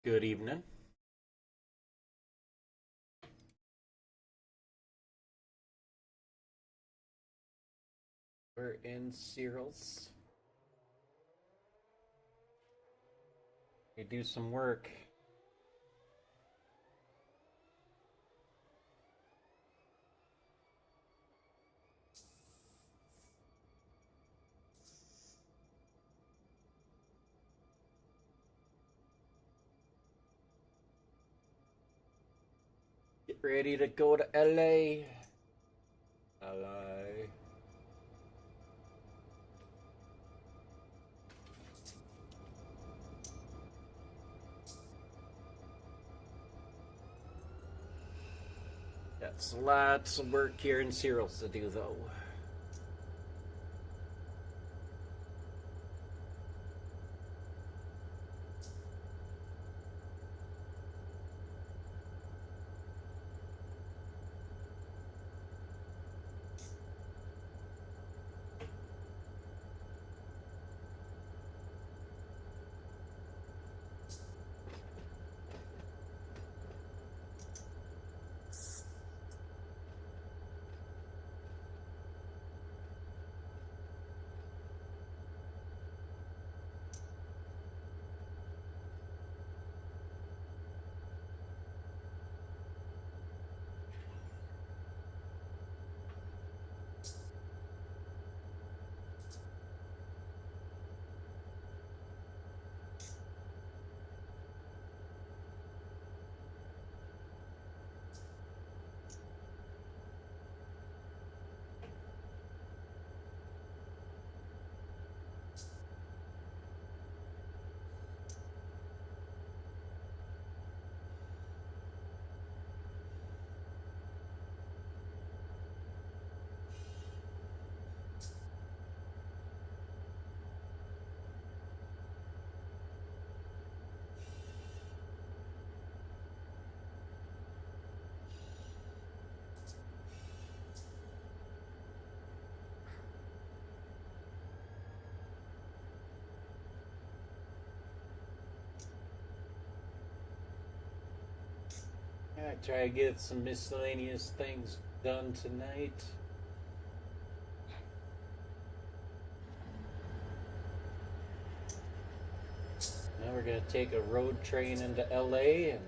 Good evening. We're in Searles. We do some work. Get ready to go to LA. LA. Got lots of work here in Searles to do, though. I try to get some miscellaneous things done tonight. Now we're gonna take a road train into LA and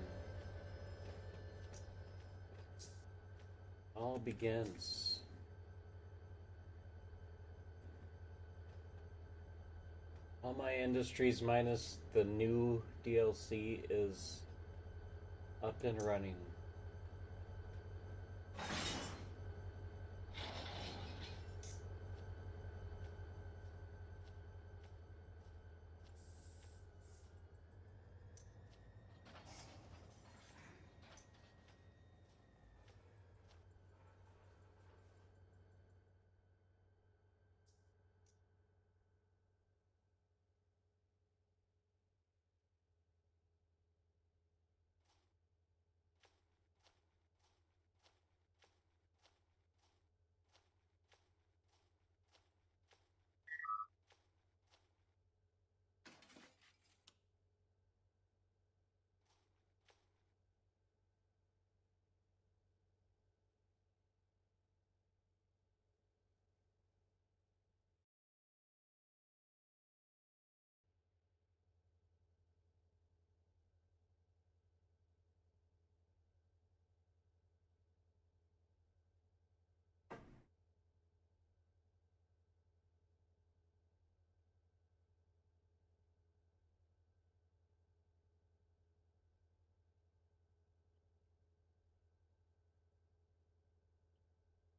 all begins. All my industries minus the new DLC is up and running.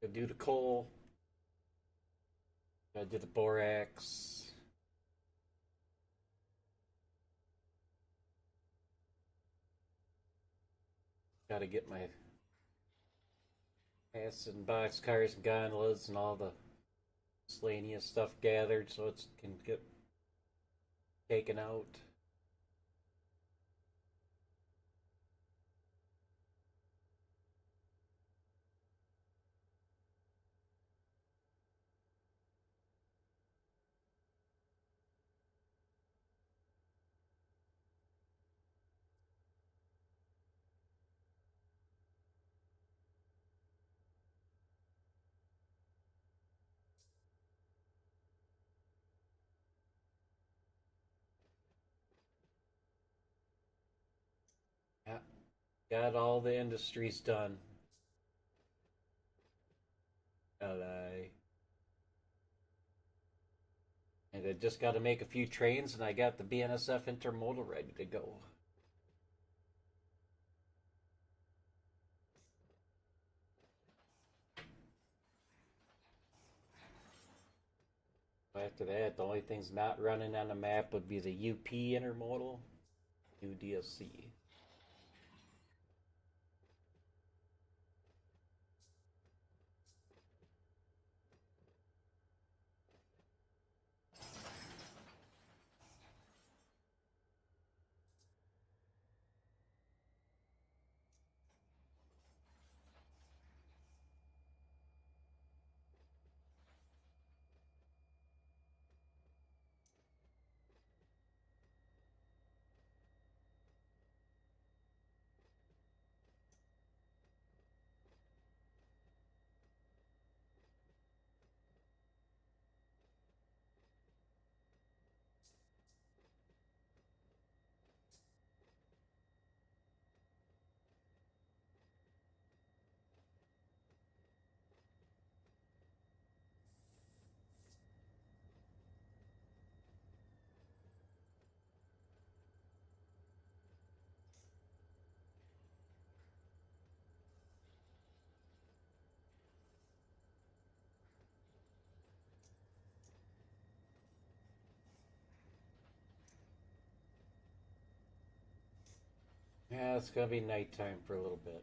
Gotta do the coal. Gotta do the borax. Gotta get my acid and boxcars and gondolas and all the miscellaneous stuff gathered so it can get taken out. Got all the industries done. And I just got to make a few trains, and I got the BNSF intermodal ready to go. After that, the only things not running on the map would be the UP intermodal, new DLC. Yeah, it's gonna be nighttime for a little bit.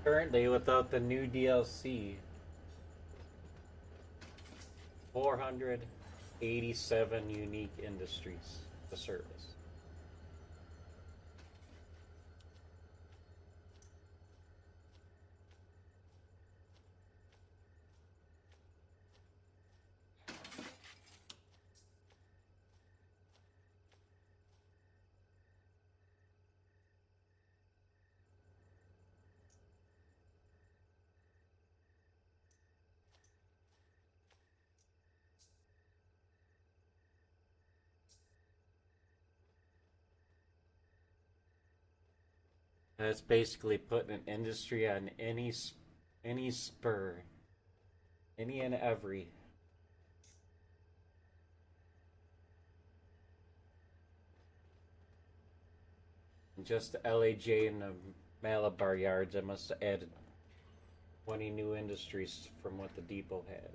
Currently, without the new DLC, 487 unique industries to service. That's basically putting an industry on any spur, any and every. Just the LAJ and the Malabar yards, I must have added 20 new industries from what the depot had.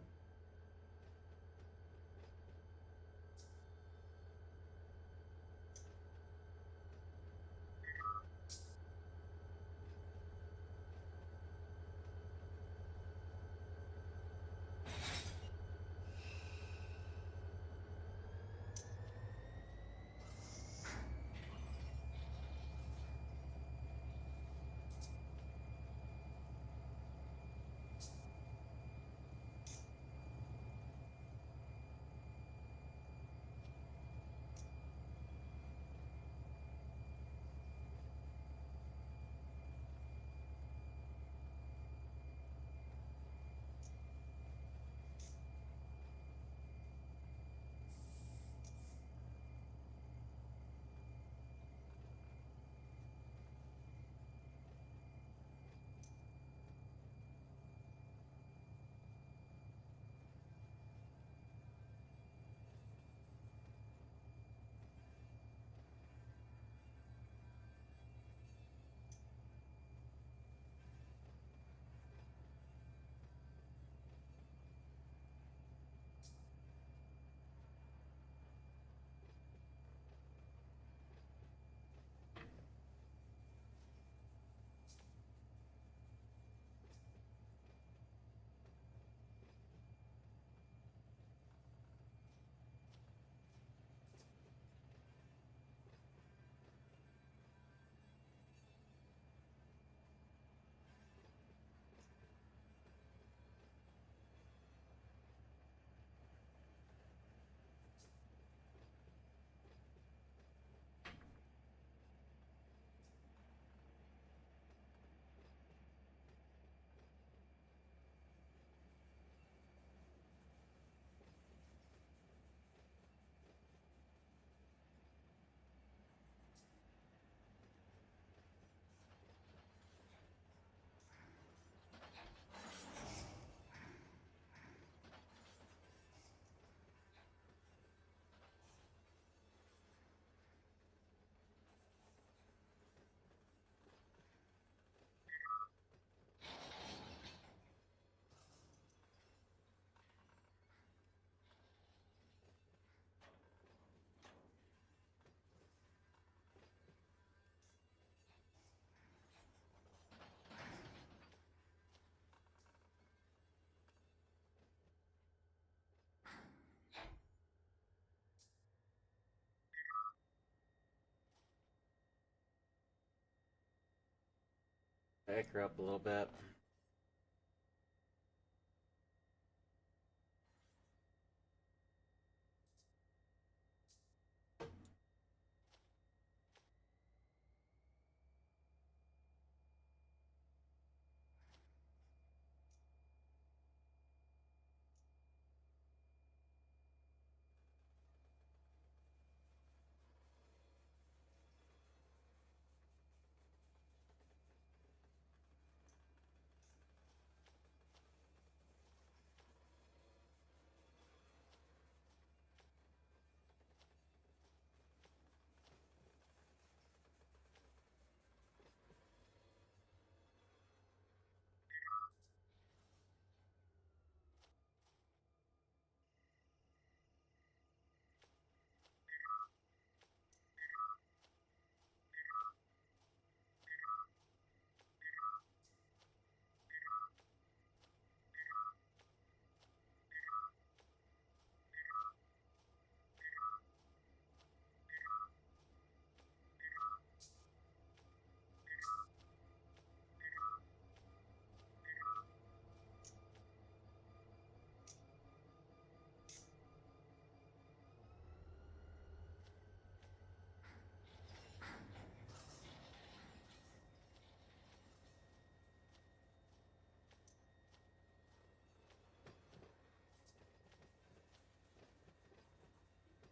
Back her up a little bit.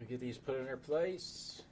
Get these put in their place.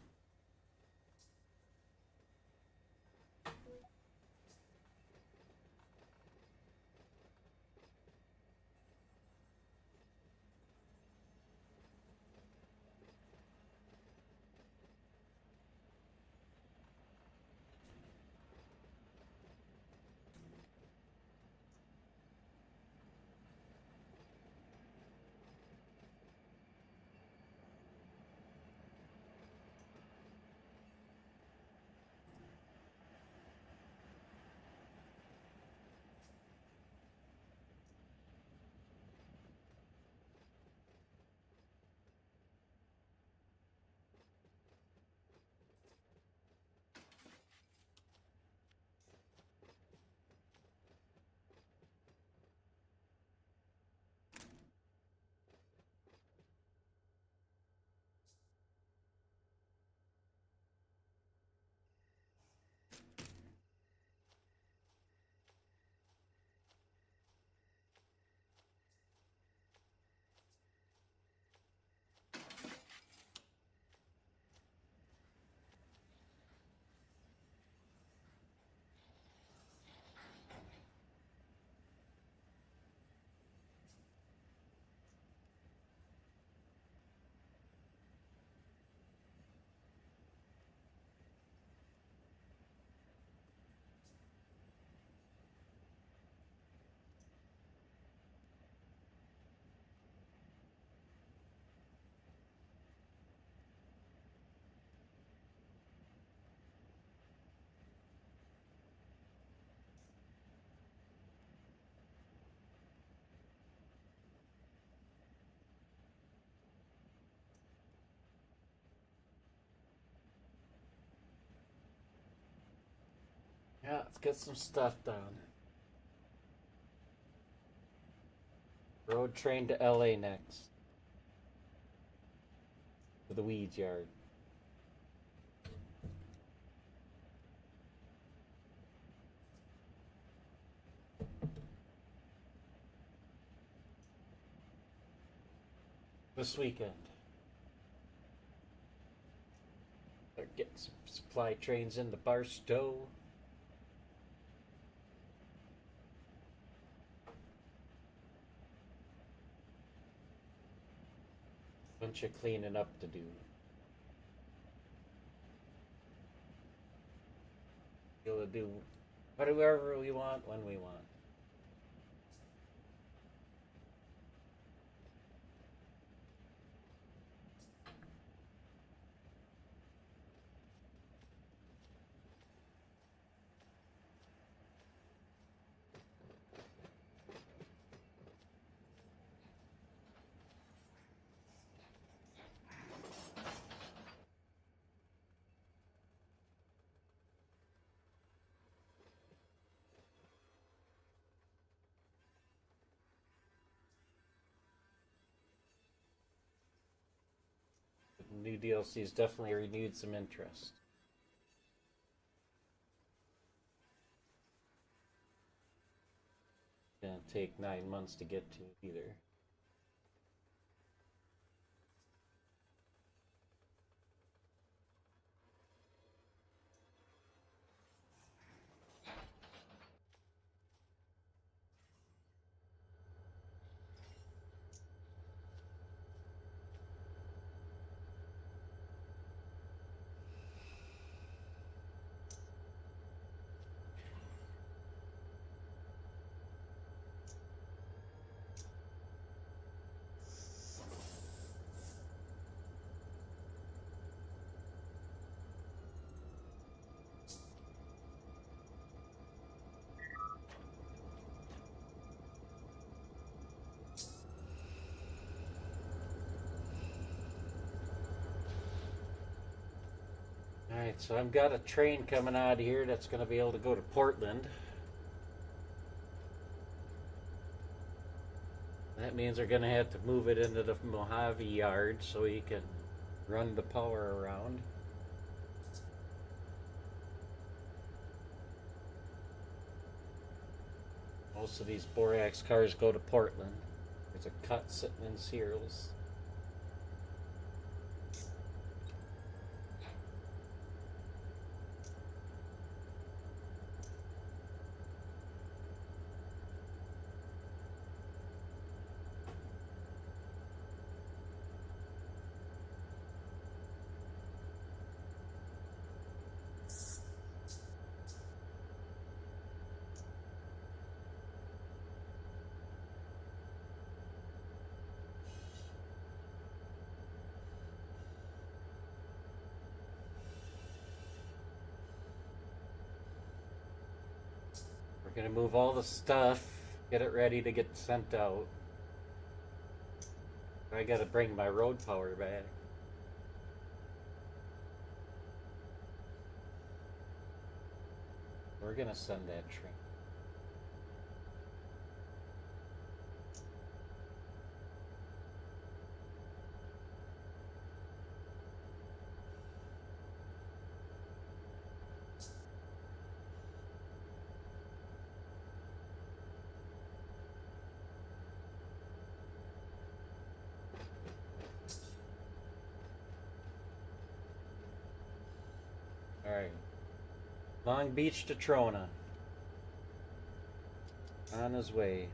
Yeah, let's get some stuff done. Road train to LA next. To the weeds yard. This weekend. They're getting some supply trains in the Barstow. Bunch of cleaning up to do. Be able to do whatever we want when we want. new DLC's definitely renewed some interest. Gonna take 9 months to get to either. Alright, so I've got a train coming out of here that's going to be able to go to Portland. That means they're going to have to move it into the Mojave yard so you can run the power around. Most of these Borax cars go to Portland. There's a cut sitting in Searles. We're gonna move all the stuff, get it ready to get sent out. I gotta bring my road power back. We're gonna send that train. Alright. Long Beach to Trona. On his way.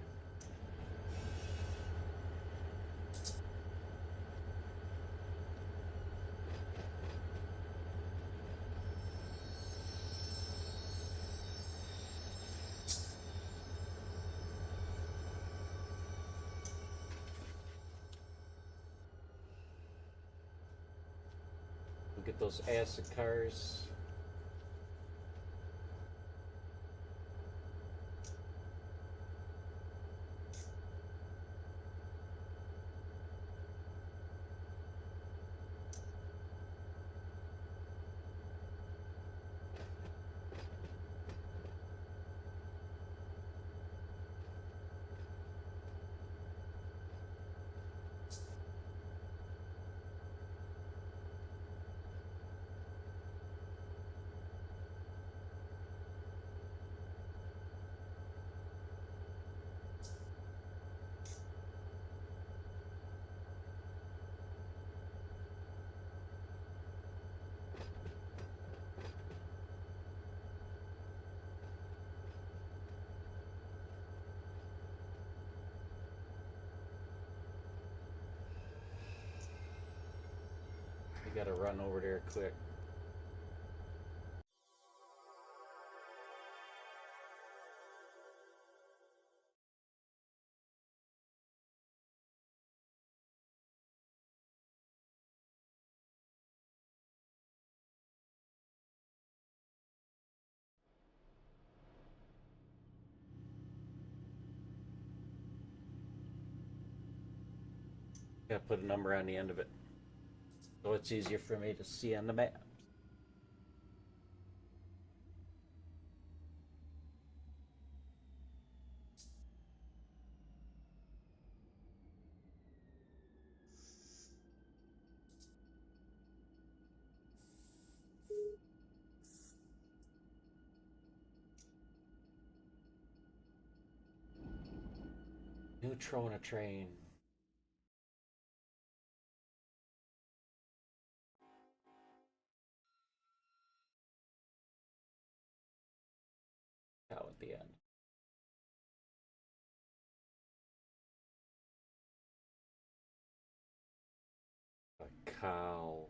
Look at those acid cars. We gotta run over there quick. Gotta put a number on the end of it so it's easier for me to see on the map. New Trona train. Cow at the end. A cow.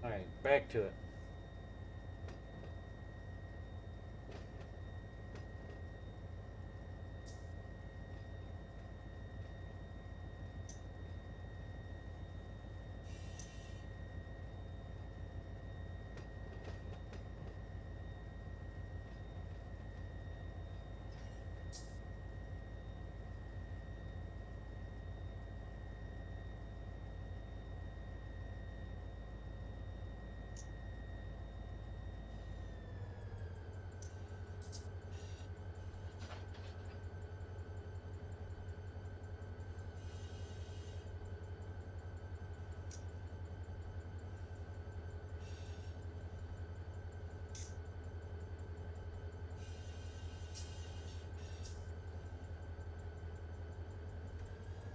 Alright, back to it.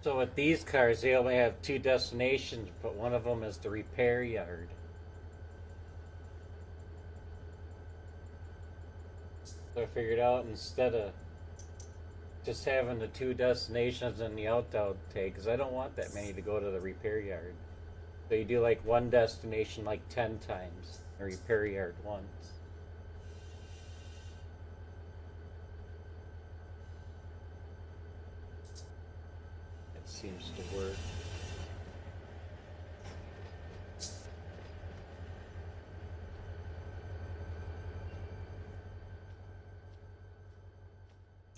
So with these cars, they only have two destinations, but one of them is the repair yard. So I figured out instead of just having the two destinations and the out tag, because I don't want that many to go to the repair yard. So you do like one destination like 10 times, a repair yard once. It seems to work.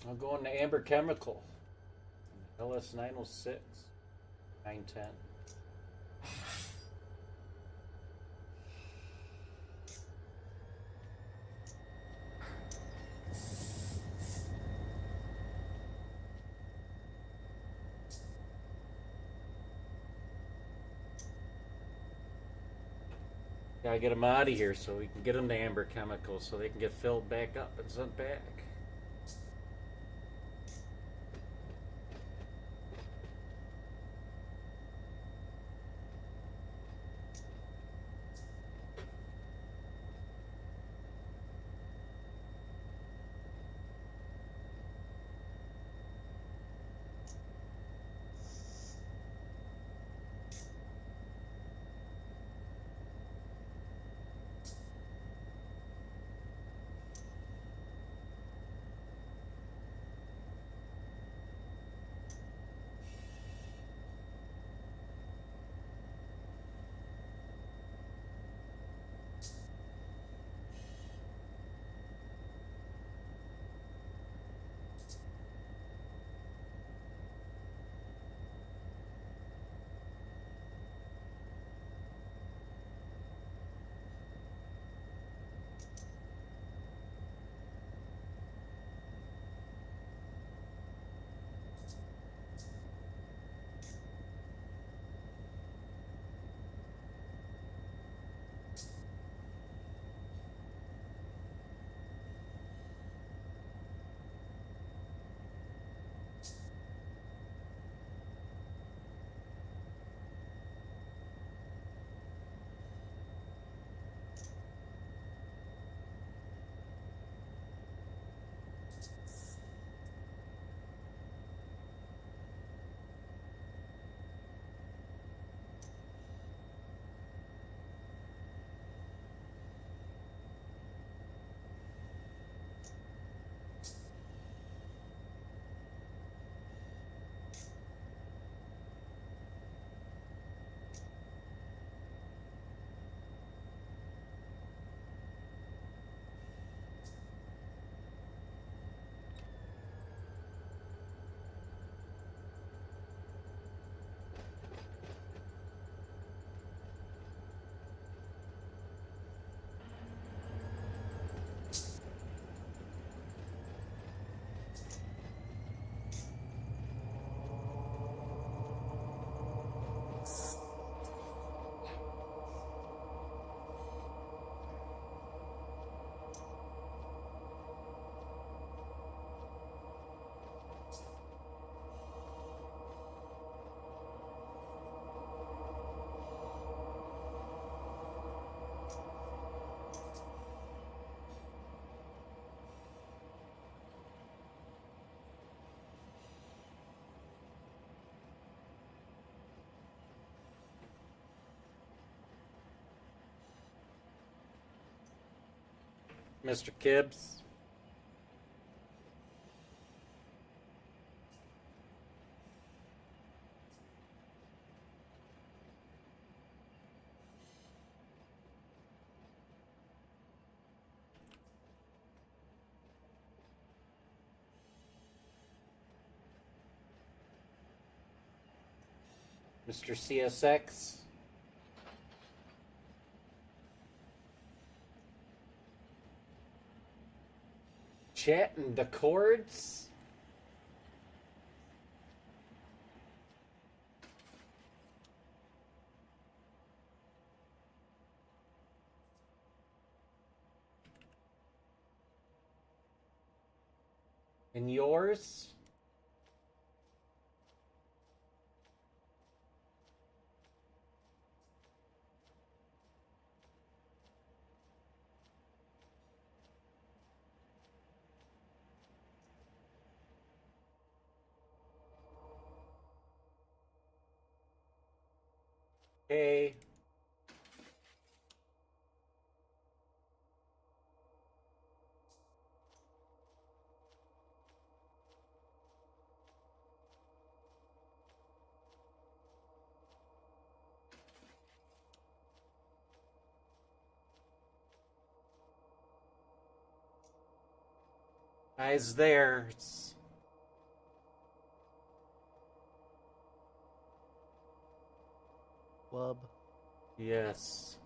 I'll go into Amber Chemical. LS 906, 910. Gotta get them out of here so we can get them to Amber Chemical so they can get filled back up and sent back. Mr. Kibbs. Mr. CSX. Chatting the chords. And yours? Hey. Eyes there. Club. Yes.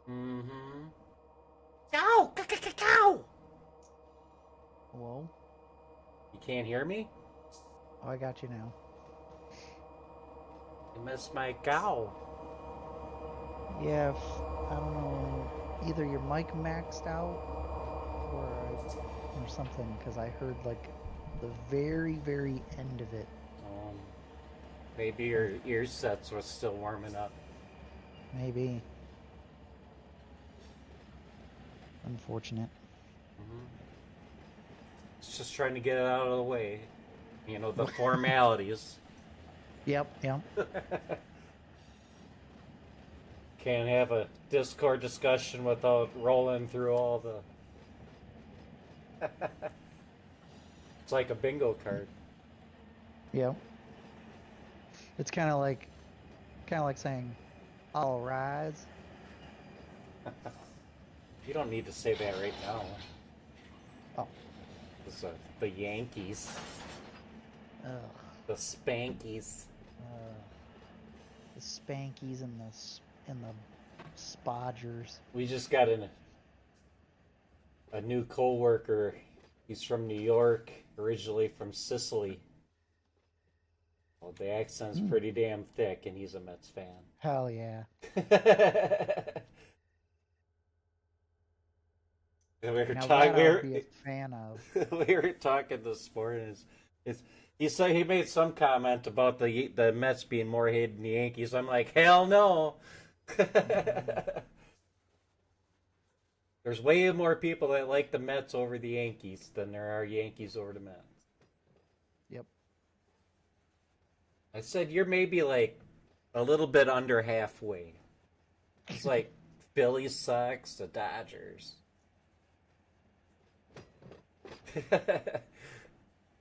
Mm-hmm. Cow! Cow! Hello? You can't hear me? Oh, I got you now. You missed my cow. Yeah, I don't know, either your mic maxed out or something, because I heard like the very, very end of it. Maybe your ear sets was still warming up. Maybe. Unfortunate. Mm-hmm. It's just trying to get it out of the way. You know, the formalities. Yep. Can't have a Discord discussion without rolling through all the... It's like a bingo card. Yep. It's kind of like saying, "All rise." You don't need to say that right now. Oh. It's the Yankees. Ugh. The Spankies. The Spankies and the Spodgers. We just got a new co-worker. He's from New York, originally from Sicily. Well, the accent's pretty damn thick, and he's a Mets fan. Hell yeah. We were Now talking. that I would be a fan of. We were talking this morning. He said he made some comment about the Mets being more hated than the Yankees. I'm like, hell no. There's way more people that like the Mets over the Yankees than there are Yankees over the Mets. Yep. I said you're maybe like a little bit under halfway. It's like Phillies sucks, the Dodgers. What the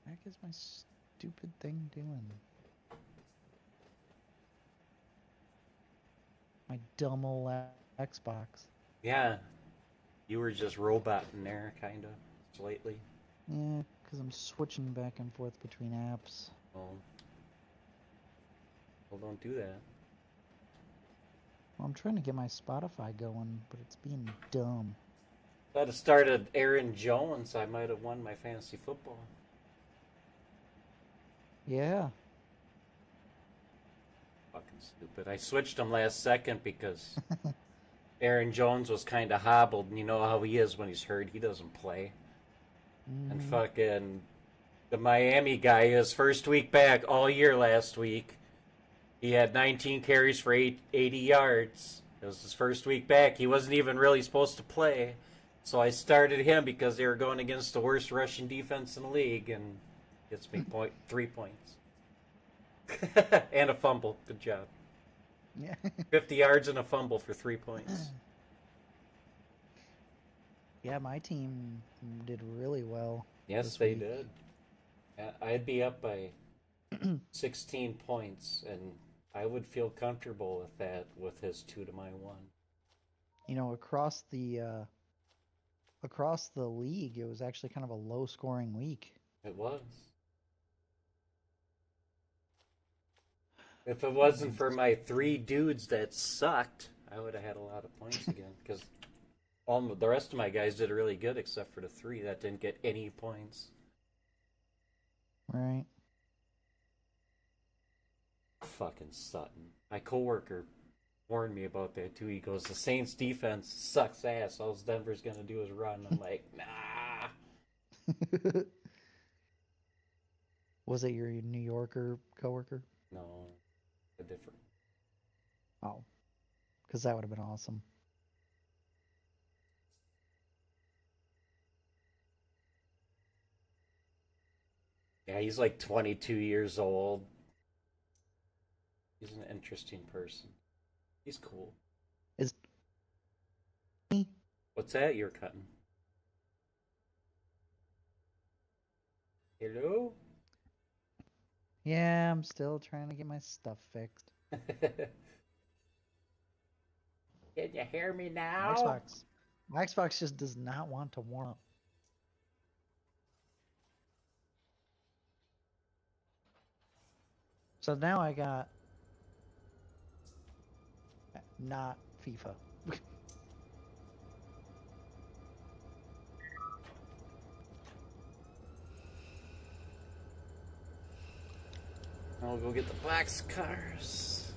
heck is my stupid thing doing? My dumb old Xbox. Yeah, you were just roboting there, kind of, slightly. Yeah, because I'm switching back and forth between apps. Oh. Well, don't do that. Well, I'm trying to get my Spotify going, but it's being dumb. If I'd have started Aaron Jones, I might have won my fantasy football. Yeah. Fucking stupid. I switched him last second because Aaron Jones was kind of hobbled, and you know how he is when he's hurt. He doesn't play. And fucking the Miami guy, his first week back all year last week, he had 19 carries for 80 yards. It was his first week back. He wasn't even really supposed to play. So I started him because they were going against the worst rushing defense in the league, and gets me 3 points. And a fumble. Good job. Yeah. 50 yards and a fumble for 3 points. Yeah, my team did really well Yes, this they week. did. I'd be up by 16 points, and I would feel comfortable with that with his 2 to my 1. You know, across the league, it was actually kind of a low-scoring week. It was. If it wasn't for my 3 dudes that sucked, I would have had a lot of points again. Because all the rest of my guys did really good, except for the 3 that didn't get any points. Right. Fucking Sutton. My coworker warned me about that too. He goes, "The Saints defense sucks ass. All Denver's gonna do is run." I'm like, nah. Was it your New Yorker coworker? No, a different. Oh, because that would have been awesome. Yeah, he's like 22 years old. He's an interesting person. He's cool. Is What's that you're cutting? Hello? Yeah, I'm still trying to get my stuff fixed. Can you hear me My now? Xbox, my Xbox just does not want to warm up. So now I got not FIFA. I'll go get the box cars.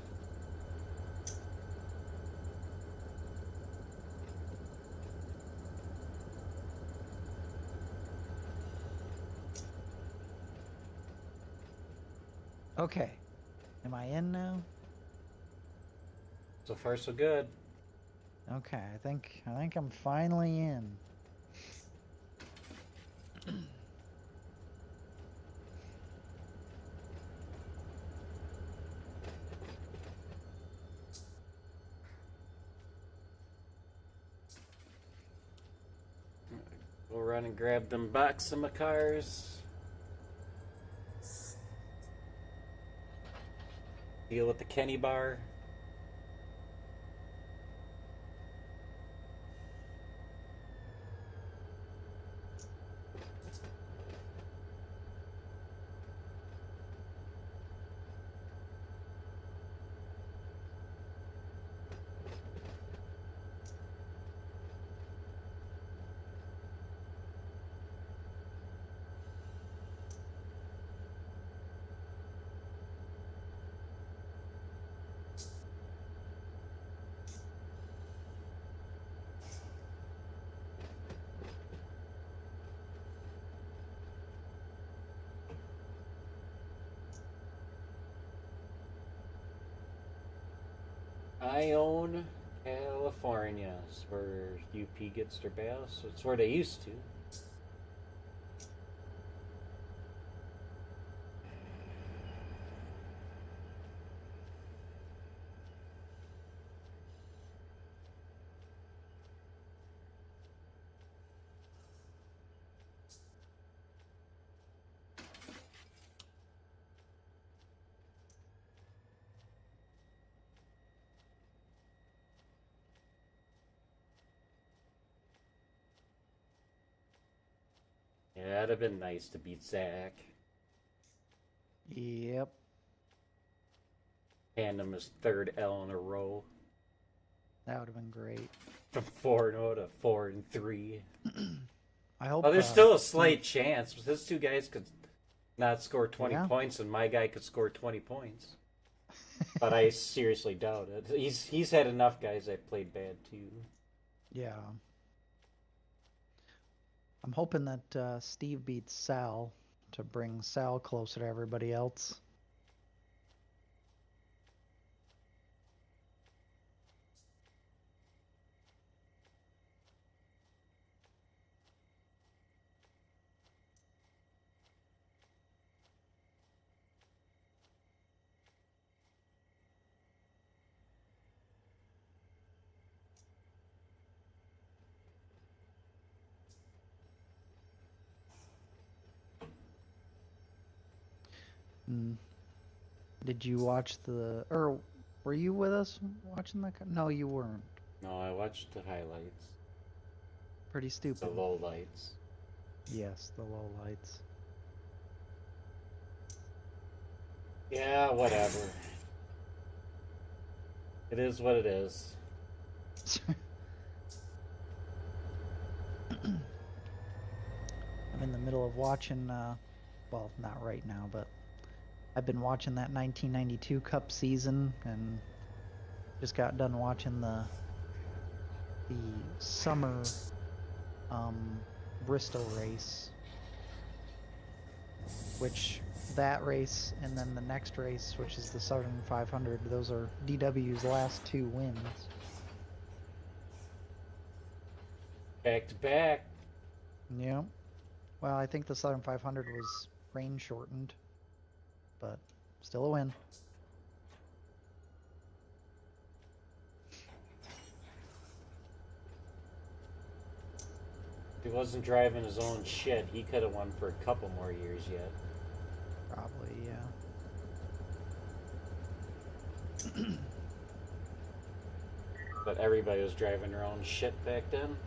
Okay, am I in now? So far, so good. Okay, I think I'm finally in. Go run and grab them box of my cars. Deal with the Kenny bar. Ione, California. It's where UP gets their bass. It's where they used to. Yeah, it'd have been nice to beat Zach. Yep. Hand him his 3rd L in a row. That would have been great. From 4-0 to 4-3. I hope. Oh, there's still a slight chance. Those 2 guys could not score 20 Yeah. points, and my guy could score 20 points. But I seriously doubt it. He's had enough guys that played bad too. Yeah. I'm hoping that Steve beats Sal to bring Sal closer to everybody else. And did you watch the, or were you with us watching that? No, you weren't. No, I watched the highlights. Pretty The stupid. low lights. Yes, the low lights. Yeah, whatever. It is what it is. I'm in the middle of watching, well, not right now, but I've been watching that 1992 Cup season and just got done watching the summer Bristol race, which that race and then the next race, which is the Southern 500, those are DW's last 2 wins. Back to back. Yeah. Well, I think the Southern 500 was rain shortened, but still a win. If he wasn't driving his own shit, he could have won for a couple more years yet. Probably, yeah. But everybody was driving their own shit back then.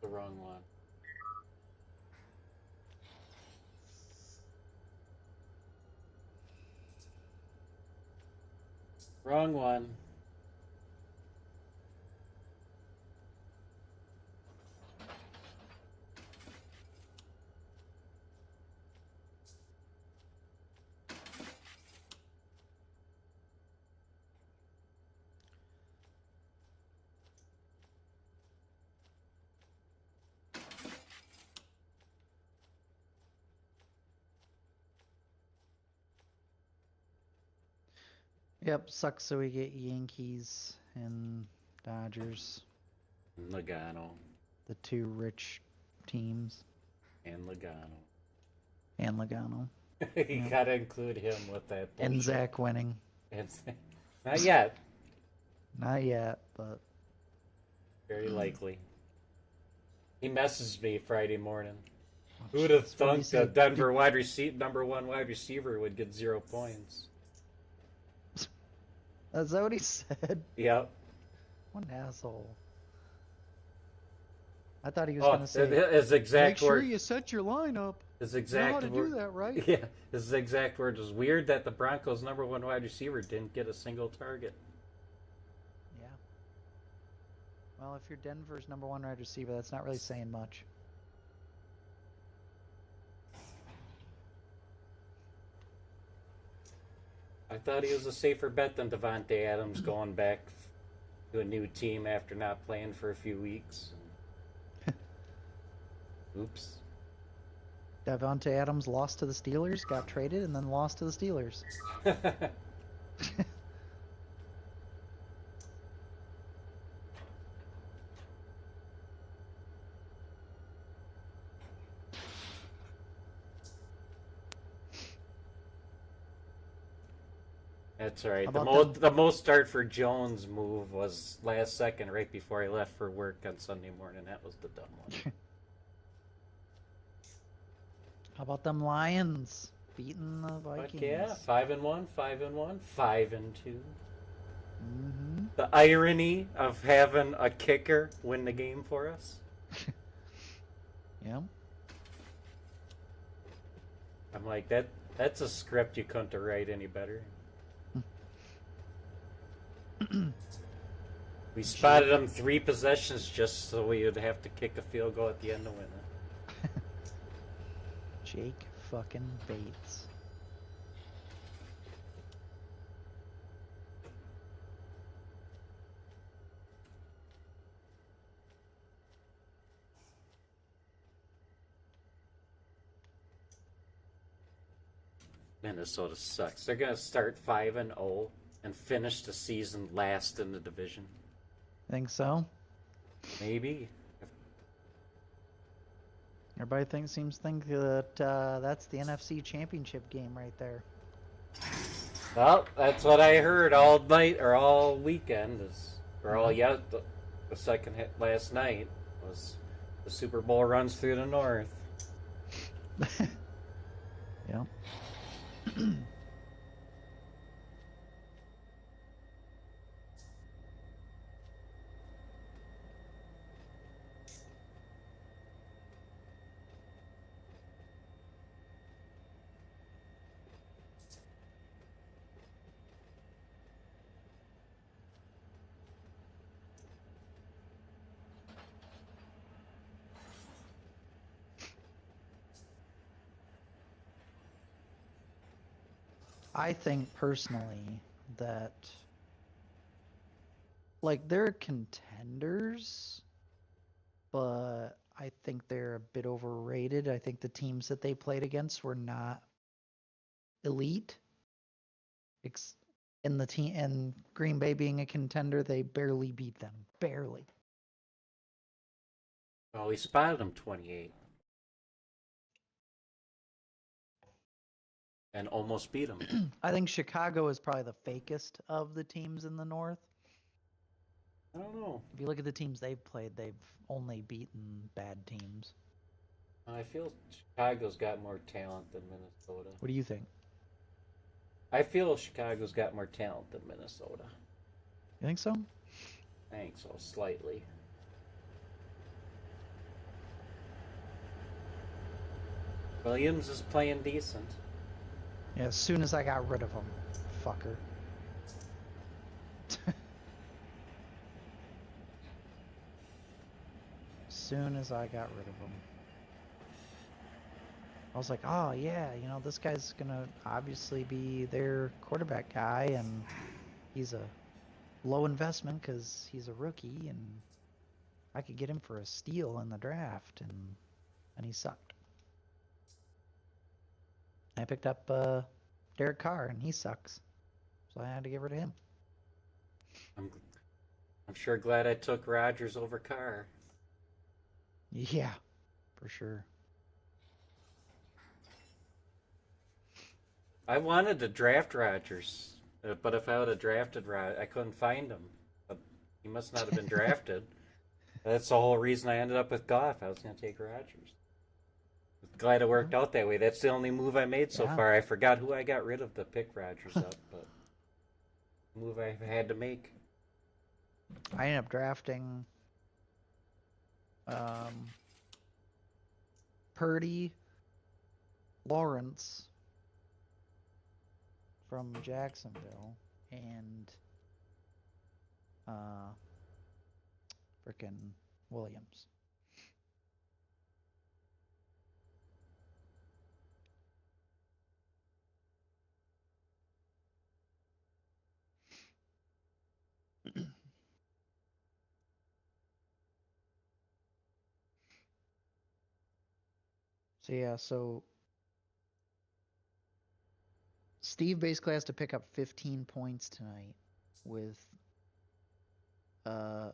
The wrong one. Wrong one. Yep, sucks so we get Yankees and Dodgers, Logano. the 2 rich teams, And Logano. and Logano. You gotta include him with that bullshit. And Zach winning. Not yet. Not yet, but Very likely. He messaged me Friday morning. oh, Who'd have jeez, what did he thunk say? the Denver number 1 wide receiver would get 0 points? Is that what he said? Yep. What an asshole. I thought he was Oh, going to say, his exact make sure word. you set your lineup. His You know exact how to word. do that, right? Yeah, his exact word was weird that the Broncos' number 1 wide receiver didn't get a single target. Yeah. Well, if you're Denver's number 1 wide receiver, that's not really saying much. I thought he was a safer bet than Devontae Adams going back to a new team after not playing for a few weeks. Oops. Davante Adams lost to the Steelers, got traded, and then lost to the Steelers. That's all right. How about The most start for Jones move was last second, right before he left for work on Sunday morning. That was the dumb one. How about them Lions beating the Vikings? Fuck yeah, 5-1, 5-1, 5-2. Mm-hmm. The irony of having a kicker win the game for us. Yeah. I'm like, that's a script you couldn't have write any better. We spotted them 3 possessions just so we would have to kick a field goal at the end to win it. Jake fucking Bates. Minnesota sucks. They're gonna start 5-0 and finish the season last in the division. Think so? Maybe. Everybody seems to think that that's the NFC Championship game right there. Well, that's what I heard all night or all weekend the second hit last night was the Super Bowl runs through the north. Yeah. I think personally that like they're contenders, but I think they're a bit overrated. I think the teams that they played against were not elite. In the team and Green Bay being a contender, they barely beat them. Barely. Well, we spotted them 28 and almost beat them. I think Chicago is probably the fakest of the teams in the North. I don't know. If you look at the teams they've played, they've only beaten bad teams. I feel Chicago's got more talent than Minnesota. What do you think? I feel Chicago's got more talent than Minnesota. You think so? I think so, slightly. Williams is playing decent. Yeah, as soon as I got rid of him, fucker. As soon as I got rid of him. I was like, oh yeah, you know, this guy's gonna obviously be their quarterback guy, and he's a low investment because he's a rookie, and I could get him for a steal in the draft, and he sucked. I picked up Derek Carr, and he sucks, so I had to get rid of him. I'm sure glad I took Rodgers over Carr. Yeah, for sure. I wanted to draft Rodgers, but if I would have drafted Rodgers, I couldn't find him. But he must not have been drafted. That's the whole reason I ended up with Goff. I was going to take Rodgers. Glad it worked out that way. That's the only move I made so far. I forgot who I got rid of to pick Rodgers up, but move I had to make. I ended up drafting Purdy, Lawrence from Jacksonville, and frickin' Williams. So yeah, so Steve basically has to pick up 15 points tonight with a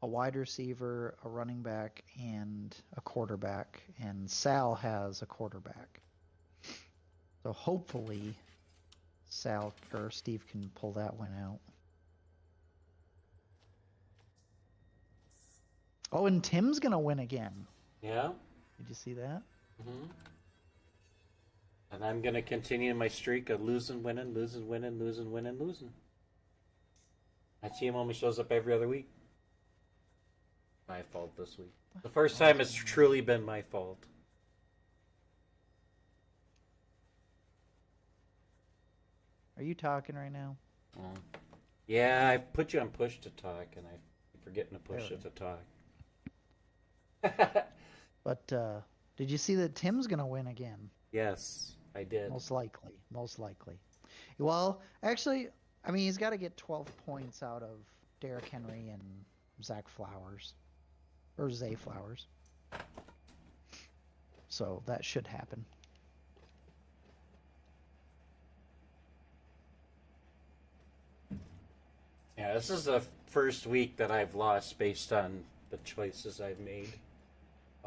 wide receiver, a running back, and a quarterback, and Sal has a quarterback. So hopefully Sal or Steve can pull that one out. Oh, and Tim's gonna win again. Yeah? Did you see that? Mm-hmm. And I'm going to continue my streak of losing, winning, losing, winning, losing, winning, losing. My team only shows up every other week. My fault this week. The first time it's truly been my fault. Are you talking right now? Yeah, I put you on push to talk, and I'm forgetting to push it to talk. But did you see that Tim's gonna win again? Yes, I did. Most likely. Most likely. Well, actually, I mean, he's got to get 12 points out of Derrick Henry and Zach Flowers. Or Zay Flowers. So that should happen. Yeah, this is the first week that I've lost based on the choices I've made.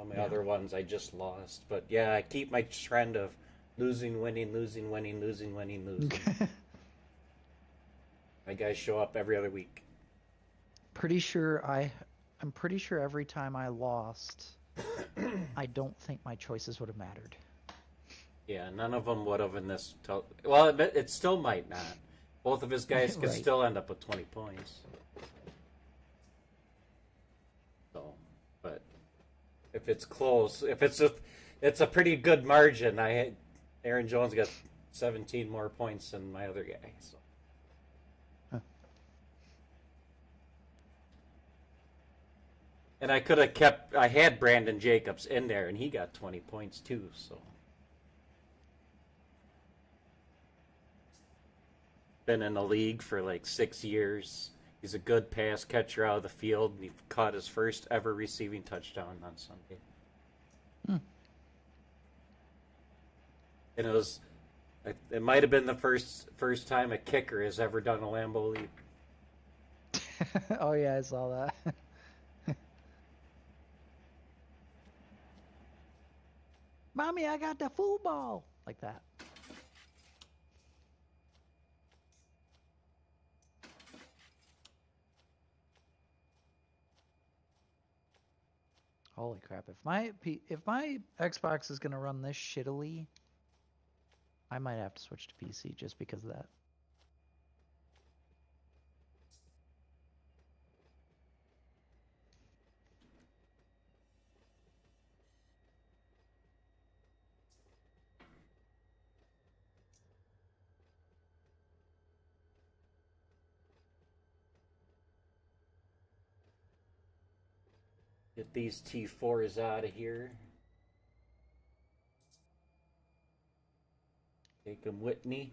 All my Yeah. other ones I just lost. But yeah, I keep my trend of losing, winning, losing, winning, losing, winning, losing. My guys show up every other week. I'm pretty sure every time I lost, I don't think my choices would have mattered. Yeah, none of them would have in this. Well, it still might not. Both of his guys could Right. still end up with 20 points. So, but if it's close, if it's a pretty good margin. Aaron Jones got 17 more points than my other guy. So. Huh. And I could have kept. I had Brandon Jacobs in there, and he got 20 points too. So. Been in the league for like 6 years. He's a good pass catcher out of the field, and he caught his first ever receiving touchdown on Sunday. And it might have been the first time a kicker has ever done a Lambeau leap. Oh yeah, I saw that. Mommy, I got the football! Like that. Holy crap! If my Xbox is gonna run this shittily, I might have to switch to PC just because of that. Get these T4s out of here. Take them with me.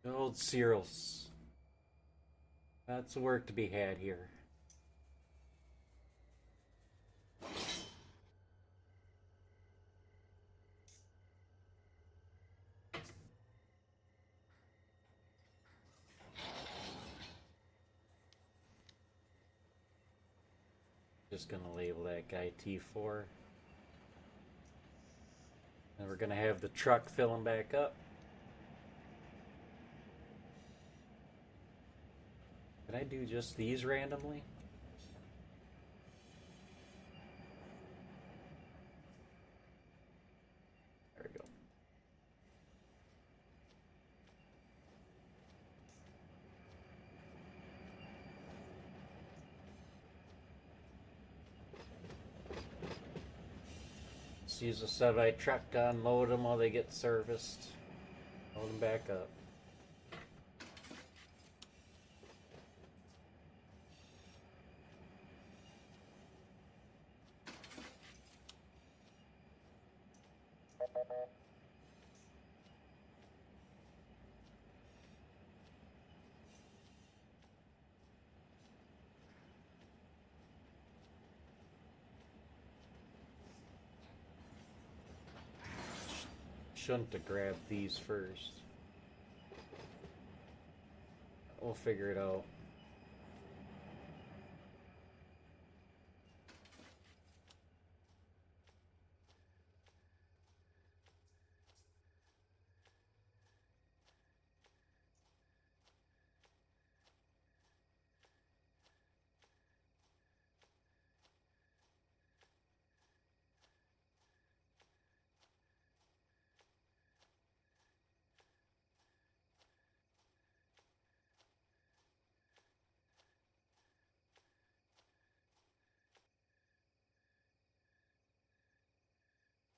Good old Searles. Lots of work to be had here. Just gonna label that guy T4. And we're gonna have the truck fill him back up. Can I do just these randomly? There we go. Let's use a semi truck to unload them while they get serviced. Load them back up. Shouldn't have grabbed these first. We'll figure it out.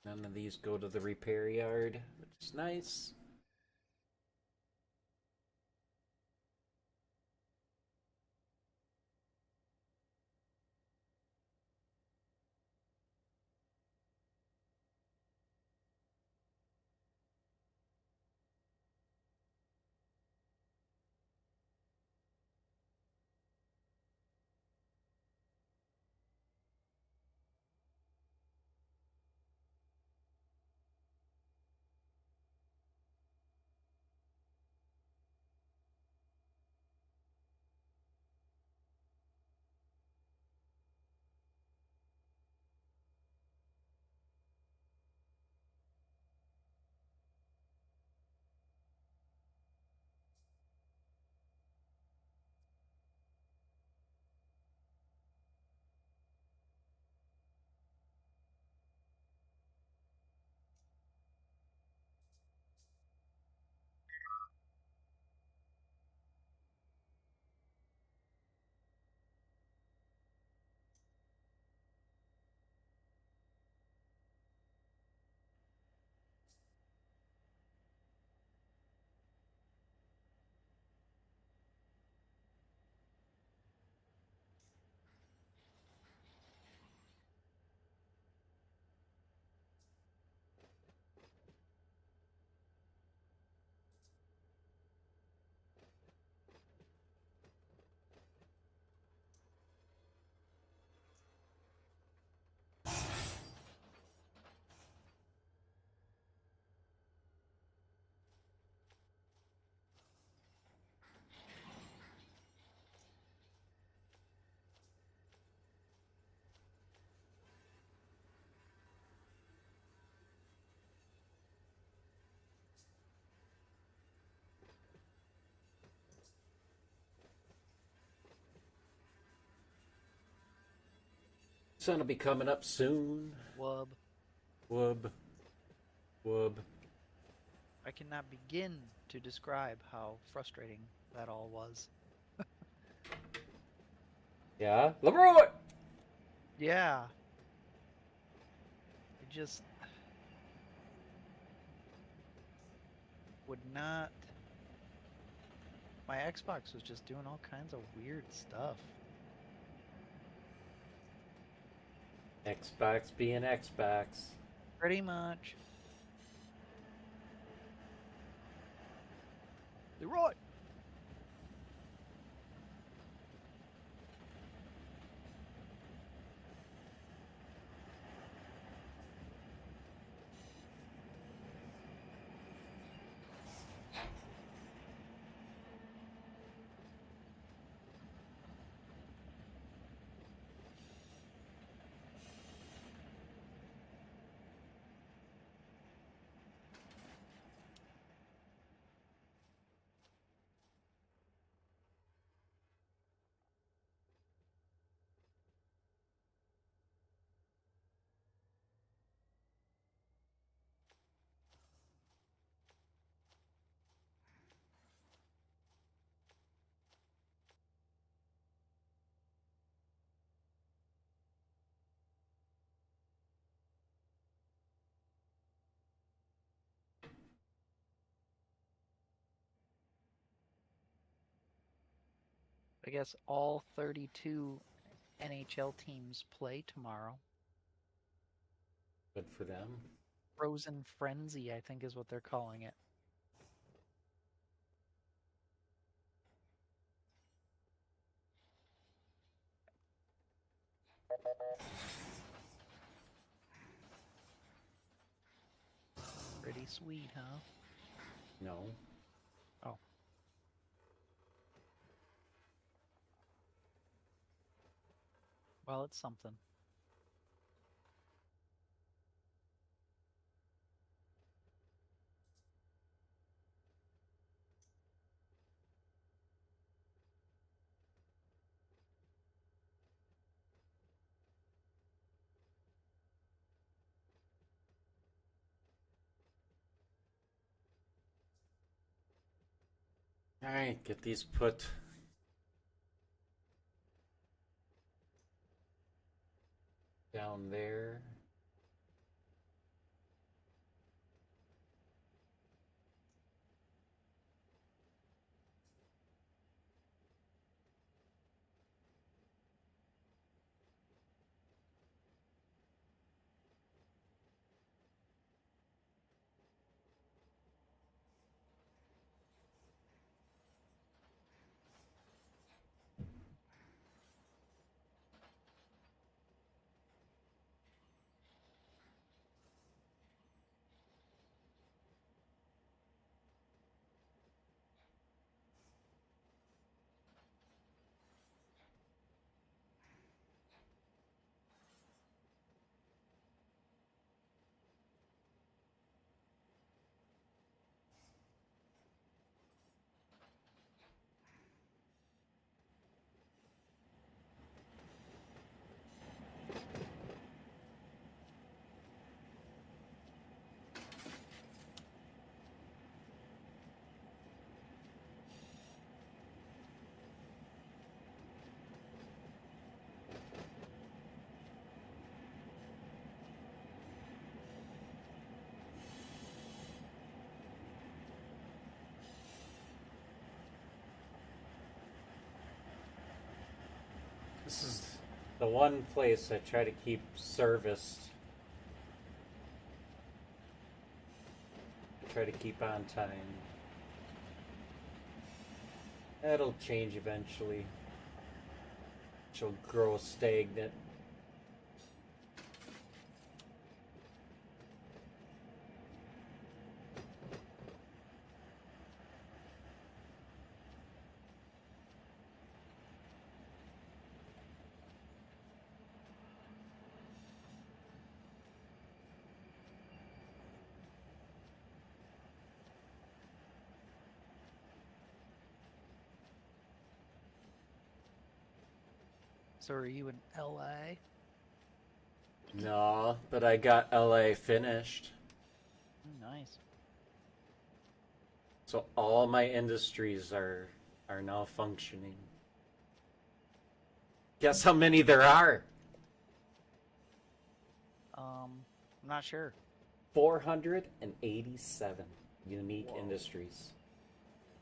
None of these go to the repair yard, which is nice. Sun will be coming up soon. Wub. Wub. Wub. I cannot begin to describe how frustrating that all was. Yeah? Leroy! Yeah. I just would not. My Xbox was just doing all kinds of weird stuff. Xbox being Xbox. Pretty much. Leroy! I guess all 32 NHL teams play tomorrow. Good for them. Frozen Frenzy, I think is what they're calling it. Pretty sweet, huh? No. Oh. Well, it's something. Alright, get these put down there. This is the one place I try to keep serviced. I try to keep on time. That'll change eventually. She'll grow stagnant. So are you in LA? No, but I got LA finished. Nice. So all my industries are now functioning. Guess how many there are? I'm not sure. 487 unique Whoa. industries.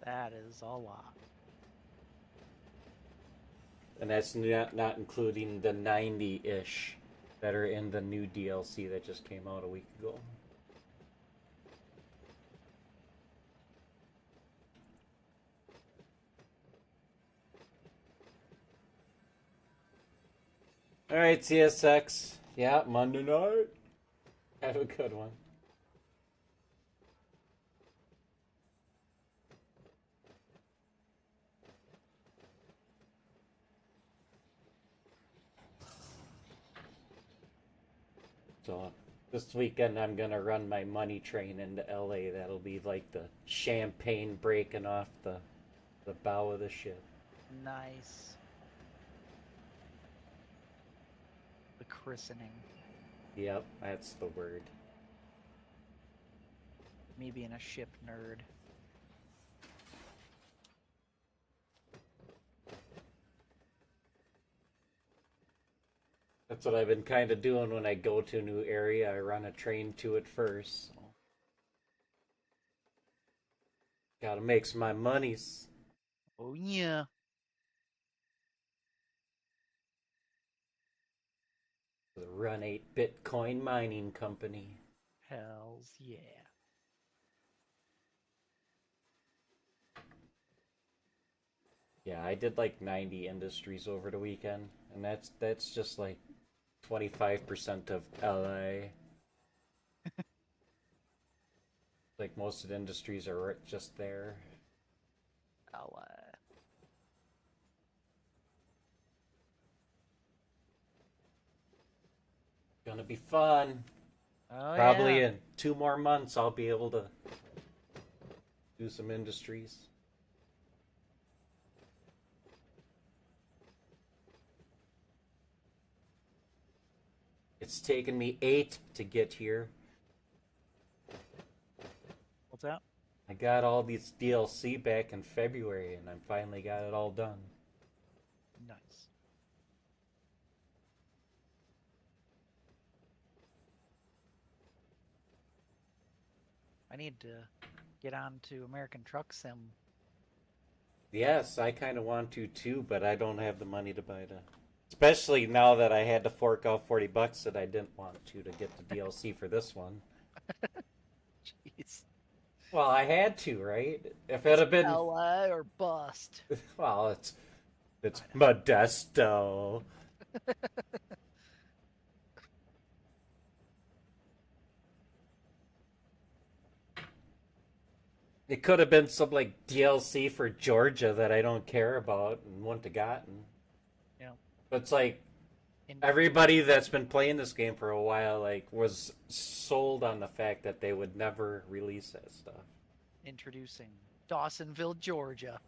That is a lot. And that's not including the 90-ish that are in the new DLC that just came out a week ago. All right, CSX. Yeah, Monday night. Have a good one. So this weekend I'm gonna run my money train into LA. That'll be like the champagne breaking off the bow of the ship. Nice. The christening. Yep, that's the word. Me being a ship nerd. That's what I've been kind of doing when I go to a new area. I run a train to it first. So. Gotta make some my monies. Oh yeah. The Run 8 Bitcoin mining company. Hells yeah. Yeah, I did like 90 industries over the weekend, and that's just like 25% of LA. Like most of the industries are just there. I'll Gonna be fun. Oh Probably yeah. in 2 more months I'll be able to do some industries. It's taken me 8 to get here. What's that? I got all these DLC back in February and I finally got it all done. Nice. I need to get on to American Truck Sim. Yes, I kind of want to too, but I don't have the money to buy the. Especially now that I had to fork out $40 that I didn't want to get the DLC for this one. Jeez. Well, I had to, right? If it had been, LA or bust. well, it's Modesto. It could have been some like DLC for Georgia that I don't care about and wouldn't have gotten. Yeah. But it's like In everybody that's been playing this game for a while like was sold on the fact that they would never release that stuff. introducing Dawsonville, Georgia.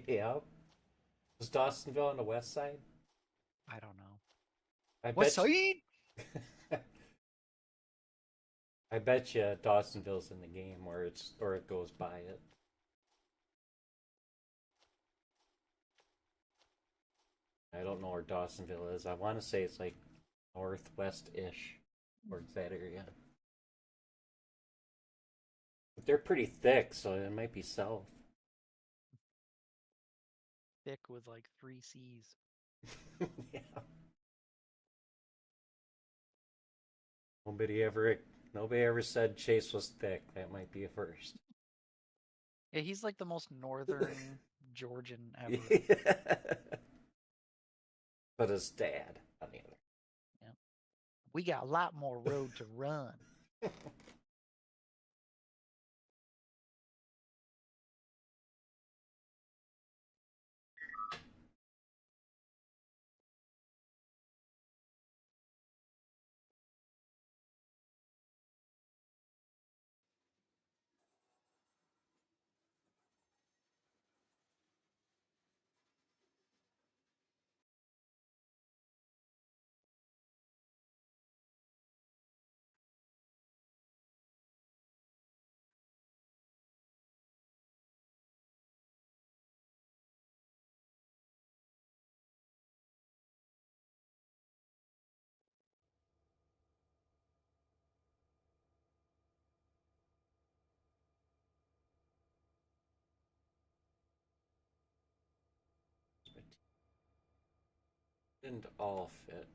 Yeah. Was Dawsonville on the west side? I don't know. I What's bet. side? I bet you Dawsonville's in the game, or it goes by it. I don't know where Dawsonville is. I want to say it's like northwest-ish, towards that area. But they're pretty thick, so it might be south. Thick with like 3 C's. Yeah. Nobody ever, nobody ever said Chase was thick. That might be a first. Yeah, he's like the most northern Georgian ever. But his dad, on the other. Yeah. We got a lot more road to run. Didn't all fit.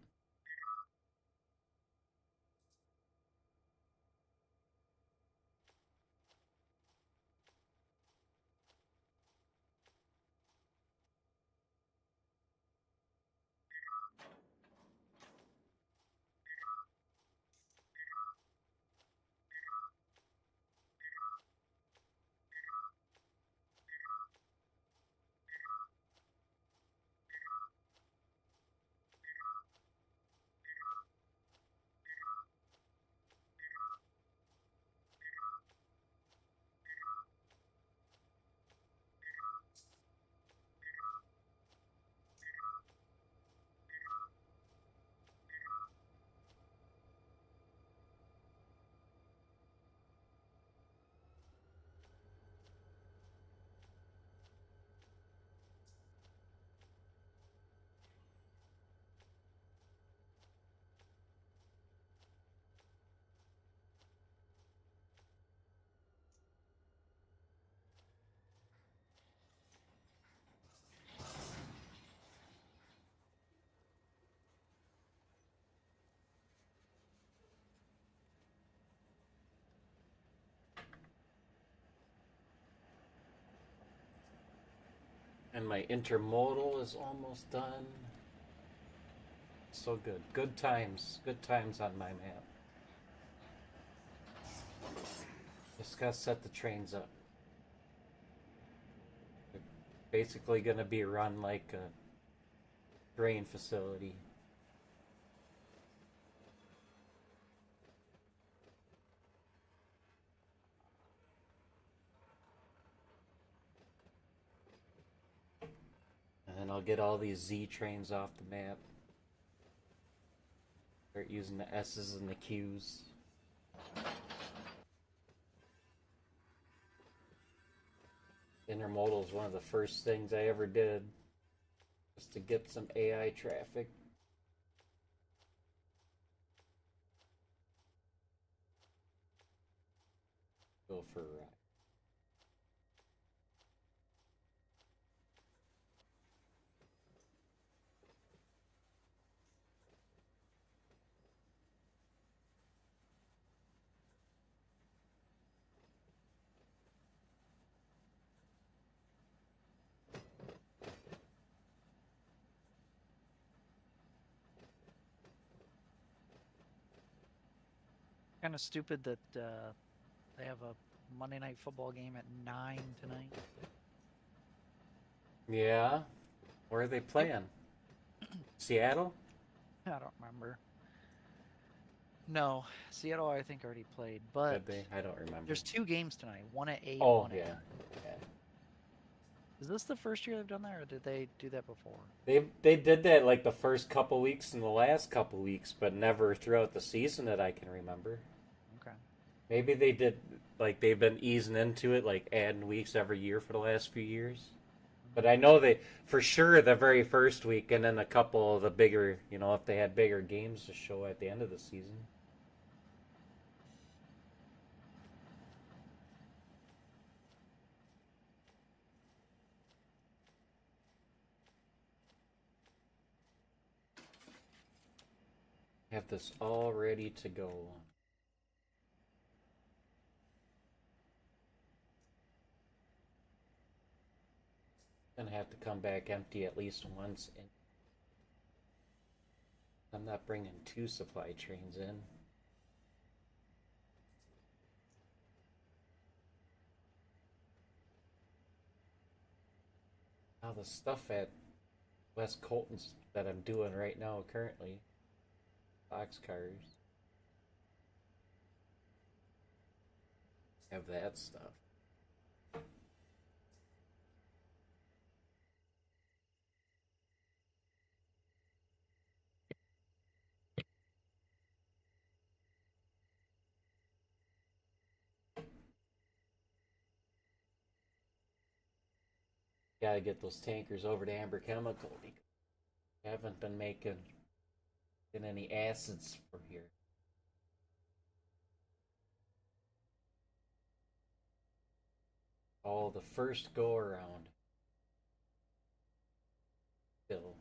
And my intermodal is almost done. So good. Good times. Good times on my map. Just gotta set the trains up. They're basically gonna be run like a grain facility. And then I'll get all these Z trains off the map. Start using the S's and the Q's. Intermodal is one of the first things I ever did, just to get some AI traffic. Go for a ride. Kind of stupid that they have a Monday Night Football game at 9 tonight. Yeah? Where are they playing? Seattle? I don't remember. No, Seattle I think already played, but Did they? I don't remember. there's 2 games tonight. One at 8. Oh, one at yeah. 9. Yeah. Is this the first year they've done that, or did they do that before? They did that like the first couple weeks and the last couple weeks, but never throughout the season that I can remember. Okay. Maybe they did, like they've been easing into it, like adding weeks every year for the last few years. But I know they, for sure, the very first week, and then a couple of the bigger, if they had bigger games to show at the end of the season. Have this all ready to go. Gonna have to come back empty at least once. And I'm not bringing 2 supply trains in. Now the stuff at West Colton's that I'm doing right now currently, boxcars, have that stuff. Gotta get those tankers over to Amber Chemical because I haven't been making any acids for here. All the first go around. Still.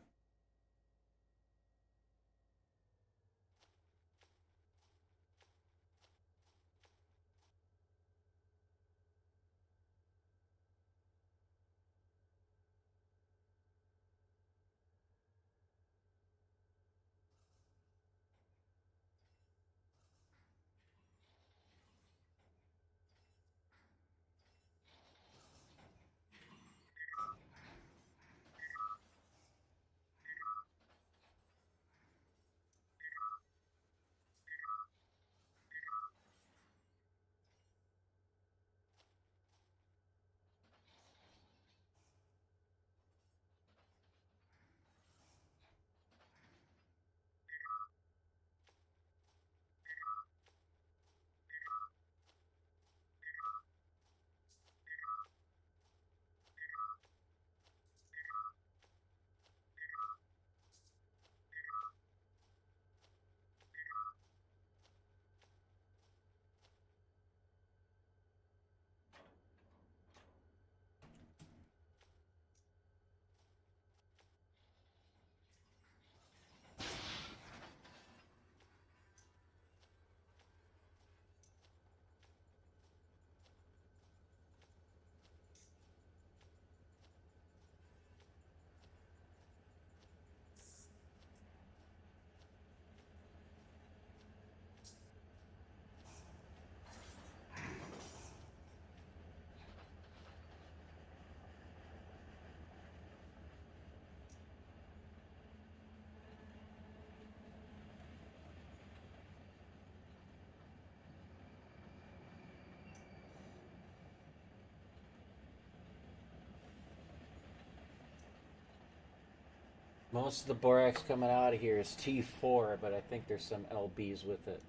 Most of the borax coming out of here is T4, but I think there's some LBs with it.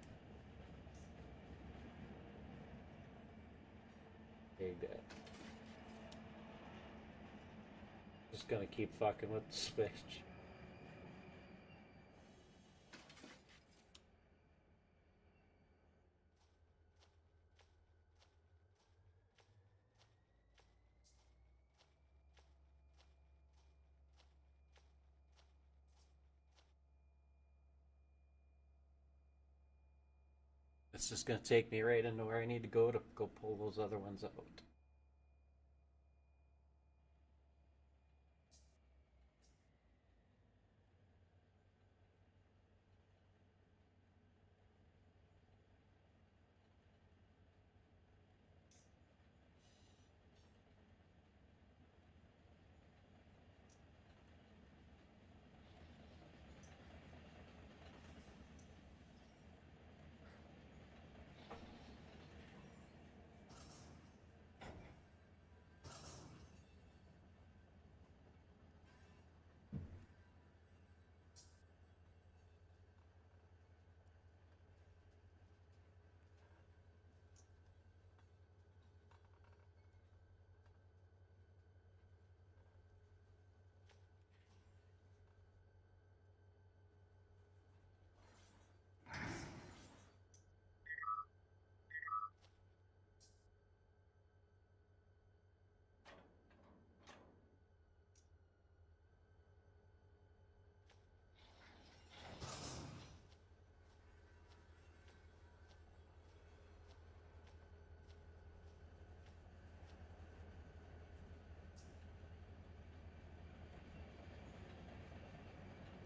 Dig that. Just gonna keep fucking with the switch. It's just gonna take me right into where I need to go pull those other ones out.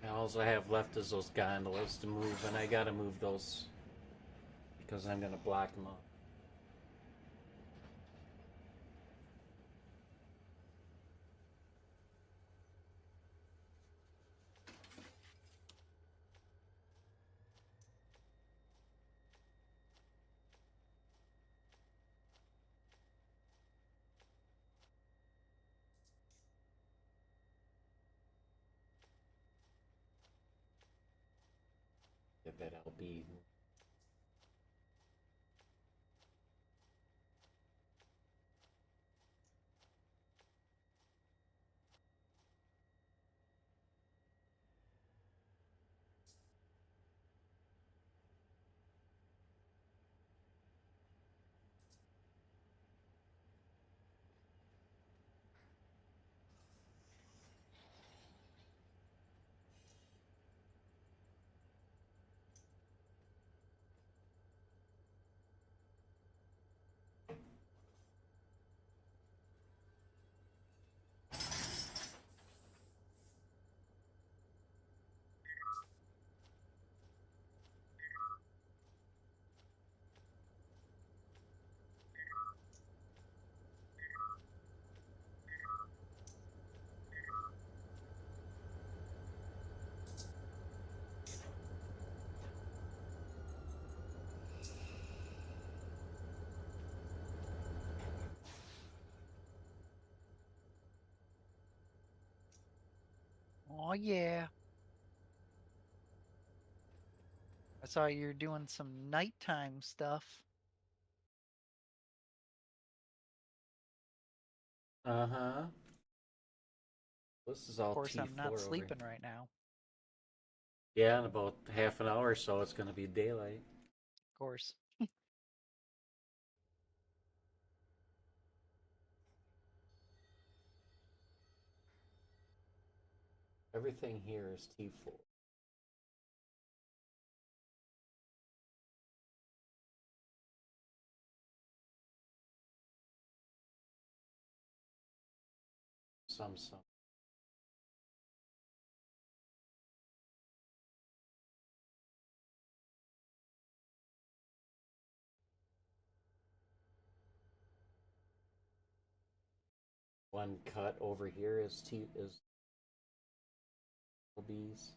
And all I have left is those gondolas to move, and I gotta move those because I'm gonna block them up. Get that LB. Oh yeah. I saw you're doing some nighttime stuff. Uh-huh. This is Of all course, I'm not T4 over here. sleeping right now. Yeah, in about half an hour or so it's gonna be daylight. Of course. Everything here is T4. Some. One cut over here is LBs.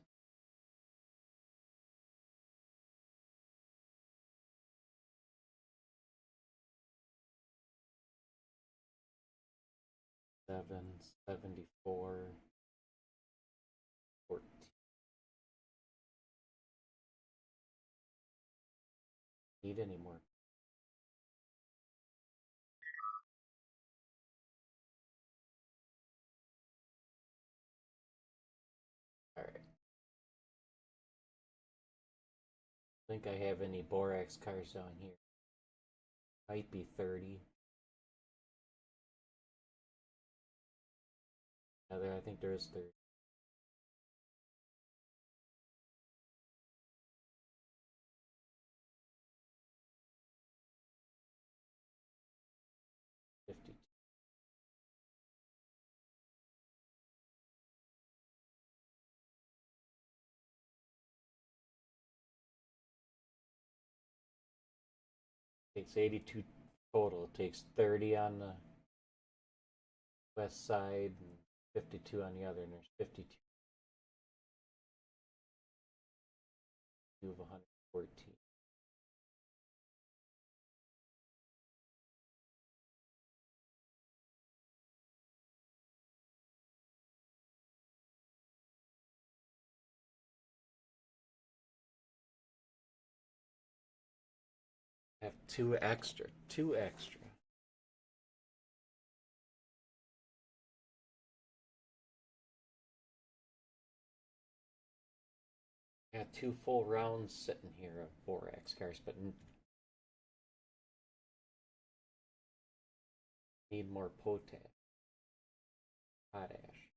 Seven, 74, need anymore. All right. I think I have any Borax cars down here. Might be 30. I think there is 30. Takes 82 total. It takes 30 on the west side and 52 on the other, and there's 52 of 114. I have two extra. Two extra. I got two full rounds sitting here of Borax cars, but need more potash. Potash.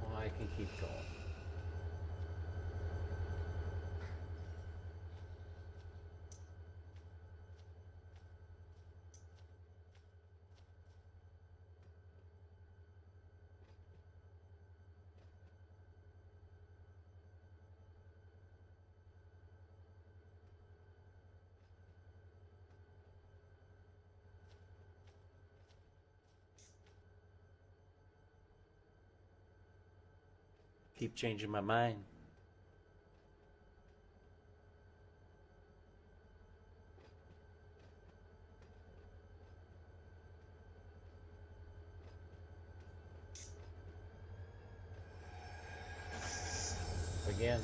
Oh, I can keep going. Keep changing my mind. Again.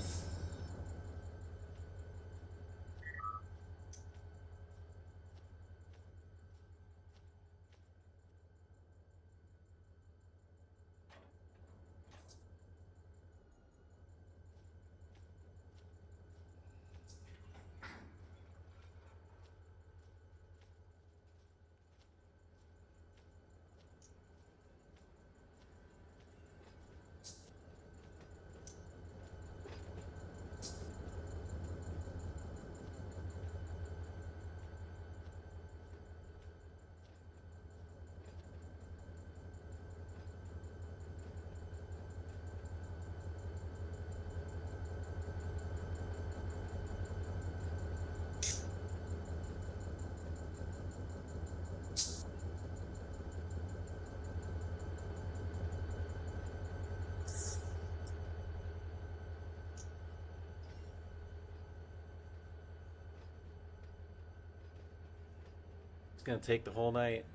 It's gonna take the whole night.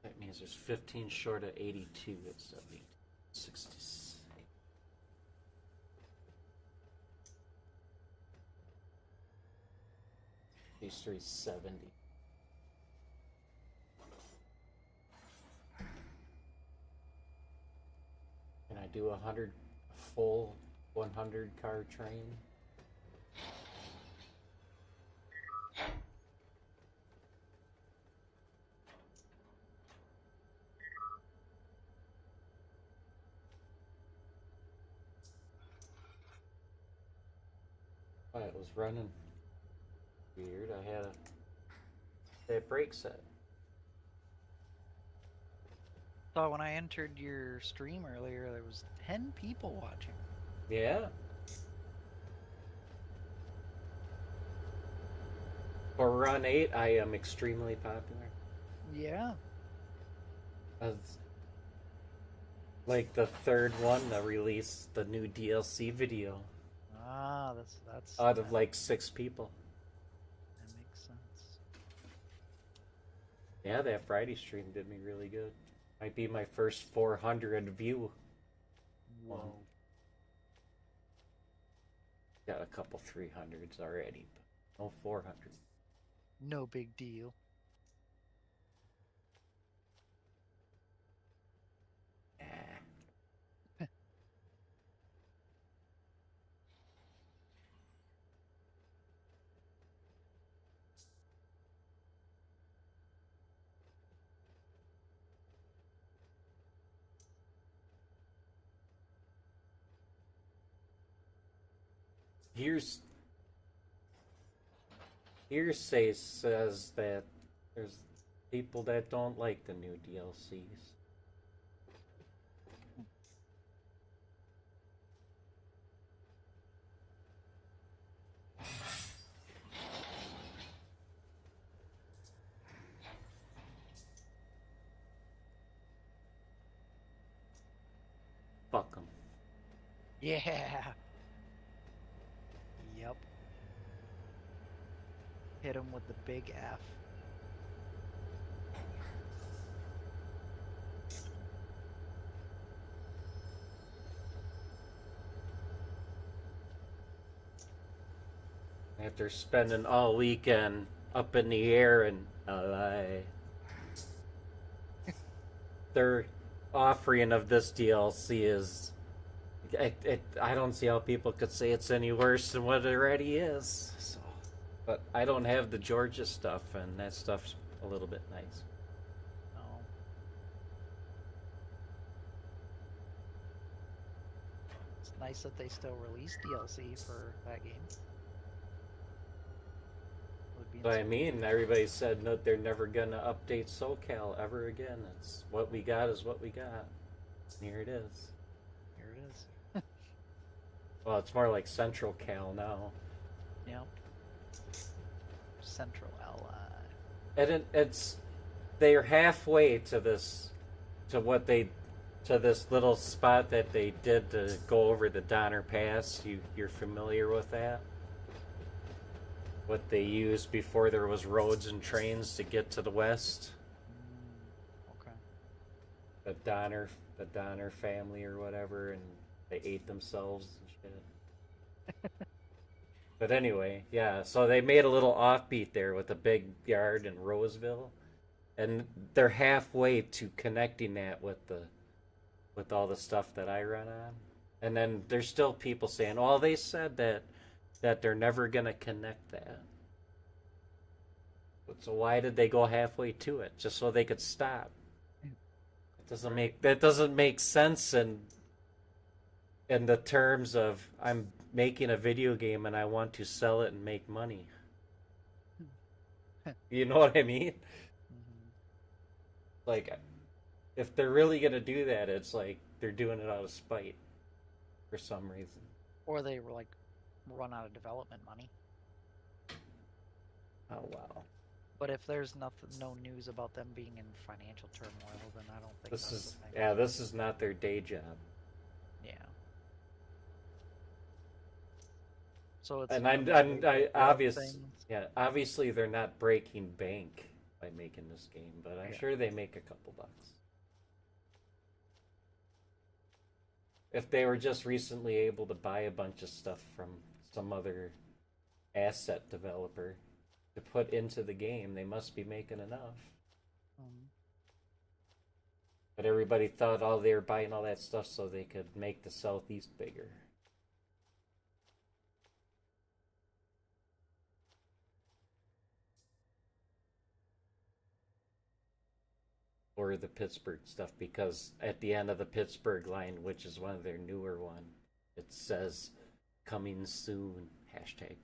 That means there's 15 short of 82. It's 66. These 370. Can I do a full 100 car train? Oh, it was running weird. I had that brake set. So when I entered your stream earlier, there was 10 people watching. Yeah. For run 8, I am extremely popular. Yeah. Like the third one that released the new DLC video. Ah, that's out of like 6 people. That makes sense. Yeah, that Friday stream did me really good. Might be my first 400 view. Whoa. Got a couple 300s already, but no 400. No big deal. Hearsay says that there's people that don't like the new DLCs. Fuck them. Yeah. Yep. Hit him with the big F. After spending all weekend up in the air in LA. Their offering of this DLC is... I don't see how people could say it's any worse than what it already is. So, but I don't have the Georgia stuff, and that stuff's a little bit nice. No. It's nice that they still release DLC for that game. But I mean, everybody said no, they're never gonna update SoCal ever again. It's what we got is what we got. And here it is. Here it is. Well, it's more like Central Cal now. Yep. Central LI. And they're halfway to this little spot that they did to go over the Donner Pass. You're familiar with that? What they used before there was roads and trains to get to the west. Okay. The Donner family or whatever, and they ate themselves and shit. But anyway, yeah, so they made a little offbeat there with a big yard in Roseville, and they're halfway to connecting that with all the stuff that I run on. And then there's still people saying, "Oh, they said that that they're never gonna connect that. So why did they go halfway to it? Just so they could stop. That doesn't make sense in the terms of I'm making a video game and I want to sell it and make money. You know what I mean? Mm-hmm. Like, if they're really gonna do that, it's like they're doing it out of spite for some reason. Or they were like run out of development money. Oh wow. But if there's no news about them being in financial turmoil, then I don't think This that's is the thing. yeah, this is not their day job. Yeah. So it's And I obviously they're not breaking bank by making this game, but I'm sure they make a couple bucks. If they were just recently able to buy a bunch of stuff from some other asset developer to put into the game, they must be making enough. Mm-hmm. But everybody thought they were buying all that stuff so they could make the Southeast bigger. Or the Pittsburgh stuff, because at the end of the Pittsburgh line, which is one of their newer one, it says coming soon hashtag.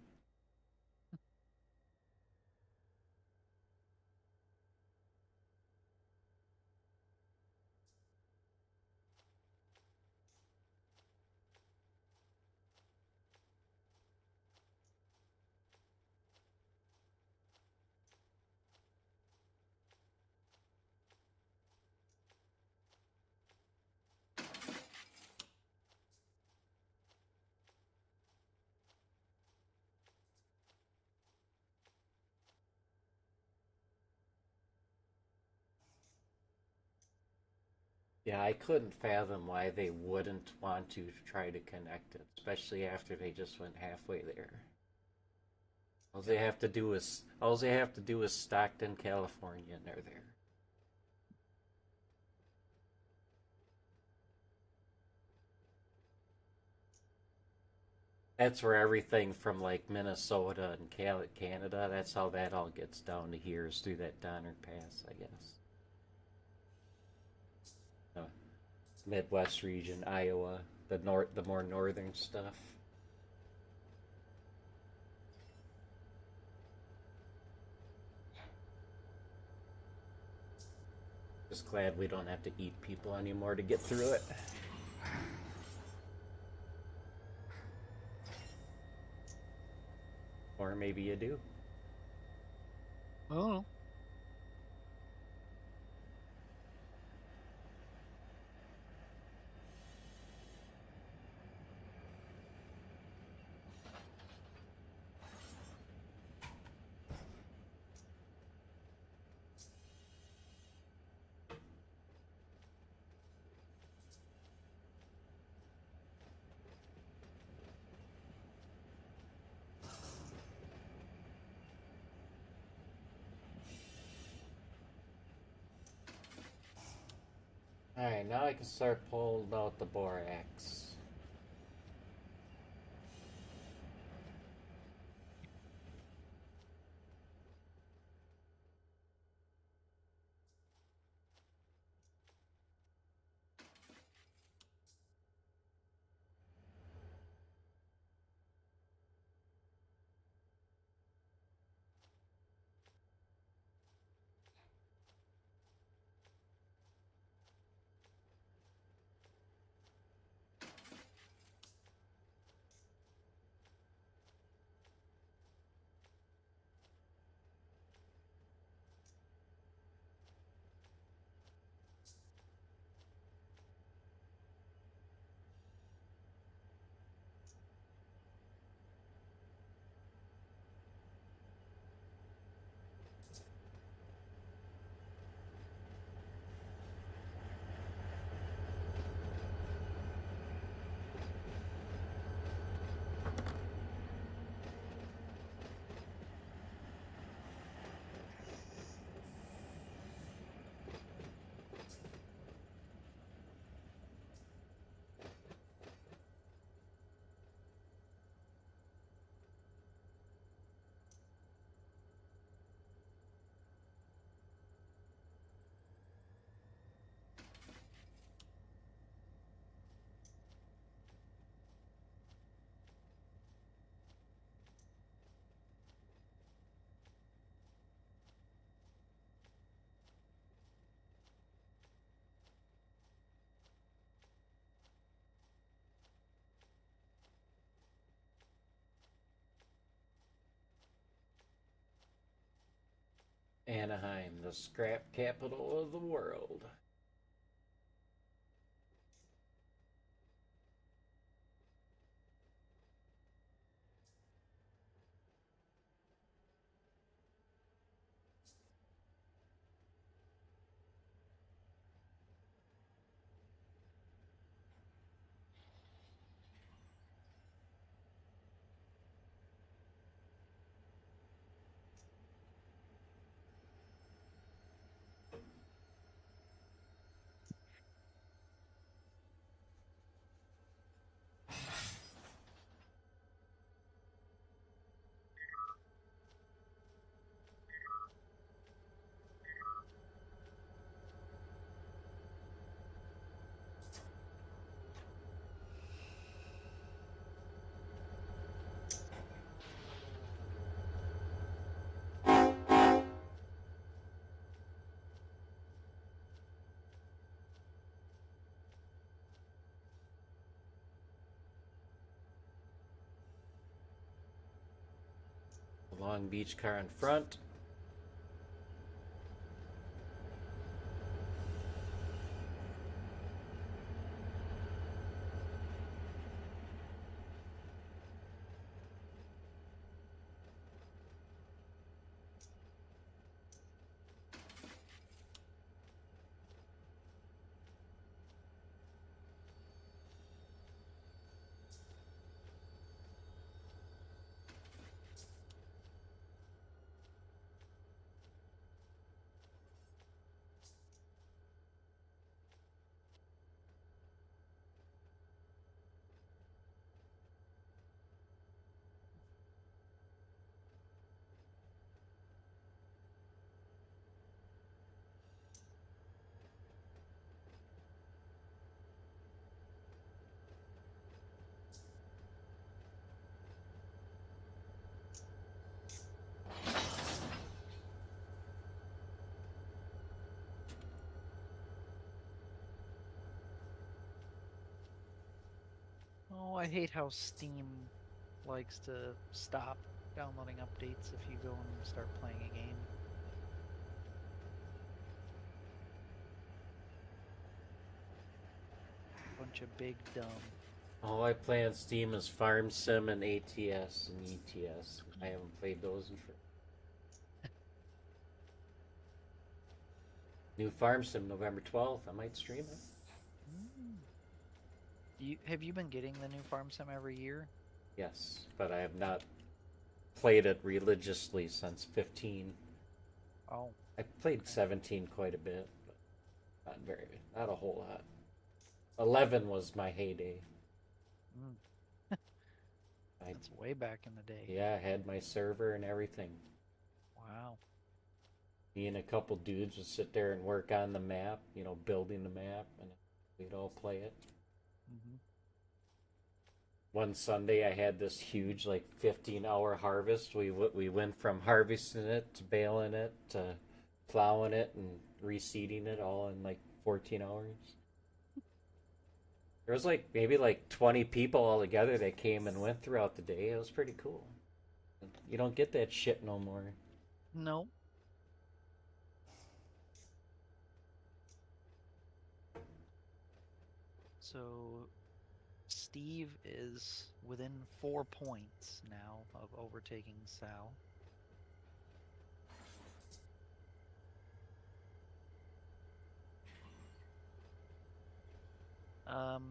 Yeah, I couldn't fathom why they wouldn't want to try to connect it, especially after they just went halfway there. All they have to do is Stockton, California, and they're there. That's where everything from like Minnesota and Canada, that's how that all gets down to here, is through that Donner Pass, I guess. Midwest region, Iowa, the more northern stuff. Just glad we don't have to eat people anymore to get through it. Or maybe you do. Oh. Alright, now I can start pulling out the Borax. Anaheim, the scrap capital of the world. Long Beach car in front. Oh, I hate how Steam likes to stop downloading updates if you go and start playing a game. Bunch of big dumb. All I play on Steam is Farm Sim and ATS and ETS. I haven't played those in for. New Farm Sim, November 12th. I might stream it. Have you been getting the new Farm Sim every year? Yes, but I have not played it religiously since 15. Oh. I played 17 quite a bit, but not a whole lot. 11 was my heyday. That's way back in the day. Yeah, I had my server and everything. Wow. Me and a couple dudes would sit there and work on the map, building the map, and we'd all play it. Mm-hmm. One Sunday I had this huge 15-hour harvest. We went from harvesting it to baling it to plowing it and reseeding it all in 14 hours. There was maybe 20 people all together that came and went throughout the day. It was pretty cool. You don't get that shit no more. No. So Steve is within 4 points now of overtaking Sal.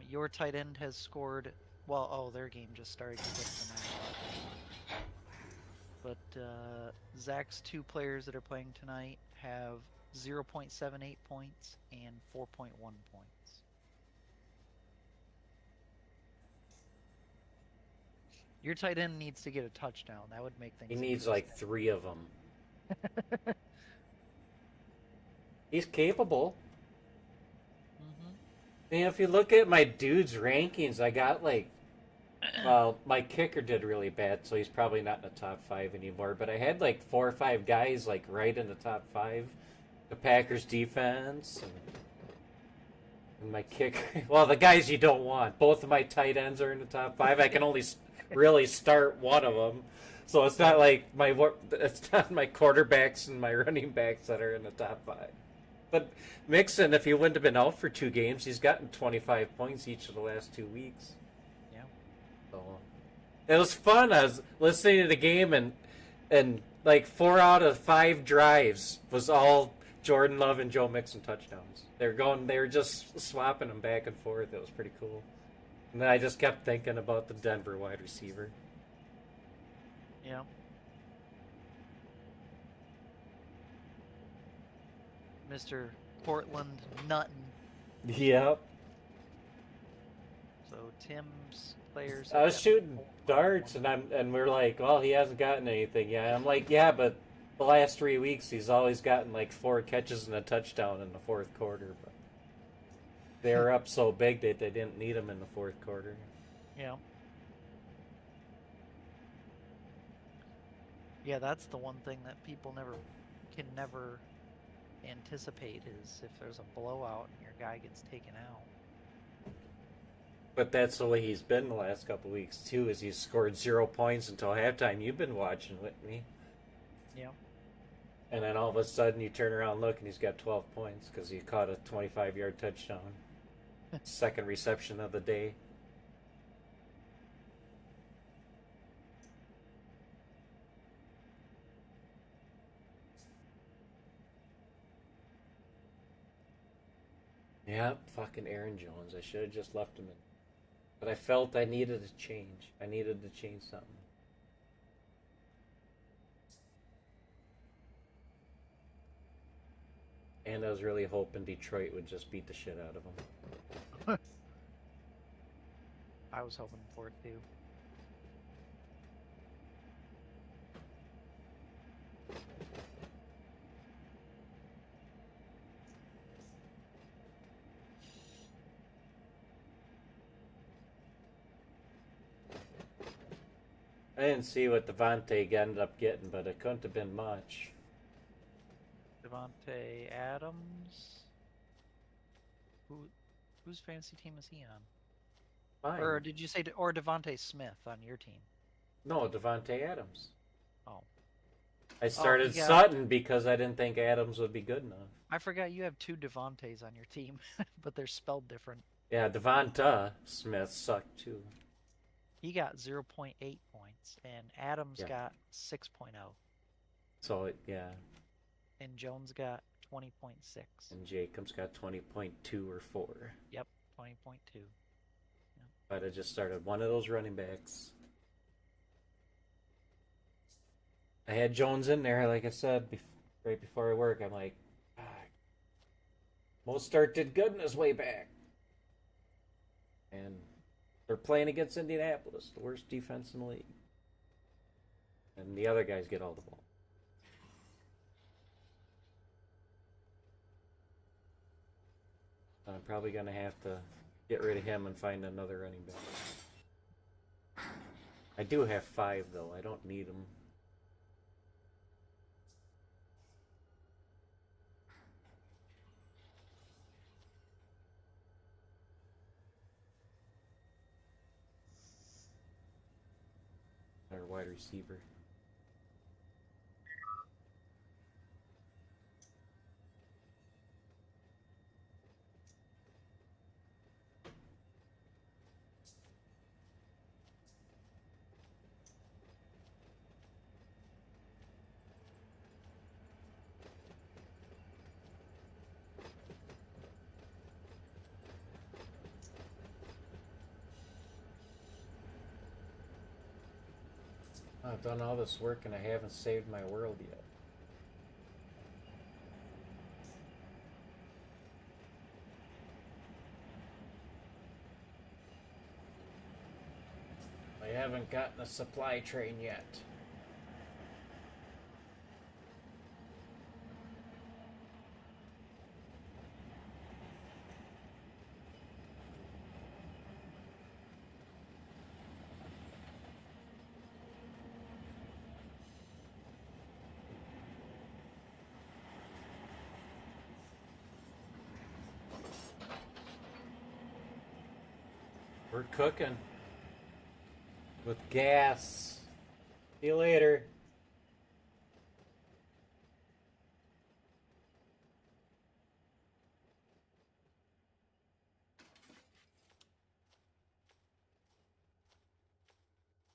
Your tight end has scored. Well, oh, their game just started because that's the match. But Zach's 2 players that are playing tonight have 0.78 points and 4.1 points. Your tight end needs to get a touchdown. That would make things. He needs 3 of them. He's capable. And if you look at my dude's rankings, I got well, my kicker did really bad, so he's probably not in the top 5 anymore. But I had 4 or 5 guys right in the top 5. The Packers defense and my kicker. Well, the guys you don't want. Both of my tight ends are in the top 5. I can only really start one of them. So it's not like it's not my quarterbacks and my running backs that are in the top 5. But Mixon, if he wouldn't have been out for 2 games, he's gotten 25 points each of the last 2 weeks. Yeah. So it was fun. I was listening to the game, and like 4 out of 5 drives was all Jordan Love and Joe Mixon touchdowns. They were just swapping them back and forth. It was pretty cool. And then I just kept thinking about the Denver wide receiver. Yeah. Mr. Portland Nutton. Yep. So Tim's players. I was shooting darts, and we're like, well, he hasn't gotten anything yet. I'm like, yeah, but the last 3 weeks he's always gotten like 4 catches and a touchdown in the 4th quarter. But they were up so big that they didn't need him in the 4th quarter. Yeah. Yeah, that's the one thing that people can never anticipate is if there's a blowout and your guy gets taken out. But that's the way he's been the last couple weeks too. Is he's scored 0 points until halftime. You've been watching with me. Yeah. And then all of a sudden you turn around and look and he's got 12 points because he caught a 25-yard touchdown. 2nd reception of the day. Yeah, fucking Aaron Jones. I should have just left him in. But I felt I needed a change. I needed to change something. And I was really hoping Detroit would just beat the shit out of them. I was hoping for it too. I didn't see what Devontae ended up getting, but it couldn't have been much. Devontae Adams. Whose fantasy team is he on? Fine. Or did you say or Devontae Smith on your team? No, Devontae Adams. Oh. I started Sutton because I didn't think Adams would be good enough. I forgot you have 2 Devontaes on your team, but they're spelled different. Yeah, Devonta Smith sucked too. He got 0.8 points, and Adams got 6.0. So, yeah. And Jones got 20.6. And Jacobs got 20.2 or 4. Yep, 20.2. Yep. But I just started one of those running backs. I had Jones in there, like I said, right before I work. I'm like, Mostert did good in his way back. And they're playing against Indianapolis, the worst defense in the league. And the other guys get all the ball. I'm probably going to have to get rid of him and find another running back. I do have 5, though. I don't need them. Our wide receiver. I've done all this work and I haven't saved my world yet. I haven't gotten a supply train yet. We're cooking with gas. See you later.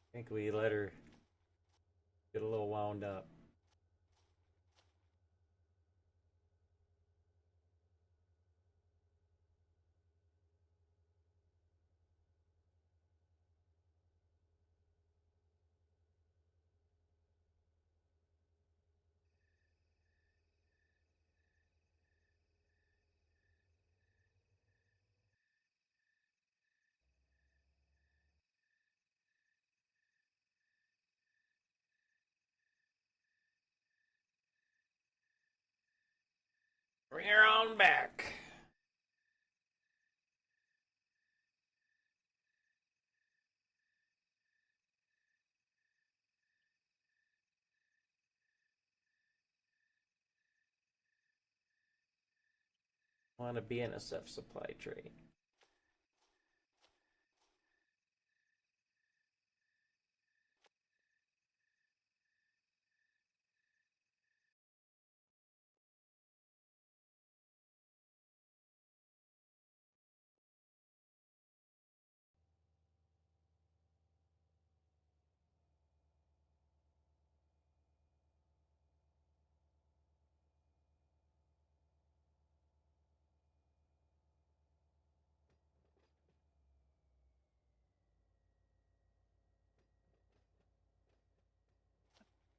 I think we let her get a little wound up. Bring her on back. Want a BNSF supply tray.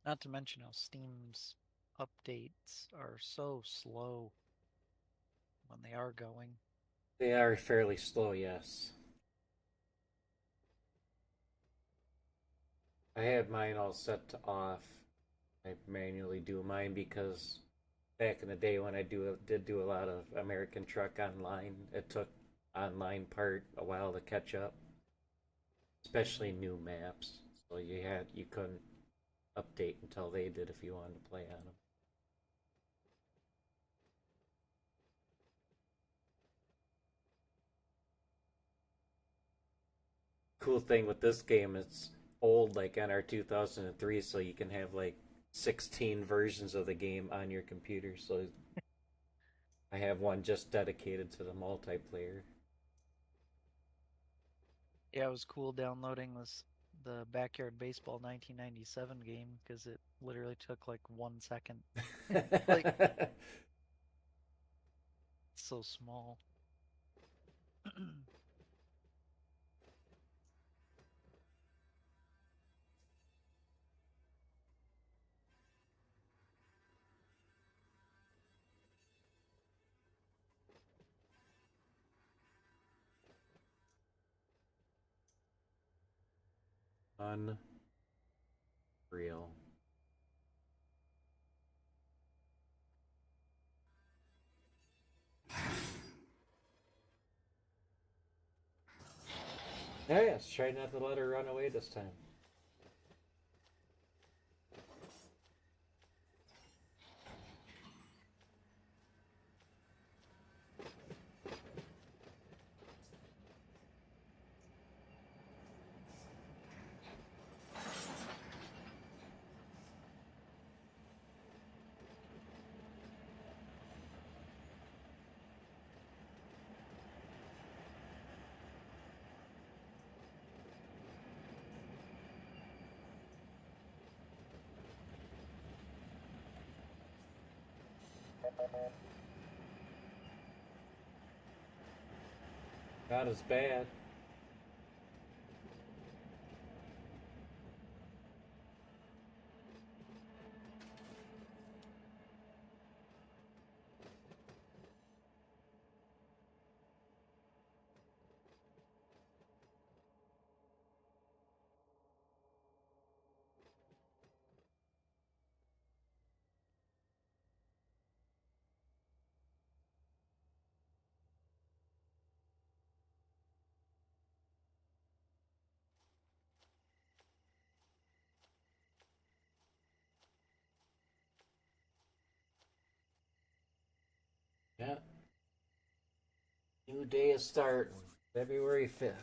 Not to mention how Steam's updates are so slow when they are going. They are fairly slow, yes. I have mine all set to off. I manually do mine because back in the day when I did do a lot of American Truck online, it took online part a while to catch up, especially new maps. So you couldn't update until they did if you wanted to play on them. Cool thing with this game, it's old like NR 2003, so you can have like 16 versions of the game on your computer. So I have one just dedicated to the multiplayer. Yeah, it was cool downloading the Backyard Baseball 1997 game because it literally took like 1 second. Like, so small. Unreal. Oh yes, try not to let her run away this time. Not as bad. Yeah. New day is starting. February 5th.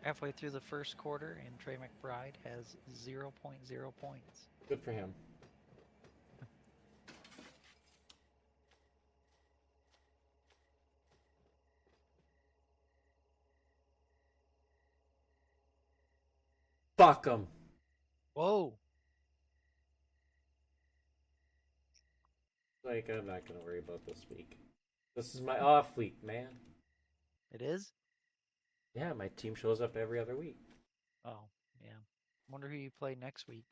halfway through the first quarter, and Trey McBride has 0.0 points. Good for him. Fuck him. Whoa! Like, I'm not gonna worry about this week. This is my off week, man. It is? Yeah, my team shows up every other week. Oh, yeah. Wonder who you play next week.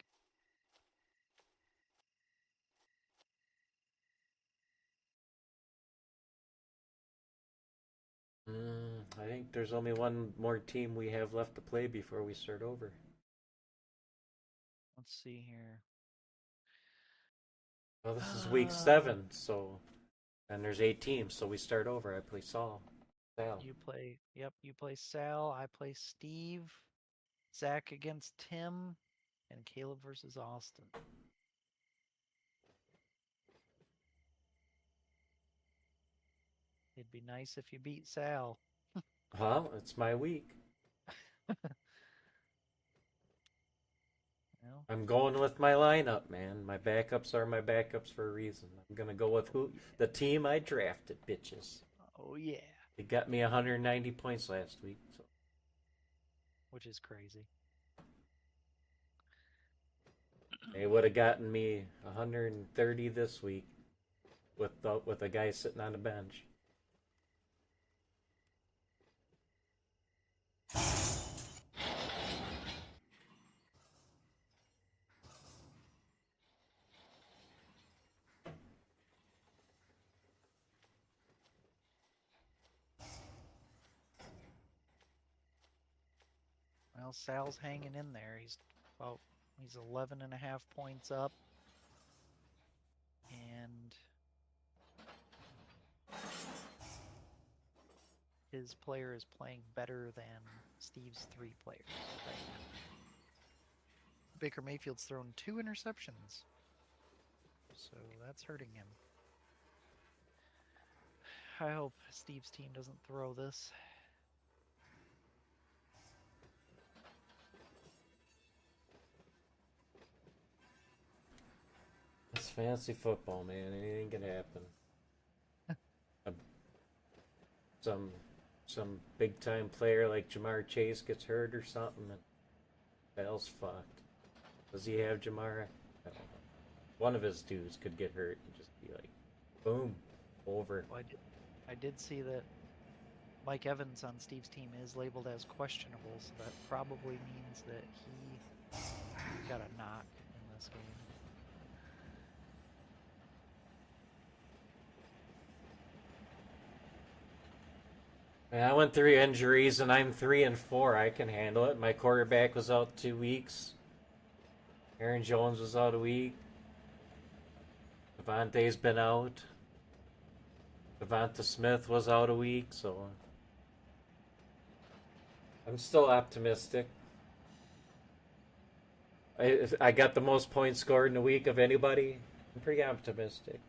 I think there's only one more team we have left to play before we start over. Let's see here. Well, this is week 7, so... And there's 8 teams, so we start over. I play Sal. You play Sal, I play Steve, Zach against Tim, and Caleb versus Austin. It'd be nice if you beat Sal. Well, it's my week. Well, I'm going with my lineup, man. My backups are my backups for a reason. I'm gonna go with the team I drafted, bitches. oh yeah. It got me 190 points last week. So. Which is crazy. They would have gotten me 130 this week with a guy sitting on the bench. Well, Sal's hanging in there. He's 11.5 points up. And his player is playing better than Steve's 3 players right now. Baker Mayfield's thrown 2 interceptions. So that's hurting him. I hope Steve's team doesn't throw this. It's fantasy football, man. Anything can happen. Some big time player like Jamar Chase gets hurt or something, and Bell's fucked. Does he have Jamar? I don't know. One of his dudes could get hurt and just be like, boom, over. Well, I did see that Mike Evans on Steve's team is labeled as questionable, so that probably means that he got a knock in this game. Man, I went through injuries and I'm 3-4. I can handle it. My quarterback was out 2 weeks. Aaron Jones was out a week. Devontae's been out. Devonta Smith was out a week, so I'm still optimistic. I got the most points scored in a week of anybody. I'm pretty optimistic.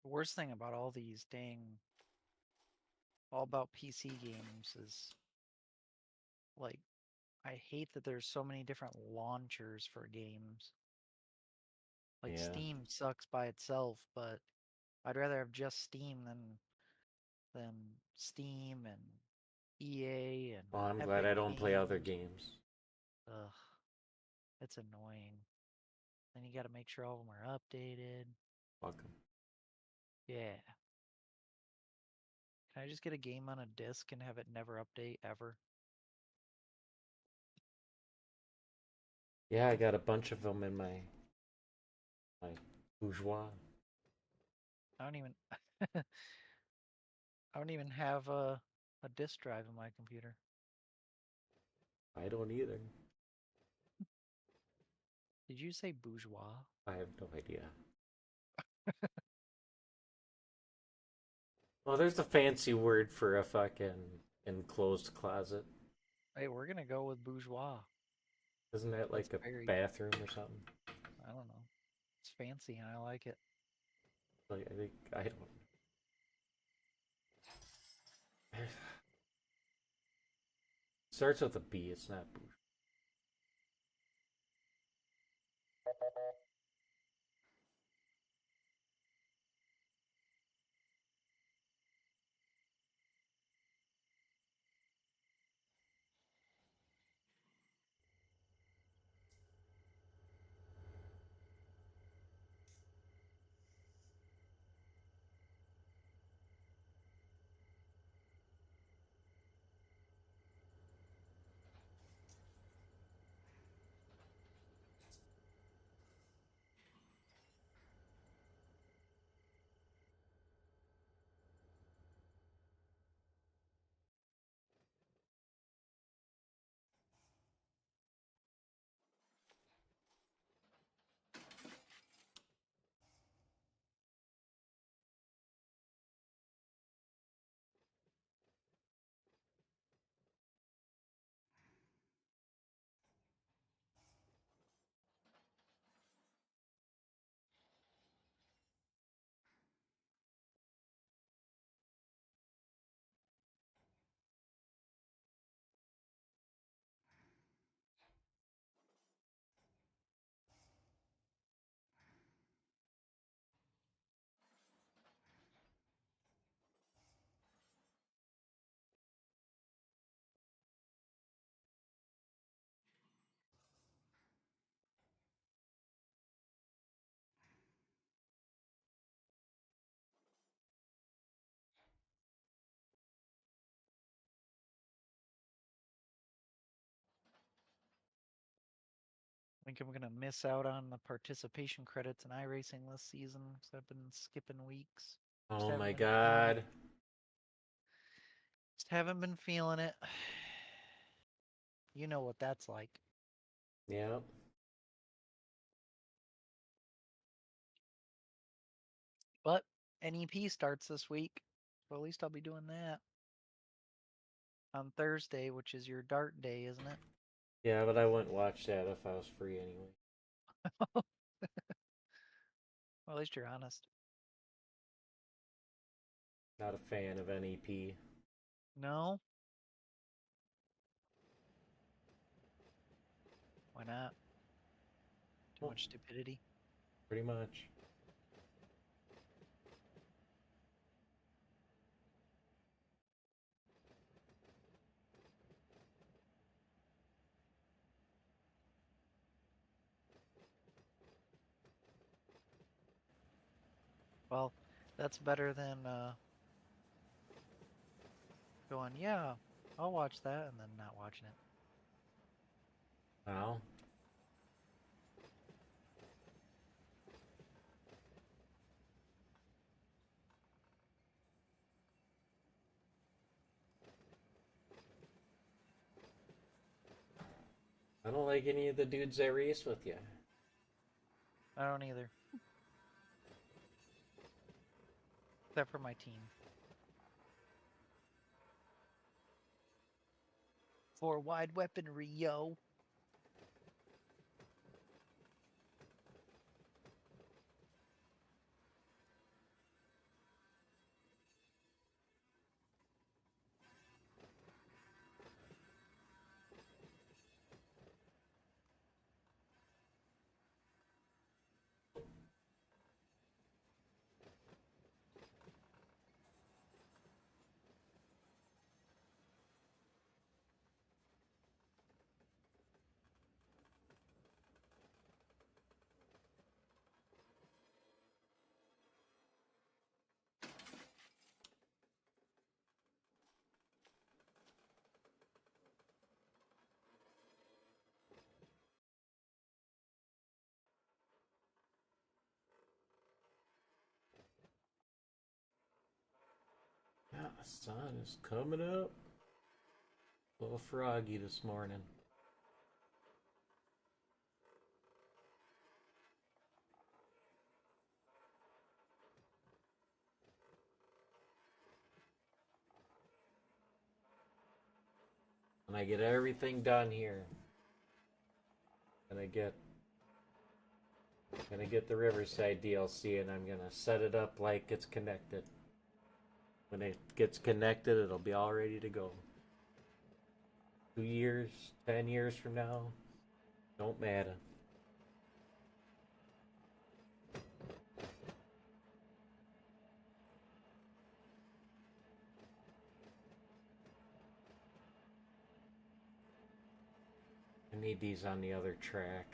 The worst thing about all these all about PC games is, like, I hate that there's so many different launchers for games. Like, Yeah. Steam sucks by itself, but I'd rather have just Steam than Steam and EA and Well, I'm glad Epic I don't play other Games. games. Ugh, it's annoying. Then you got to make sure all of them are updated. Fuck 'em. Yeah. Can I just get a game on a disc and have it never update ever? Yeah, I got a bunch of them in my bourgeois. I don't even I don't even have a disk drive in my computer. I don't either. Did you say bourgeois? I have no idea. Well, there's a fancy word for a fucking enclosed closet. Hey, we're gonna go with bourgeois. Isn't that like That's a very, bathroom or something? I don't know. It's fancy and I like it. Like I don't. Starts with a B. It's not bourgeois. I think I'm gonna miss out on the participation credits in iRacing this season because I've been skipping weeks. Oh my Feeling it. god. Just haven't been feeling it. You know what that's like. Yep. But NEP starts this week, so at least I'll be doing that on Thursday, which is your dart day, isn't it? Yeah, but I wouldn't watch that if I was free anyway. Well, at least you're honest. Not a fan of NEP. No? Why not? Too Oh, much stupidity. pretty much. Well, that's better than going, yeah, I'll watch that, and then not watching it. Well, I don't like any of the dudes that race with you. I don't either. Except for my team. For wide weaponry, yo. Sun is coming up. A little froggy this morning. And I get everything done here. Gonna get the Riverside DLC, and I'm gonna set it up like it's connected. When it gets connected, it'll be all ready to go. 2 years, 10 years from now, don't matter. I need these on the other track.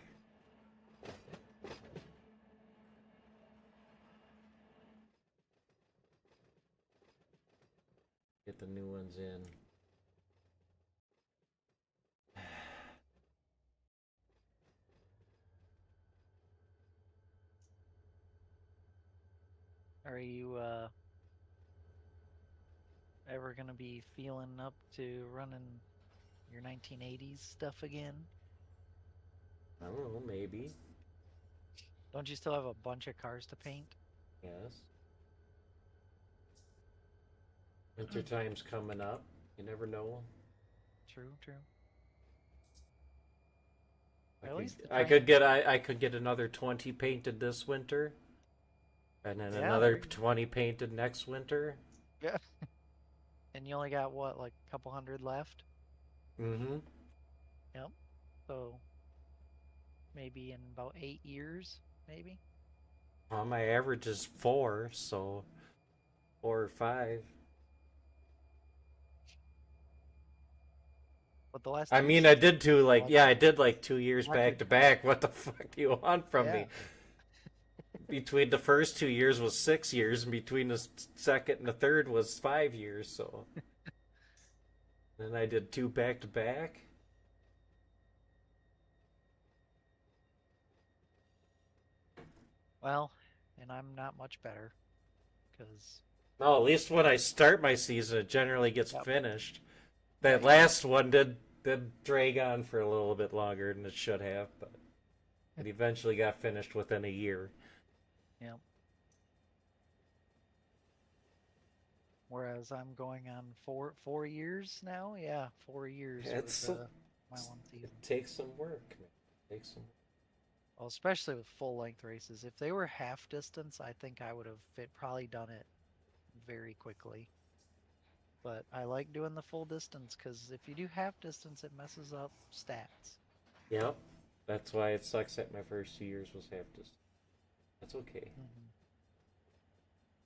Get the new ones in. Are you ever gonna be feeling up to running your 1980s stuff again? I don't know, maybe. Don't you still have a bunch of cars to paint? Yes. Winter time's coming up. You never know. True, true. I could get another 20 painted this winter, and then another 20 painted next winter. Yeah. And you only got what, like a couple hundred left? Mm-hmm. Yep. So maybe in about 8 years, maybe. Well, my average is 4, so 4 or 5. But the last I mean, I did I did like 2 years back to back. What the fuck do you want from me? Between the first 2 years was 6 years, and between the second and the third was 5 years. So then I did 2 back to back. Well, and I'm not much better, because No, at least when I start my season, it generally gets finished. That last one did drag on for a little bit longer than it should have, but it eventually got finished within a year. Yep. Whereas I'm going on 4 years now. Yeah, 4 years. It's my one season. It takes some work, man. It takes some. Well, especially with full length races. If they were half distance, I think I would have probably done it very quickly. But I like doing the full distance, because if you do half distance, it messes up stats. Yep. That's why it sucks that my first 2 years was half distance. That's okay. Mm-hmm.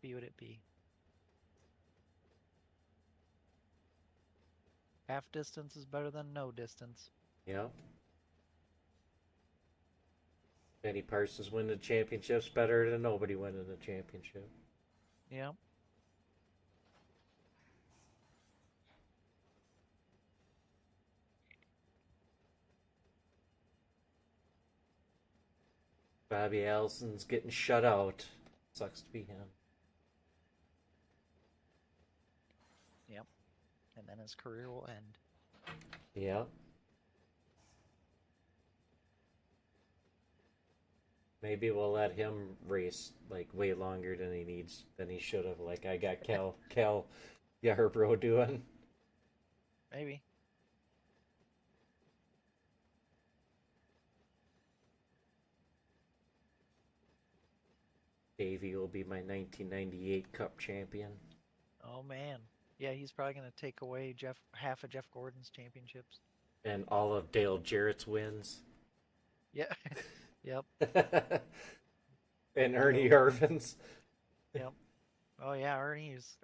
Be what it be. Half distance is better than no distance. Yep. Benny Parsons winning the championship's better than nobody winning the championship. Yep. Bobby Allison's getting shut out. Sucks to be him. Yep. And then his career will end. Yep. Maybe we'll let him race like way longer than he should have. Like I got Cal Yarbrough doing. Maybe. Davey will be my 1998 Cup champion. Oh man. Yeah, he's probably going to take away half of Jeff Gordon's championships. And all of Dale Jarrett's wins. Yeah. Yep. And Ernie Irvin's. Yep. Oh yeah, Ernie's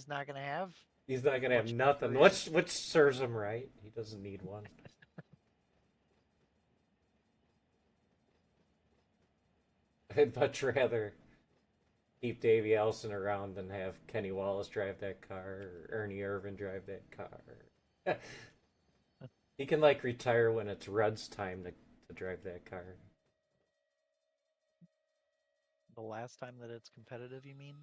not going to have. He's not going to have nothing. Which serves him right. He doesn't need one. I'd much rather keep Davey Allison around than have Kenny Wallace drive that car or Ernie Irvin drive that car. He can like retire when it's Rudd's time to drive that car. The last time that it's competitive, you mean?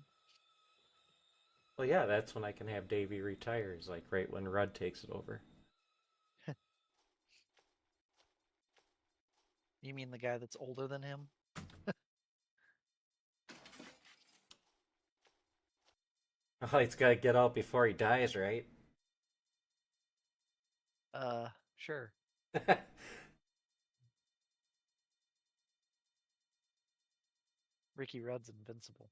Well, yeah, that's when I can have Davey retires, like right when Rudd takes it over. You mean the guy that's older than him? Oh, he's got to get out before he dies, right? Sure. Ricky Rudd's invincible.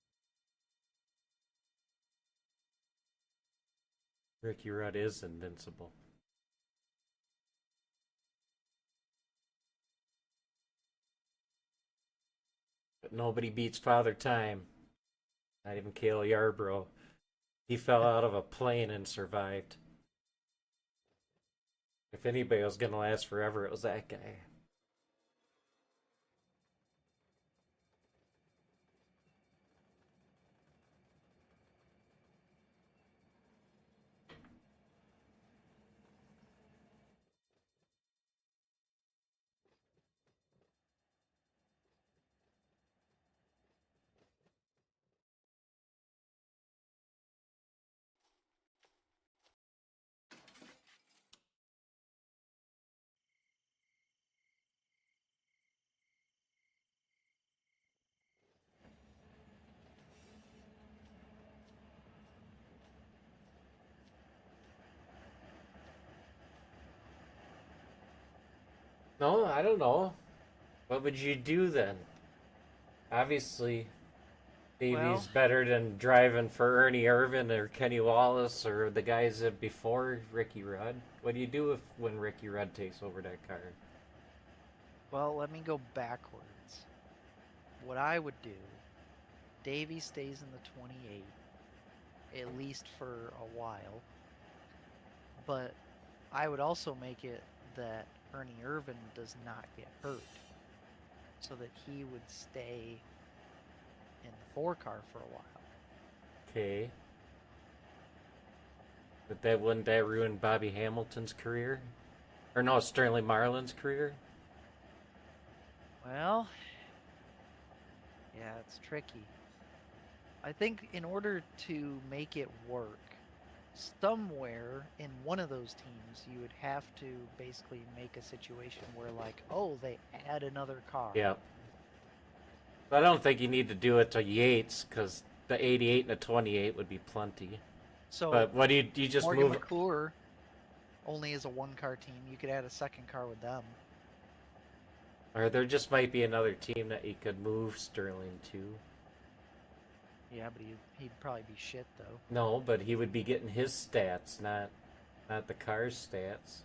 Ricky Rudd is invincible. But nobody beats Father Time. Not even Cale Yarbrough. He fell out of a plane and survived. If anybody was going to last forever, it was that guy. No, I don't know. What would you do then? Obviously, Davey's better than driving for Ernie Irvan or Kenny Wallace or the guys that before Ricky Rudd. What do you do when Ricky Rudd takes over that car? Well, let me go backwards. What I would do, Davey stays in the 28, at least for a while. But I would also make it that Ernie Irvan does not get hurt, so that he would stay in the 4 car for a while. Okay. But wouldn't that ruin Bobby Hamilton's career? Or no, Sterling Marlin's career? Well, yeah, it's tricky. I think in order to make it work, somewhere in one of those teams, you would have to basically make a situation where, like, oh, they add another car. Yeah. But I don't think you need to do it to Yates, because the 88 and the 28 would be plenty. So, but what do you just Morgan move? McClure only is a 1-car team. You could add a second car with them. Or there just might be another team that you could move Sterling to. Yeah, but he'd probably be shit though. No, but he would be getting his stats, not the car's stats.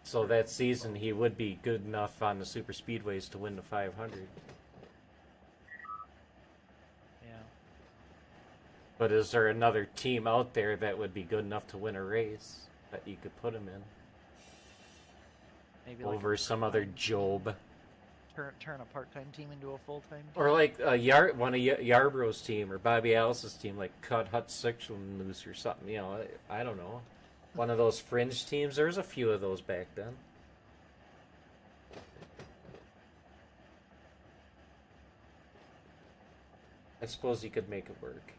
So that season he would be good enough on the super speedways to win the 500. Yeah. But is there another team out there that would be good enough to win a race that you could put him in? Maybe over like some other Job. Turn a part-time team into a full-time team? Or like one of Yarbrough's team or Bobby Alice's team, like cut Hut Section loose or something. You know, I don't know. One of those fringe teams. There's a few of those back then. I suppose you could make it work.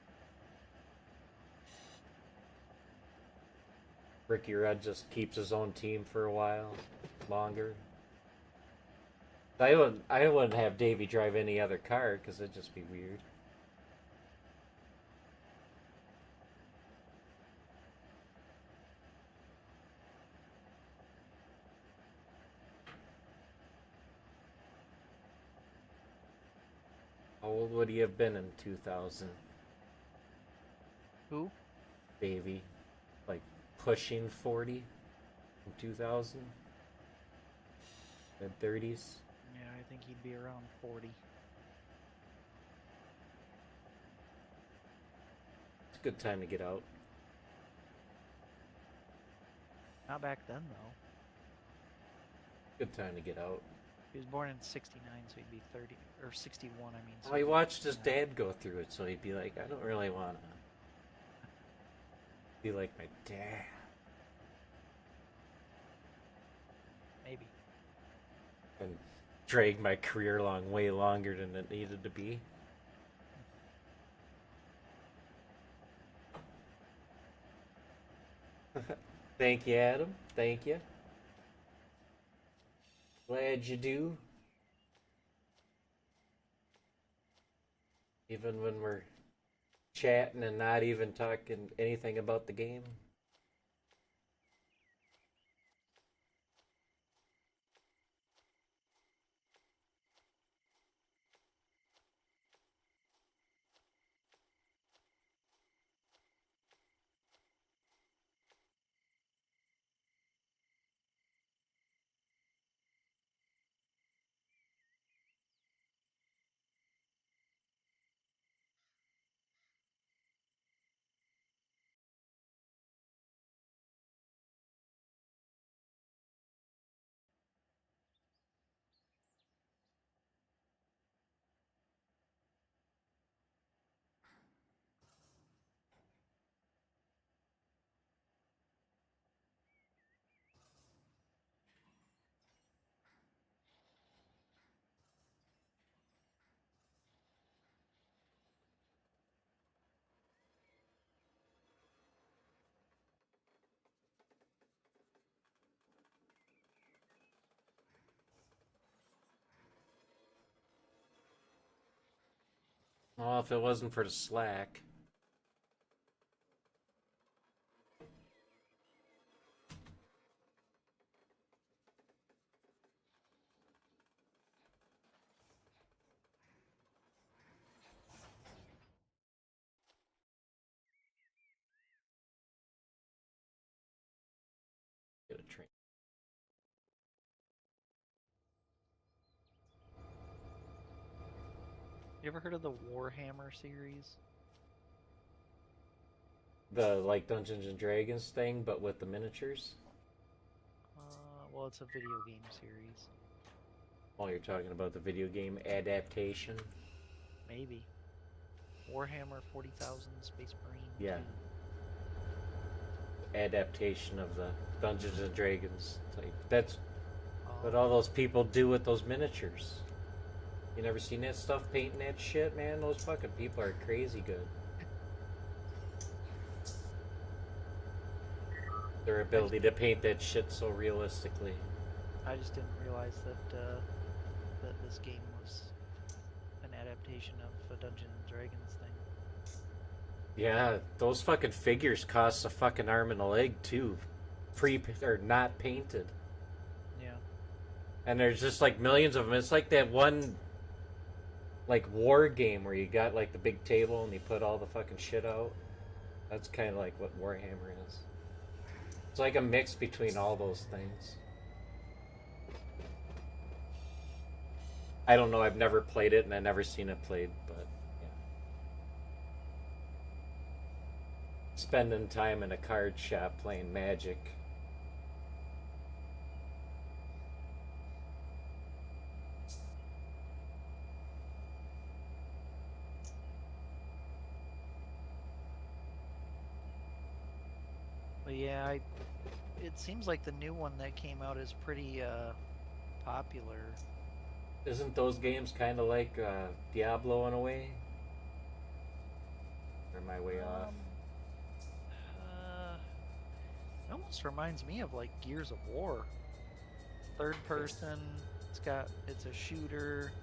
Ricky Rudd just keeps his own team for a while longer. I wouldn't have Davey drive any other car because it'd just be weird. How old would he have been in 2000? Who? Davey. Like pushing 40 in 2000? Mid-30s? Yeah, I think he'd be around 40. It's a good time to get out. Not back then, though. Good time to get out. He was born in 69, so he'd be 30, or 61, I mean. So well, he watched his dad go through it, so he'd be like, I don't really want to be like my dad. Maybe. And drag my career along way longer than it needed to be. Thank you, Adam. Thank you. Glad you do. Even when we're chatting and not even talking anything about the game. Oh, if it wasn't for the Slack. Get a train. You ever heard of the Warhammer series? The like Dungeons and Dragons thing, but with the miniatures. Well, it's a video game series. Oh, you're talking about the video game adaptation? Maybe. Warhammer 40,000 Space Marine. Yeah. 2. Adaptation of the Dungeons and Dragons type. That's what Oh. all those people do with those miniatures. You never seen that stuff painting that shit, man? Those fucking people are crazy good. Their ability to paint that shit so realistically. I just didn't realize that that this game was an adaptation of a Dungeons and Dragons thing. Yeah, those fucking figures cost a fucking arm and a leg too. Or not painted. Yeah. And there's just like millions of them. It's like that one like war game where you got like the big table and you put all the fucking shit out. That's kind of like what Warhammer is. It's like a mix between all those things. I don't know, I've never played it and I've never seen it played, but yeah. Spending time in a card shop playing Magic. But yeah, it seems like the new one that came out is pretty popular. Isn't those games kind of like Diablo in a way? Or am I way off? It almost reminds me of like Gears of War. Third person. It's a shooter.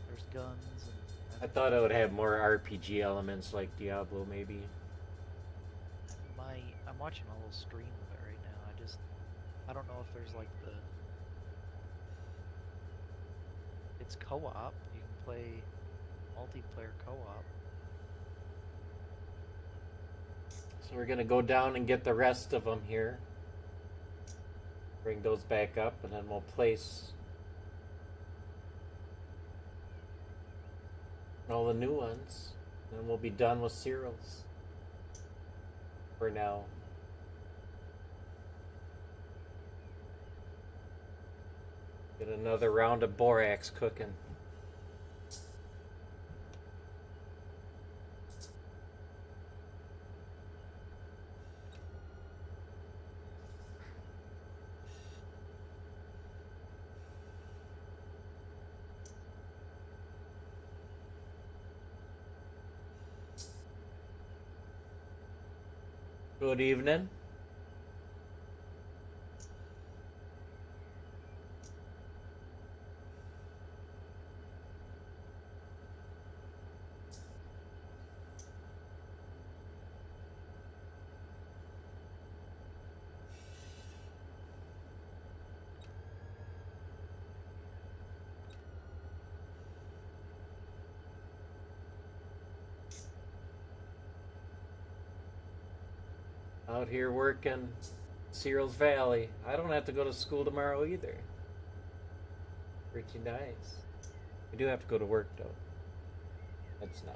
There's guns and I thought it would have more RPG elements like Diablo, maybe. I'm watching a little stream of it right now. I don't know if there's like it's co-op. You can play multiplayer co-op. So we're gonna go down and get the rest of them here. Bring those back up, and then we'll place all the new ones. And we'll be done with Searles. For now. Get another round of Borax cooking. Good evening. out here working Searles Valley. I don't have to go to school tomorrow either. Pretty nice. I do have to go to work though. That's nice.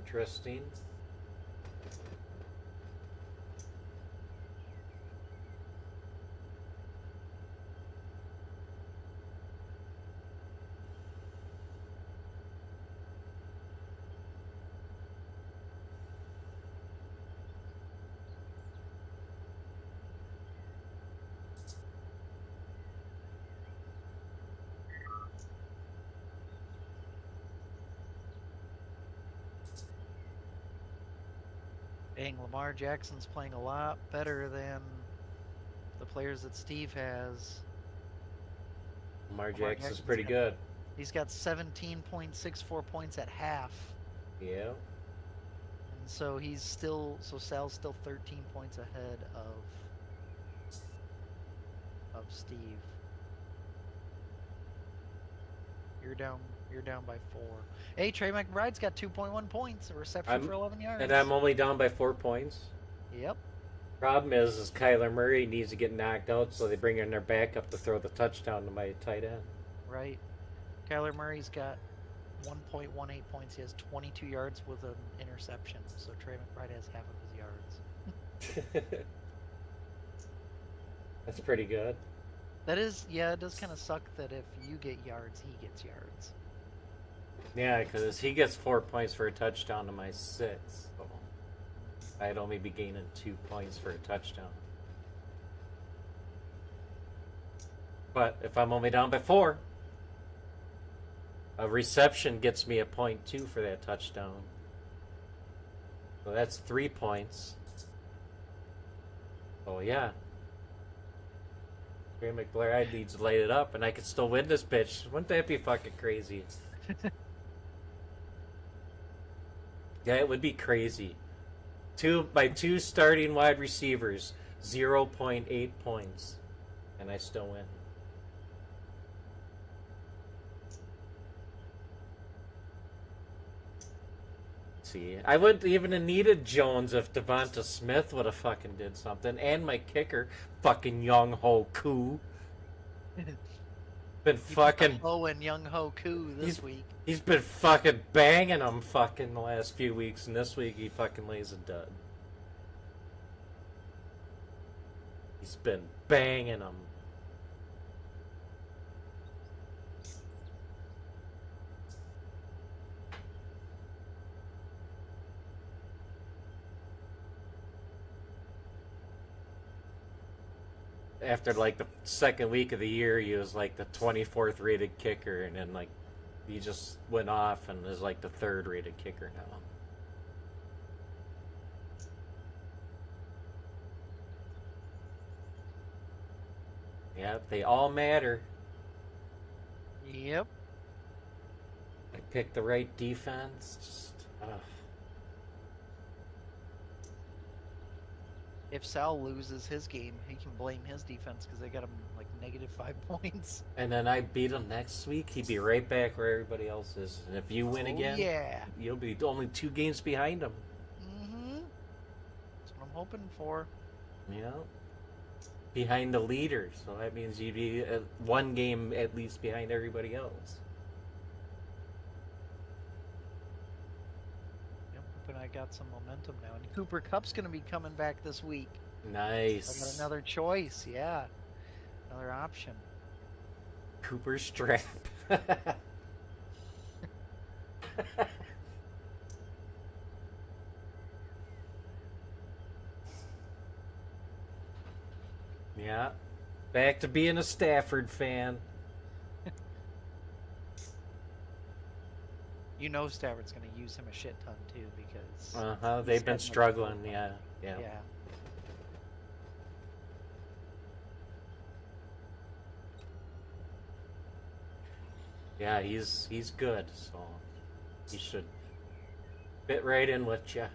Interesting. Dang, Lamar Jackson's playing a lot better than the players that Steve has. Lamar Jackson's pretty good. He's got 17.64 points at half. Yeah. And so he's still, so Sal's still 13 points ahead of Steve. You're down by 4. Hey, Trey McBride's got 2.1 points, a reception for 11 yards. And I'm only down by 4 points. Yep. Problem is Kyler Murray needs to get knocked out, so they bring in their backup to throw the touchdown to my tight end. Right. Kyler Murray's got 1.18 points. He has 22 yards with an interception, so Trey McBride has half of his yards. That's pretty good. That is, yeah, it does kind of suck that if you get yards, he gets yards. Yeah, because he gets 4 points for a touchdown to my 6. So I'd only be gaining 2 points for a touchdown. But if I'm only down by 4, a reception gets me a 0.2 for that touchdown. So that's 3 points. Oh yeah. Trey McBride needs to light it up, and I could still win this bitch. Wouldn't that be fucking crazy? Yeah, it would be crazy. My two starting wide receivers, 0.8 points, and I still win. See, I wouldn't even have needed Jones if Devonta Smith would have fucking did something, and my kicker, fucking Young Ho Koo. Been fucking and Young Ho Koo this week. He's been fucking banging them fucking the last few weeks, and this week he fucking lays a dud. He's been banging them. After like the second week of the year, he was like the 24th rated kicker, and then like he just went off and is like the 3rd rated kicker now. Yeah, they all matter. Yep. I picked the right defense. Just, If Sal loses his game, he can blame his defense because they got him like -5 points. And then I beat him next week. He'd be right back where everybody else is. And if you win again, yeah, you'll be only 2 games behind him. Mm-hmm. That's what I'm hoping for. Yeah. behind the leader, so that means you'd be one game at least behind everybody else. Yep, but I got some momentum now. And Cooper Cup's going to be coming back this week. Nice. I got another choice, yeah. Another option. Cooper Strap. Yeah. Back to being a Stafford fan. You know Stafford's going to use him a shit ton too because They've been struggling. Yeah. Yeah, he's good, so he should fit right in with you.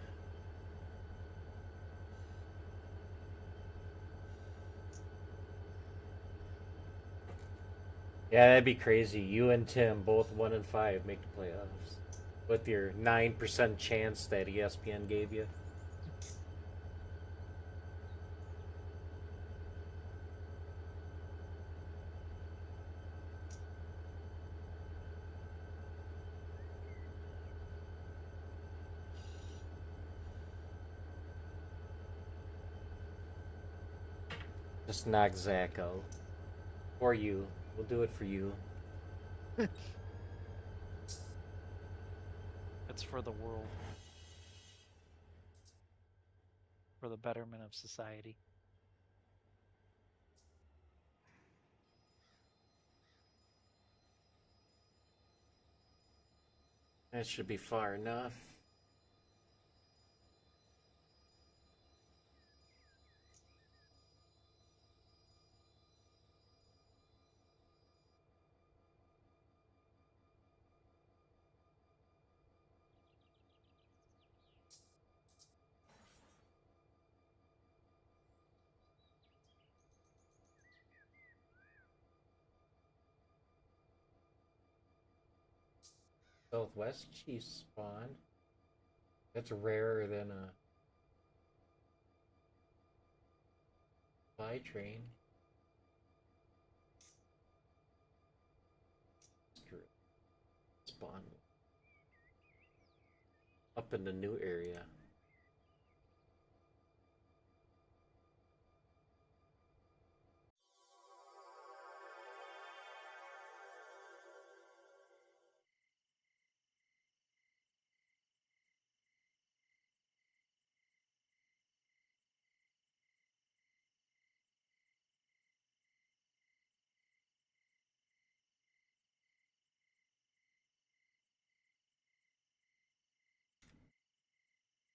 Yeah, that'd be crazy. You and Tim both 1-5 make the playoffs with your 9% chance that ESPN gave you. Just knock Zach out. Or you. We'll do it for you. It's for the world. For the betterment of society. That should be far enough. Southwest Chiefs spawn. That's rarer than a fly train. Spawn up in the new area.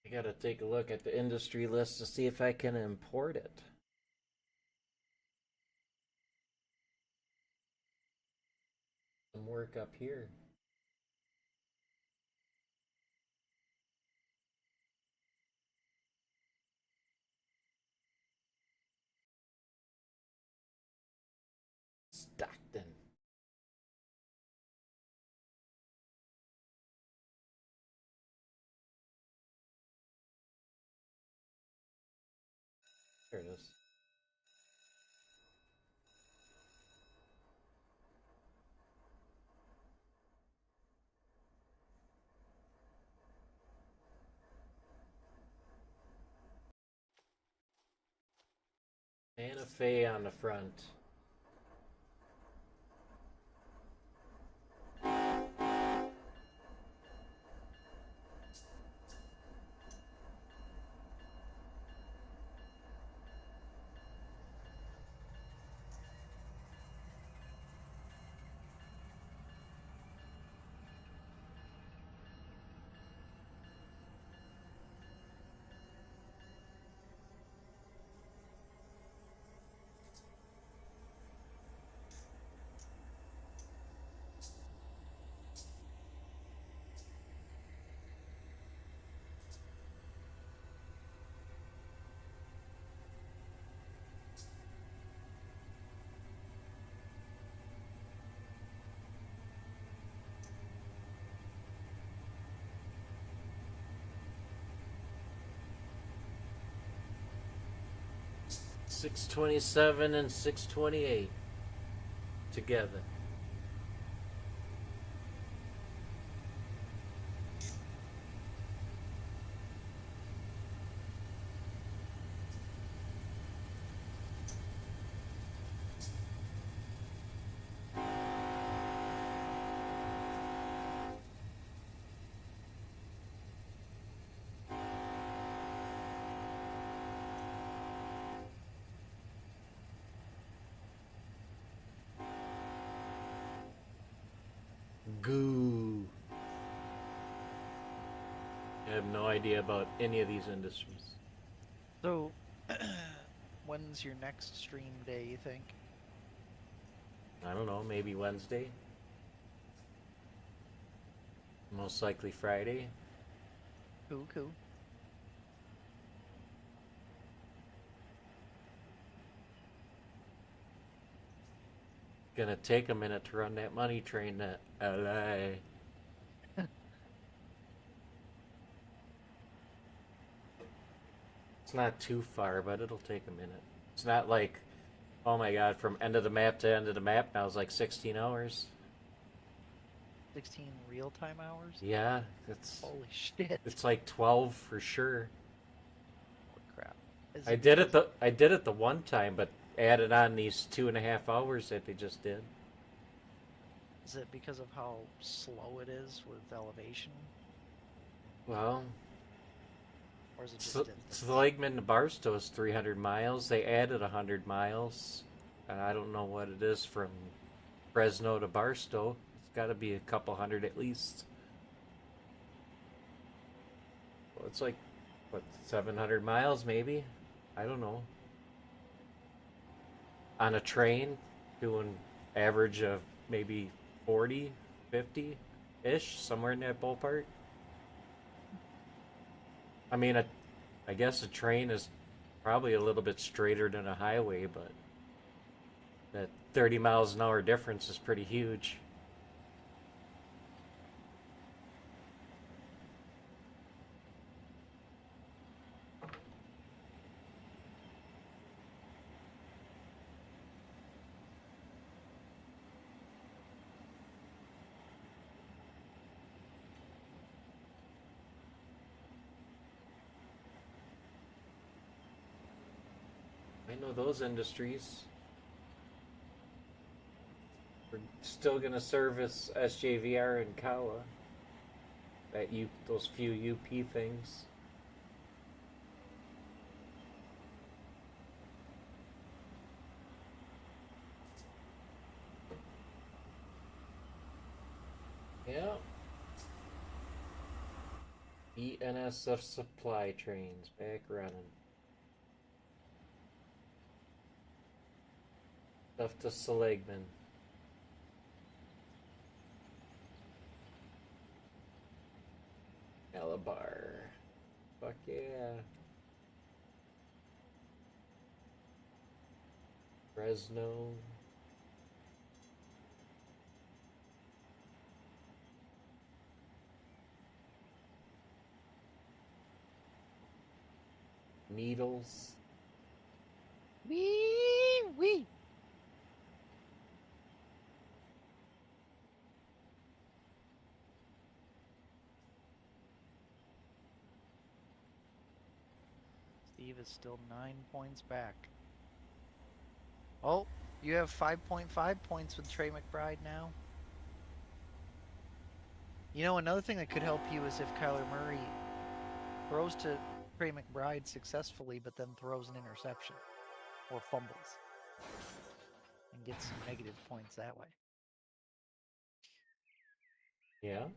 I gotta take a look at the industry list to see if I can import it. Some work up here. Stockton. There it is. Santa Fe on the front. 627 and 628 together. Goo. I have no idea about any of these industries. So, when's your next stream day, you think? I don't know, maybe Wednesday? Most likely Friday. Cool. Gonna take a minute to run that money train to LA. It's not too far, but it'll take a minute. It's not like, oh my god, from end of the map to end of the map now is like 16 hours. 16 real-time hours? Yeah, it's Holy shit. it's like 12 for sure. Holy crap. I did it the one time, but added on these 2.5 hours that they just did. Is it because of how slow it is with elevation? Well, Or is it just Seligman to Barstow is 300 miles. They added 100 miles. And I don't know what it is from Fresno to Barstow. It's got to be a couple hundred at least. Well, it's like, what, 700 miles maybe? I don't know. On a train, doing average of maybe 40, 50-ish, somewhere in that ballpark. I mean, I guess a train is probably a little bit straighter than a highway, but that 30 miles an hour difference is pretty huge. I know those industries. We're still gonna service SJVR and Kawa. Those few UP things. Yeah. ENSF supply trains back running. Stuff to Seligman. Malabar. Fuck yeah. Fresno. Needles. Wee! Steve is still 9 points back. Oh, you have 5.5 points with Trey McBride now. You know, another thing that could help you is if Kyler Murray throws to Trey McBride successfully, but then throws an interception or fumbles and gets some negative points that way. Yeah.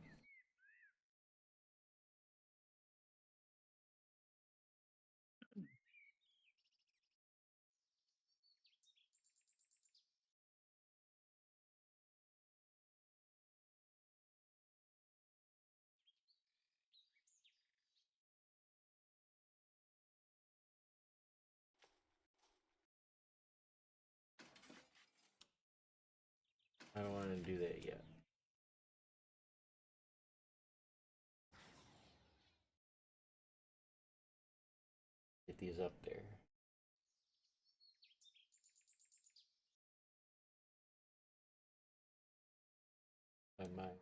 I don't want to do that yet. Get these up there. My mind.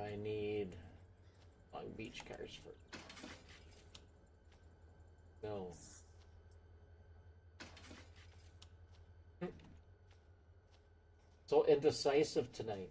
I need Long Beach cars for. No. So indecisive tonight.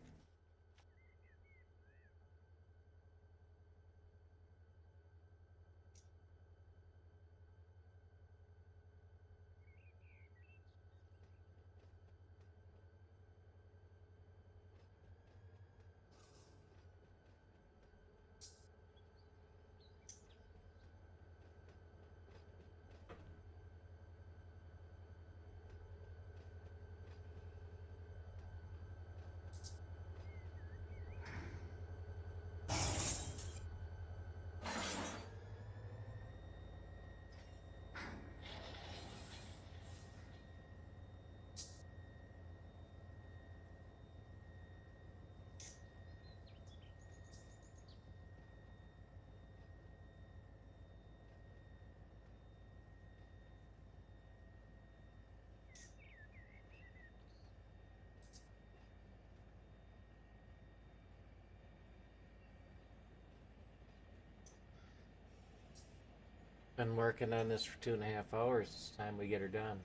Been working on this for 2.5 hours. It's time we get her done.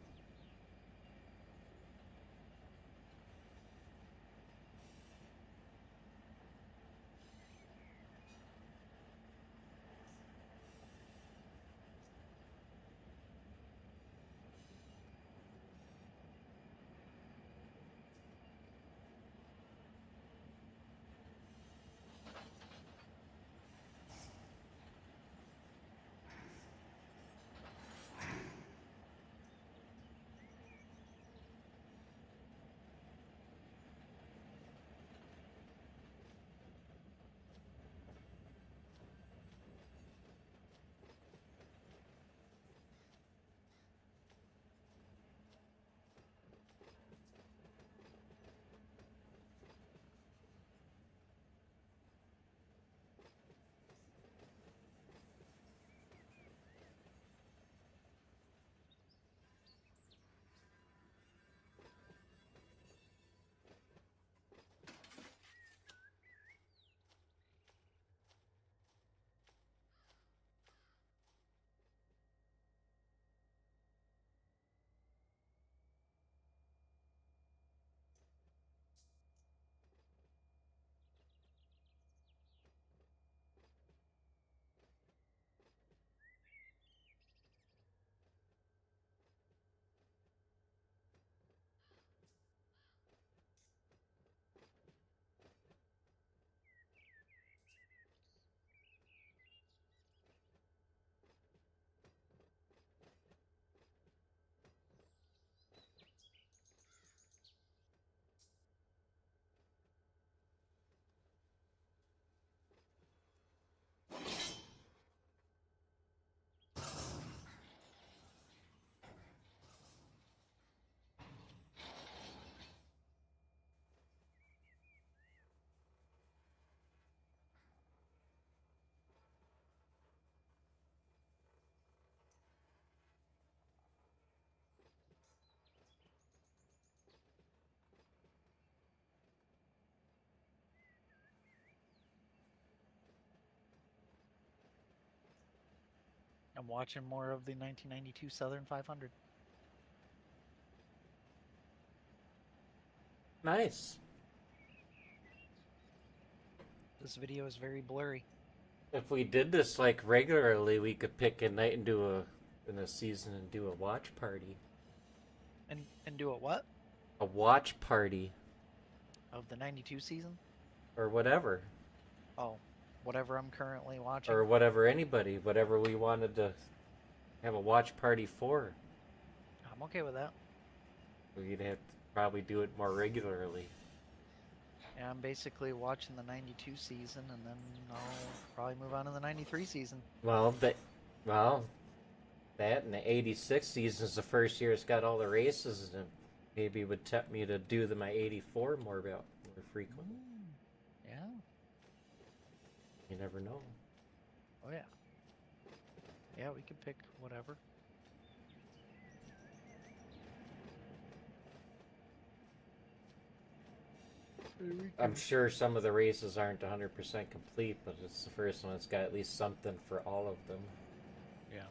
I'm watching more of the 1992 Southern 500. Nice. This video is very blurry. If we did this like regularly, we could pick a night and in a season and do a watch party. And do a what? A watch party. Of the 92 season? Or whatever. Oh, whatever I'm currently watching. Or whatever we wanted to have a watch party for. I'm okay with that. We'd have to probably do it more regularly. Yeah, I'm basically watching the 92 season, and then I'll probably move on to the 93 season. That and the 86 season is the first year it's got all the races, and maybe it would tempt me to do my 84 more frequently. Yeah. You never know. Oh, yeah. Yeah, we could pick whatever. I'm sure some of the races aren't 100% complete, but it's the first one that's got at least something for all of them. Yeah.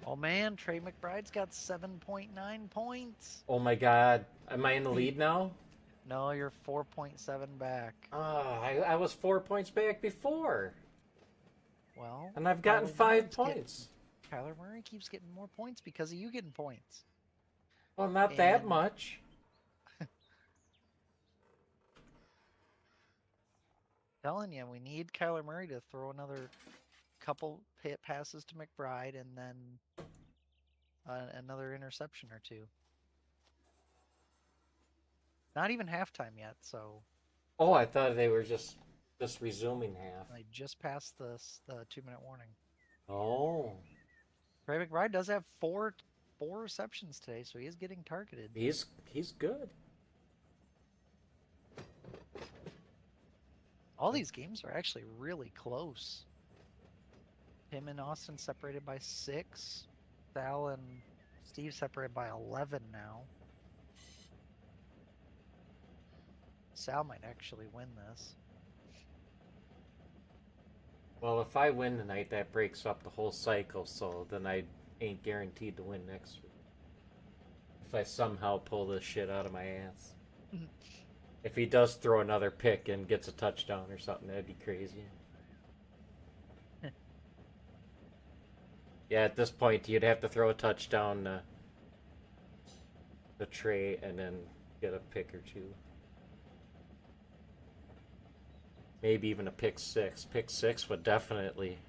Oh man, Trey McBride's got 7.9 points. Oh my god. Am I in the lead now? No, you're 4.7 back. I was 4 points back before. Well, And I've gotten 5 points. Kyler Murray keeps getting more points because of you getting points. Well, not that much. Telling you, we need Kyler Murray to throw another couple hit passes to McBride and then another interception or two. Not even halftime yet, so. Oh, I thought they were just resuming half. I just passed the 2-minute warning. Oh. Trey McBride does have four receptions today, so he is getting targeted. He's good. All these games are actually really close. Him and Austin separated by 6. Sal and Steve separated by 11 now. Sal might actually win this. Well, if I win tonight, that breaks up the whole cycle, so then I ain't guaranteed to win next week. If I somehow pull this shit out of my ass. If he does throw another pick and gets a touchdown or something, that'd be crazy. Yeah, at this point, you'd have to throw a touchdown the Trey and then get a pick or two. Maybe even a pick 6. Pick 6 would definitely.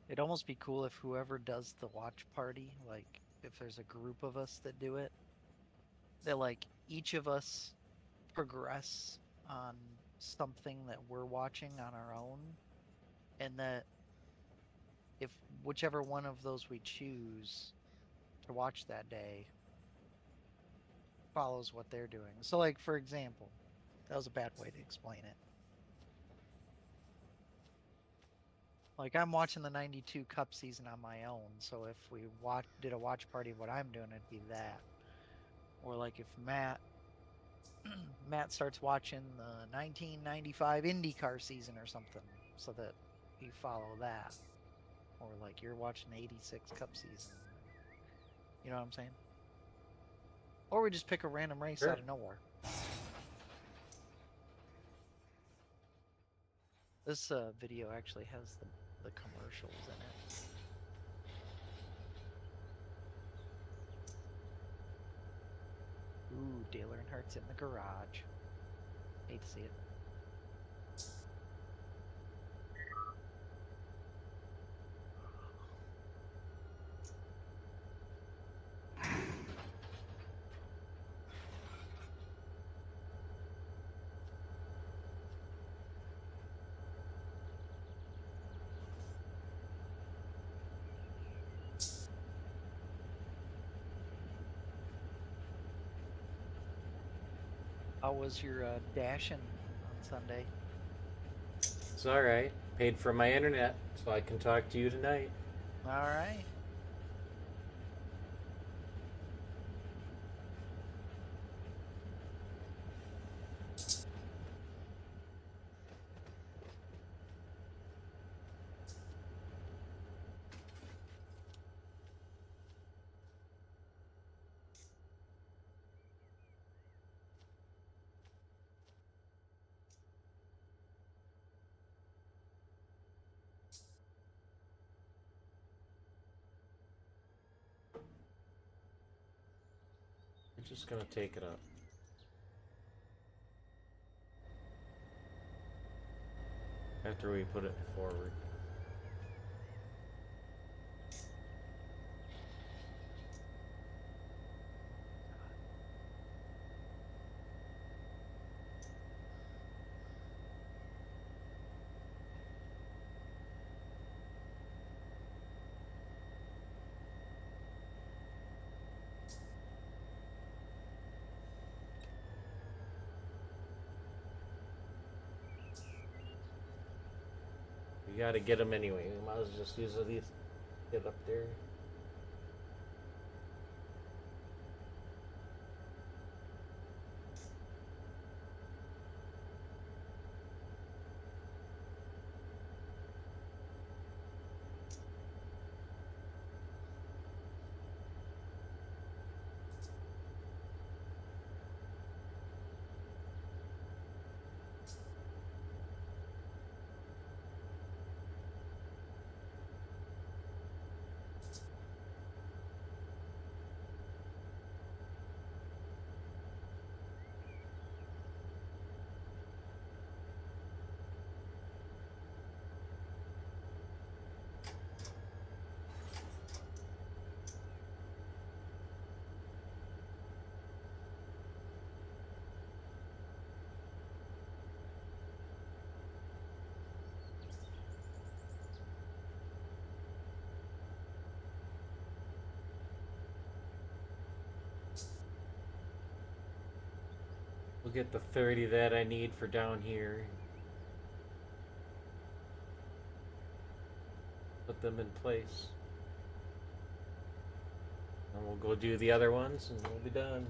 It'd almost be cool if whoever does the watch party, like if there's a group of us that do it, that like each of us progress on something that we're watching on our own, and that if whichever one of those we choose to watch that day follows what they're doing. So like, for example, that was a bad way to explain it. Like, I'm watching the 92 Cup season on my own, so if we did a watch party of what I'm doing, it'd be that. Or like if Matt starts watching the 1995 IndyCar season or something, so that you follow that. Or like you're watching the 86 Cup season. You know what I'm saying? Or we just pick a random race Sure. out of nowhere. This video actually has the commercials in it. Ooh, Dale Earnhardt's in the garage. Hate to see it. How was your dashing on Sunday? It's all right. Paid for my internet, so I can talk to you tonight. All right. I'm just gonna take it up. After we put it forward. We gotta get them anyway. We might as well just use these. Get up there. We'll get the 30 that I need for down here. Put them in place. And we'll go do the other ones and we'll be done.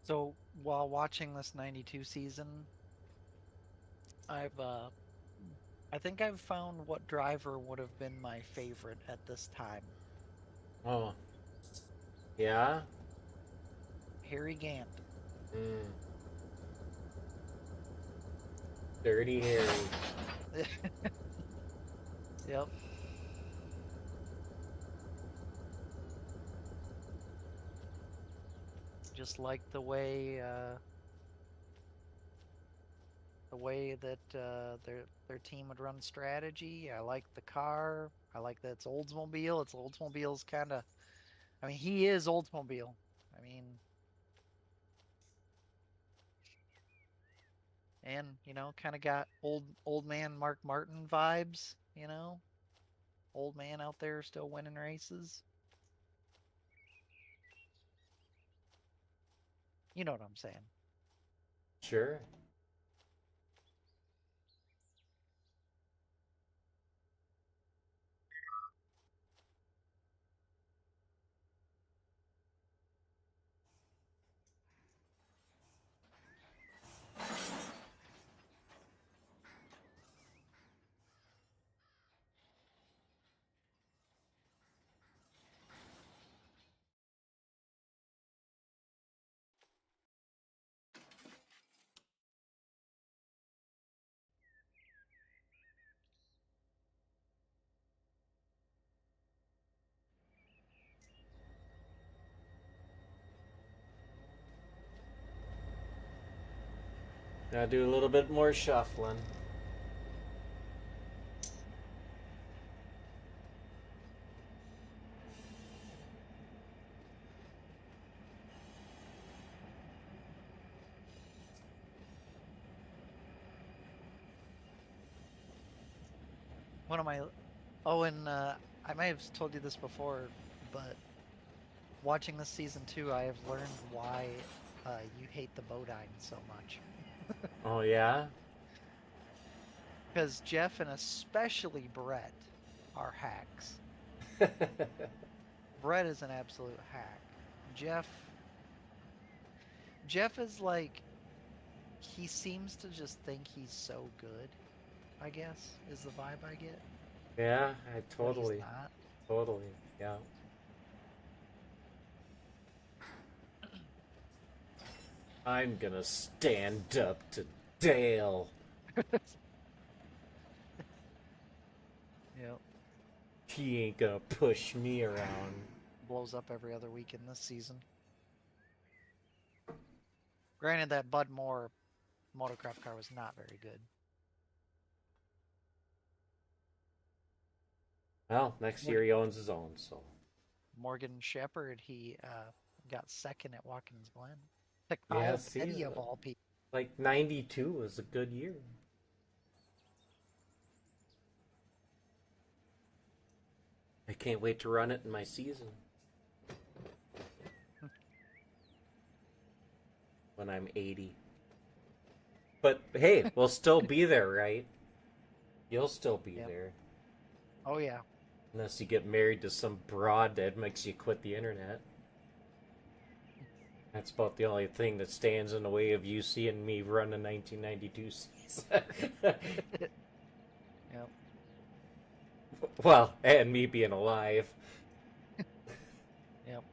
So while watching this 92 season, I think I've found what driver would have been my favorite at this time. Oh, yeah? Harry Gant. Mm. Dirty Harry. Yep. Just like the way that their team would run strategy. I like the car. I like that it's Oldsmobile. It's Oldsmobile's kind of. I mean, he is Oldsmobile. I mean, and kind of got old man Mark Martin vibes. Old man out there still winning races. You know what I'm saying? Sure. Gotta do a little bit more shuffling. One of my oh, and I might have told you this before, but watching this season 2, I have learned why you hate the Bodine so much. Oh, yeah? Because Jeff and especially Brett are hacks. Brett is an absolute hack. Jeff is like, he seems to just think he's so good, I guess, is the vibe I get. Yeah, I But totally, he's not. totally, yeah. I'm gonna stand up to Dale. Yep. He ain't gonna push me around. Blows up every other week in this season. Granted, that Bud Moore motocraft car was not very good. Well, next year he owns his own, so. Morgan Shepherd, he got second at Watkins Glen. Took Yeah, Kyle see, Petty of all people. like 92 was a good year. I can't wait to run it in my season. When I'm 80. But hey, we'll still be there, right? You'll still be there. Oh, yeah. Unless you get married to some broad that makes you quit the internet. That's about the only thing that stands in the way of you seeing me run a 1992 season. Yep. Well, and me being alive. Yep.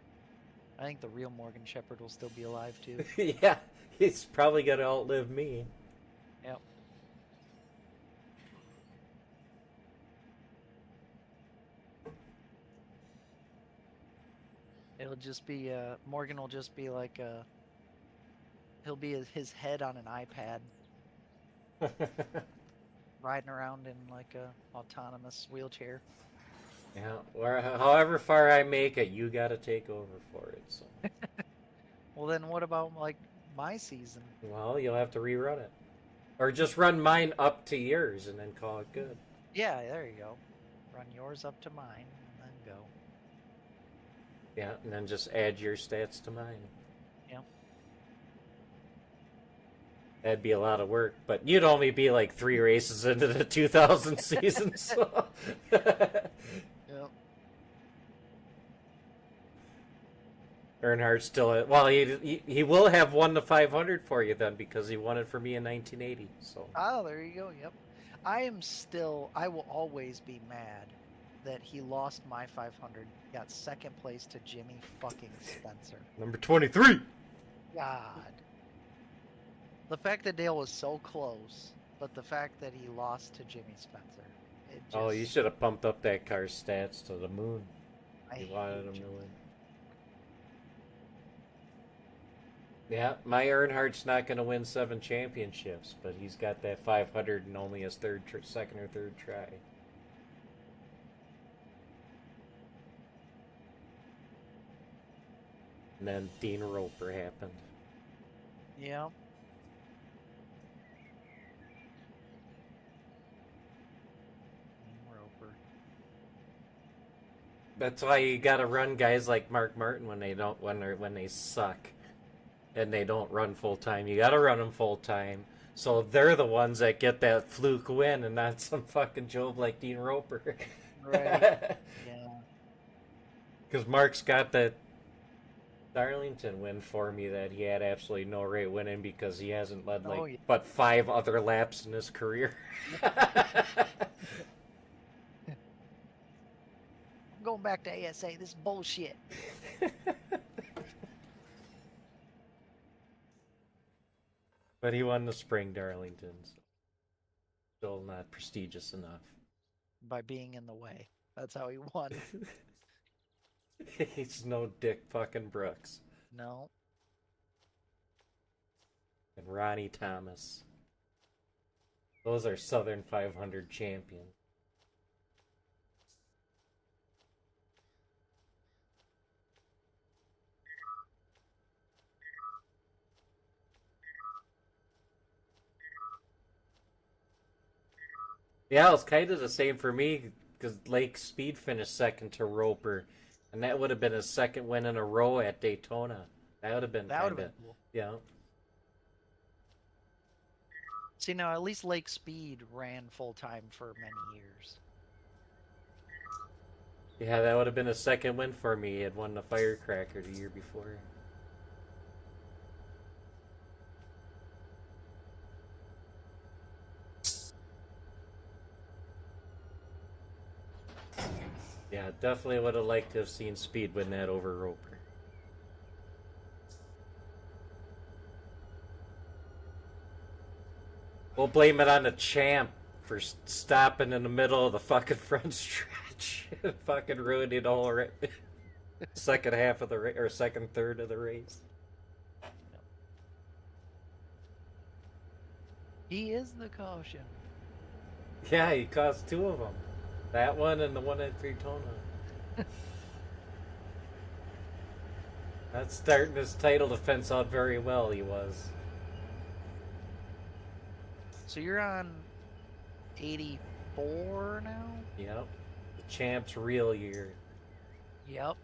I think the real Morgan Shepherd will still be alive, too. Yeah, he's probably going to outlive me. Yep. It'll just be, Morgan will just be like, he'll be his head on an iPad, riding around in like a autonomous wheelchair. Yeah, or however far I make it, you got to take over for it. So. Well, then what about like my season? Well, you'll have to rerun it, or just run mine up to yours and then call it good. Yeah, there you go. Run yours up to mine and then go. Yeah, and then just add your stats to mine. Yep. That'd be a lot of work, but you'd only be like 3 races into the 2000 season, so. Yep. Earnhardt's still well. He will have won the 500 for you then because he won it for me in 1980. So Oh, there you go. Yep. I will always be mad that he lost my 500, got second place to Jimmy fucking Spencer. number 23. God. The fact that Dale was so close, but the fact that he lost to Jimmy Spencer. It just, Oh, you should have pumped up that car's stats to the moon. You wanted him to win. Yeah, my Earnhardt's not going to win 7 championships, but he's got that 500 and only his second or third try. And then Dean Roper happened. Yeah. Roper. That's why you got to run guys like Mark Martin when they suck. And they don't run full time. You gotta run them full time, so they're the ones that get that fluke win, and not some fucking job like Dean Roper. Right. Yeah. Because Mark's got that Darlington win for me that he had absolutely no right winning because he hasn't led but 5 other laps in his career. I'm going back to ASA. This is bullshit. But he won the Spring Darlingtons. Still not prestigious enough. By being in the way. That's how he won. He's no Dick fucking Brooks. No. And Ronnie Thomas. Those are Southern 500 champions. Yeah, it was kind of the same for me because Lake Speed finished second to Roper, and that would have been his second win in a row at Daytona. That would have been cool. Yeah. See, now at least Lake Speed ran full time for many years. Yeah, that would have been a second win for me. He had won the Firecracker the year before. Yeah, definitely would have liked to have seen Speed win that over Roper. We'll blame it on the champ for stopping in the middle of the fucking front stretch and fucking ruining the whole second half of the race, or second third of the race. He is the caution. Yeah, he caused 2 of them. That one and the one at Daytona. That's starting his title defense out very well, he was. So you're on 84 now? Yep. The champ's real year. Yep.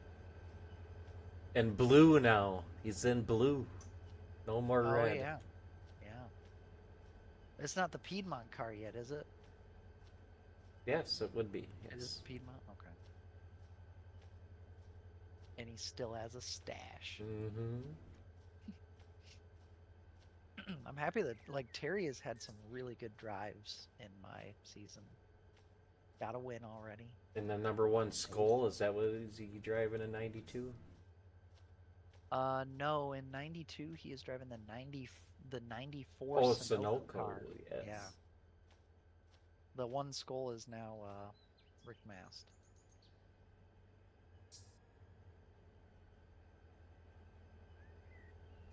And blue now. He's in blue. No more red. Oh, yeah. Yeah. It's not the Piedmont car yet, is it? Yes, it would be. Yes. It is Piedmont? Okay. And he still has a stash. Mm-hmm. I'm happy that, like, Terry has had some really good drives in my season. Got a win already. And the number 1 Skull, is that what is he driving in 92? No, in 92 he is driving the 94 Sunoco car. Yes. Yeah. The 1 Skull is now Rick Mast.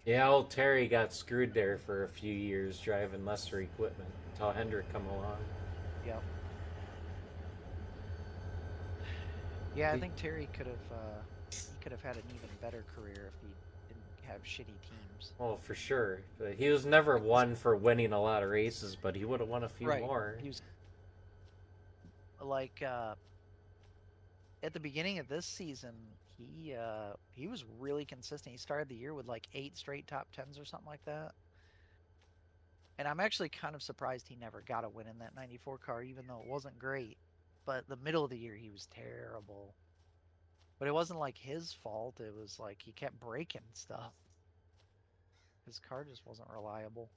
Yeah, old Terry got screwed there for a few years driving lesser equipment until Hendrick come along. Yep. Yeah, I think Terry could have had an even better career if he didn't have shitty teams. Oh, for sure. But he was never one for winning a lot of races, but he would have won a few more. He was like at the beginning of this season, he was really consistent. He started the year with like 8 straight top 10s or something like that. And I'm actually kind of surprised he never got a win in that 94 car, even though it wasn't great. But the middle of the year, he was terrible. But it wasn't like his fault. It was like he kept breaking stuff. His car just wasn't reliable.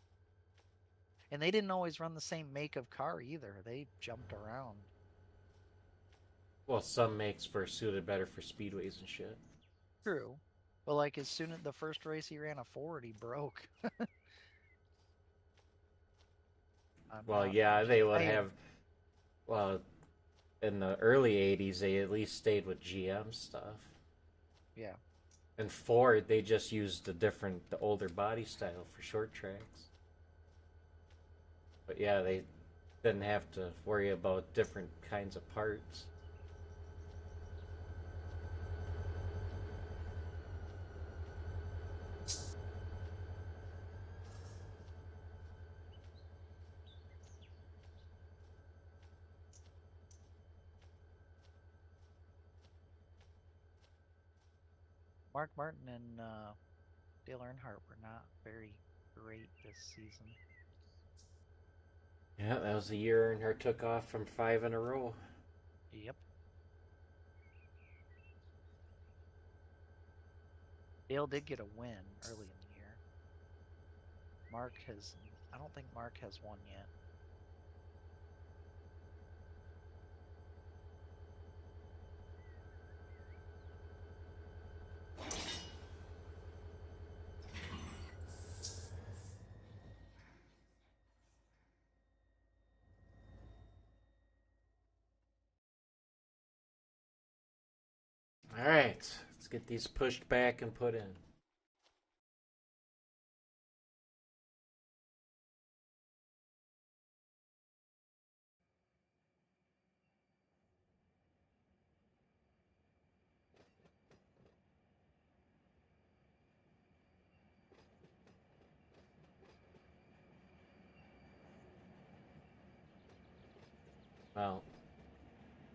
And they didn't always run the same make of car either. They jumped around. Well, some makes were suited better for speedways and shit. True. But like as soon as the first race he ran a Ford, he broke. Well, not, yeah, I'm they just would saying. have. Well, in the early '80s, they at least stayed with GM stuff. Yeah. And Ford, they just used the older body style for short tracks. But yeah, they didn't have to worry about different kinds of parts. Mark Martin and Dale Earnhardt were not very great this season. Yeah, that was the year Earnhardt took off from 5 in a row. Yep. Dale did get a win early in the year. I don't think Mark has won yet. All right, let's get these pushed back and put in. Well,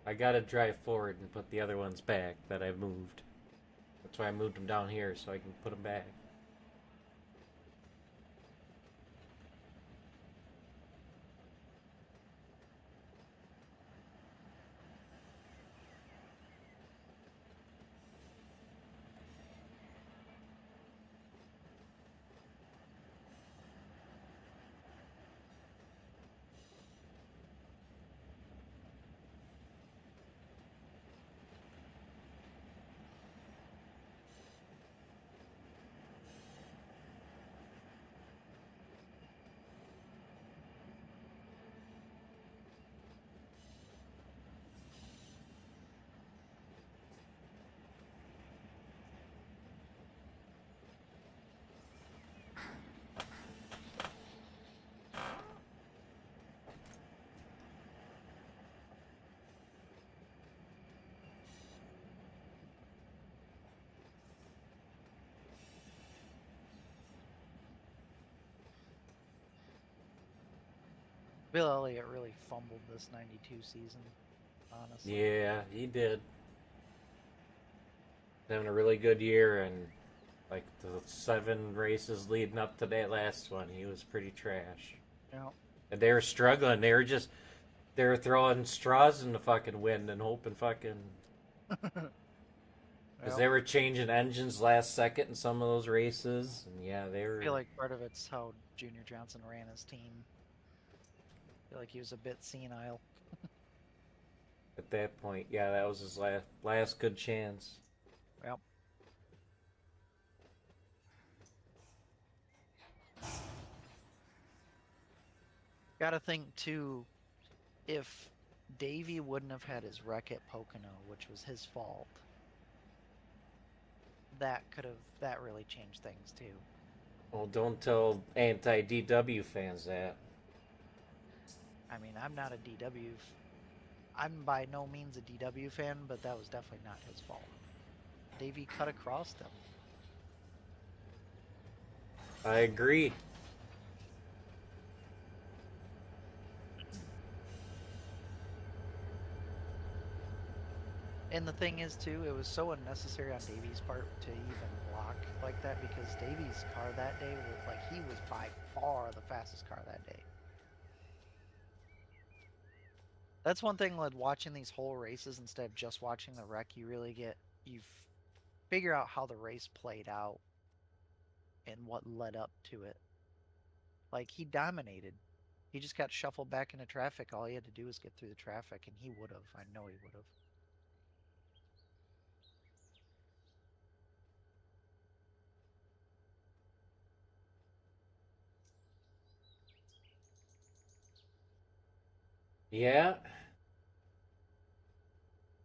I gotta drive forward and put the other ones back that I moved. That's why I moved them down here so I can put them back. Bill Elliott really fumbled this 92 season, honestly. Yeah, he did. Having a really good year, and like the 7 races leading up to that last one, he was pretty trash. Yeah. And they were struggling. They were throwing straws in the fucking wind and hoping fucking because they were changing engines last second in some of those races, and yeah, they I feel were. like part of it's how Junior Johnson ran his team. I feel like he was a bit senile. At that point, yeah, that was his last good chance. Yep. Gotta think too, if Davey wouldn't have had his wreck at Pocono, which was his fault, that really changed things too. Well, don't tell anti-DW fans that. I mean, I'm not a DW. I'm by no means a DW fan, but that was definitely not his fault. Davey cut across them. I agree. And the thing is, too, it was so unnecessary on Davey's part to even block like that because Davey's car that day was like he was by far the fastest car that day. That's one thing with watching these whole races instead of just watching the wreck. You really get you figure out how the race played out and what led up to it. Like, he dominated. He just got shuffled back into traffic. All he had to do was get through the traffic, and he would have. I know he would have. Yeah.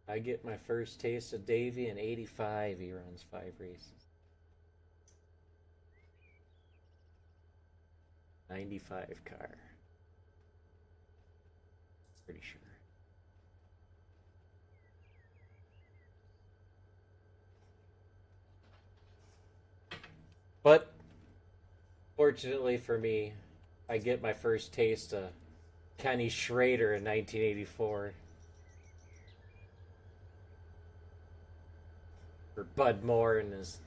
I get my first taste of Davey in '85. He runs 5 races. 95 car. Pretty sure. But fortunately for me, I get my first taste of Kenny Schrader in 1984. For Bud Moore and his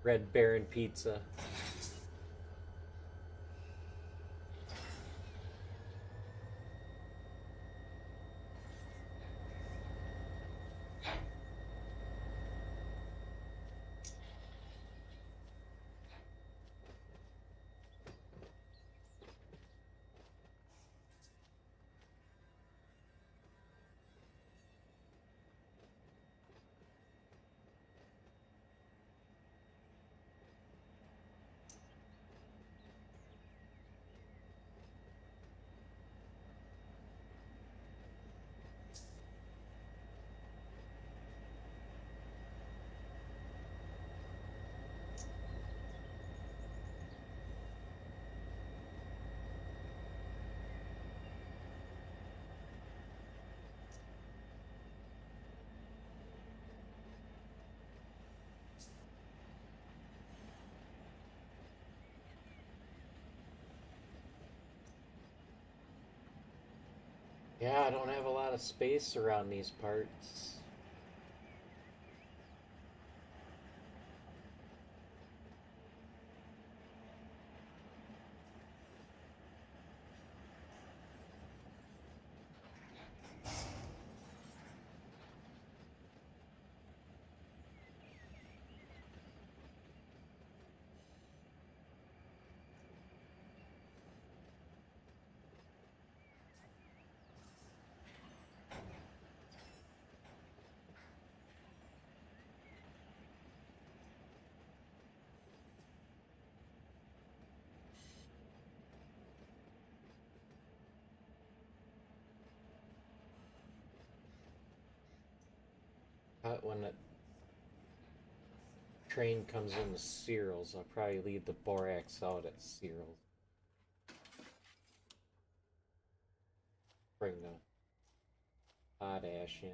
Red Baron pizza. Yeah, I don't have a lot of space around these parts. When the train comes into Searles, I'll probably leave the Borax out at Searles. Bring the hot ash in.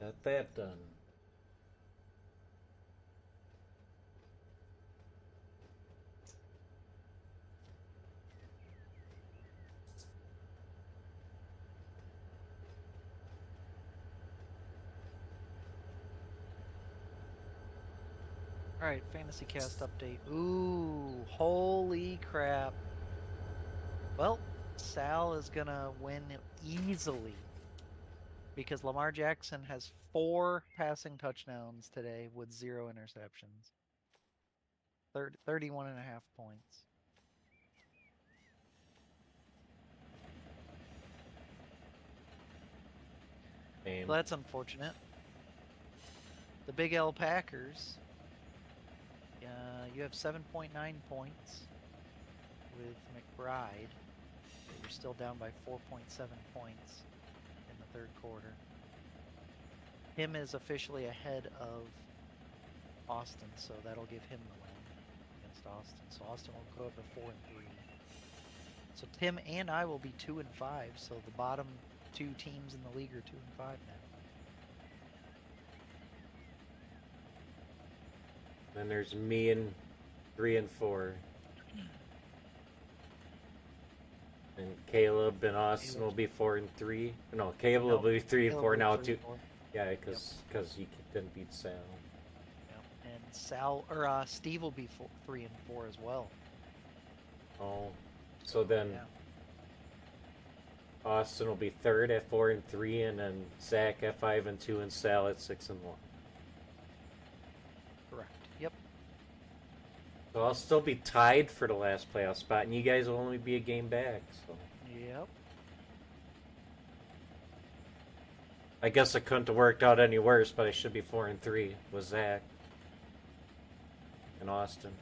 Got that done. All right, fantasy cast update. Ooh, holy crap. Well, Sal is gonna win easily because Lamar Jackson has 4 passing touchdowns today with 0 interceptions. 31.5 points. Same. So that's unfortunate. The Big L Packers, you have 7.9 points with McBride, but you're still down by 4.7 points in the third quarter. Him is officially ahead of Austin, so that'll give him the win against Austin. So Austin will go to 4-3. So Tim and I will be 2-5. So the bottom 2 teams in the league are 2-5 now. Then there's me and 3 and 4. And Caleb and Austin will be 4 and 3. No, Caleb will be 3 and 4 now too. Yeah, because he didn't beat Sal. Yep. And Steve will be 3 and 4 as well. Oh, so then Austin will be third at 4 and 3, and then Zach at 5 and 2, and Sal at 6 and 1. Correct. Yep. So I'll still be tied for the last playoff spot, and you guys will only be a game back. So. Yep. I guess it couldn't have worked out any worse, but I should be 4 and 3 with Zach and Austin.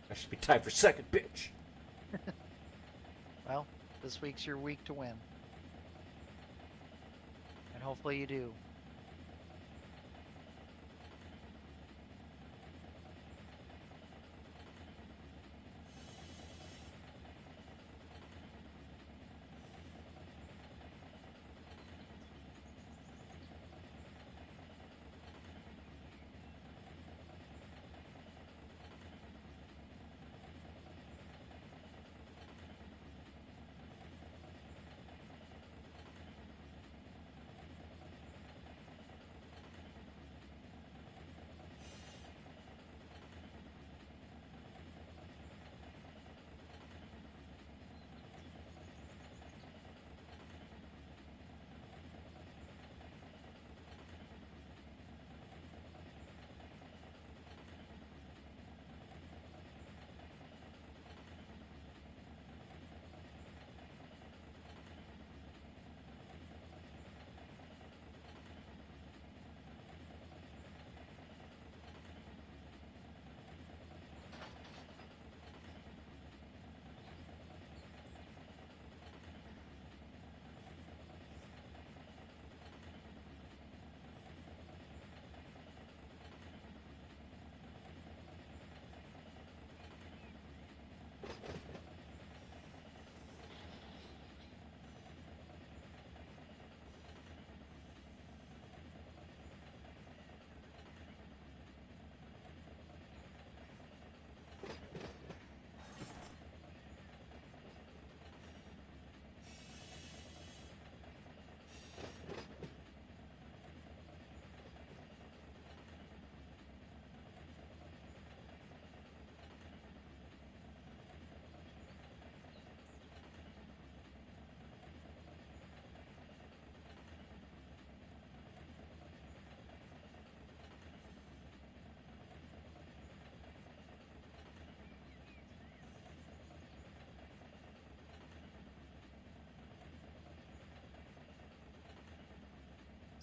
I should be tied for second, bitch. Well, this week's your week to win, and hopefully you do.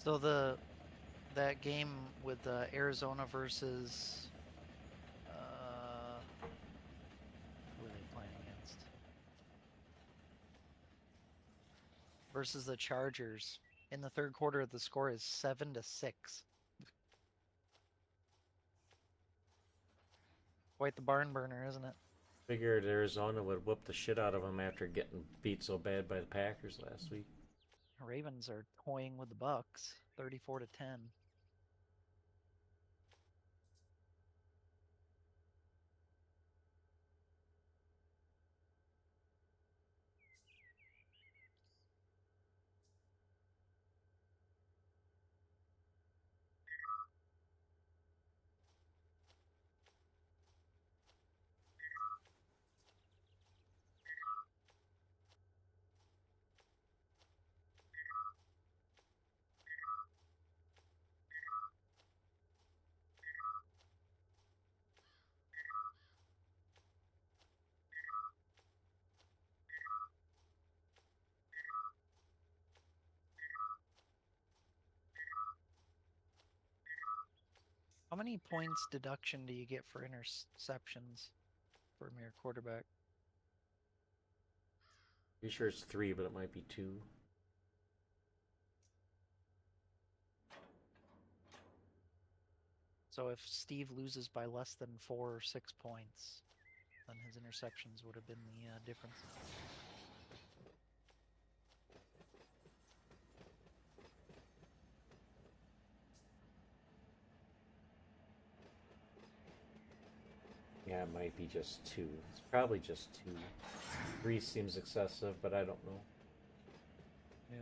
So that game with Arizona versus who are they playing against? Versus the Chargers. In the third quarter, the score is 7-6. Quite the barn burner, isn't it? Figured Arizona would whoop the shit out of them after getting beat so bad by the Packers last week. Ravens are toying with the Bucks. 34-10. How many points deduction do you get for interceptions for a mere quarterback? Pretty sure it's 3, but it might be 2. So if Steve loses by less than 4 or 6 points, then his interceptions would have been the difference. Yeah, it might be just 2. It's probably just 2. 3 seems excessive, but I don't know. Yeah.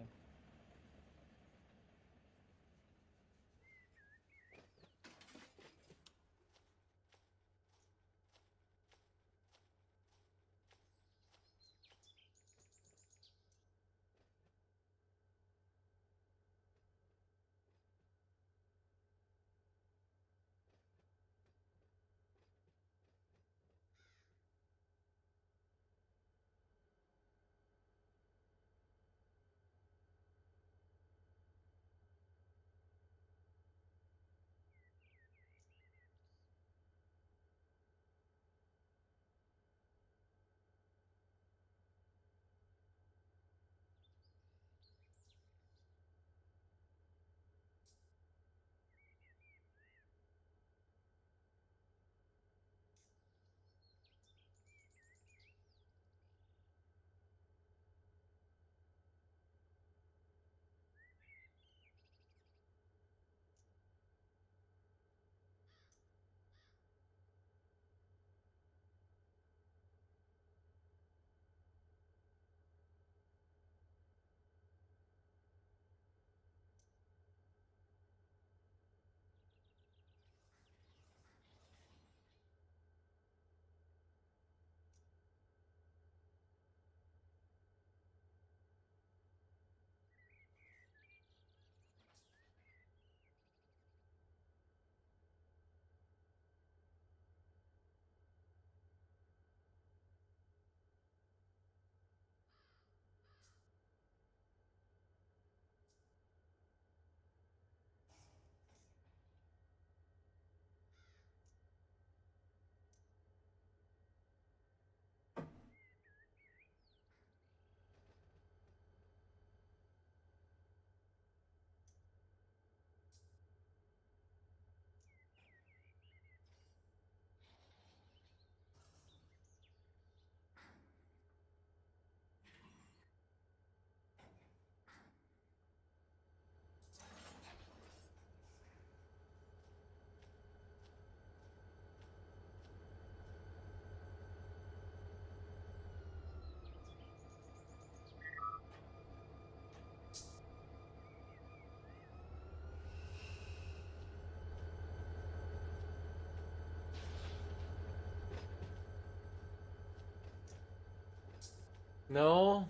No?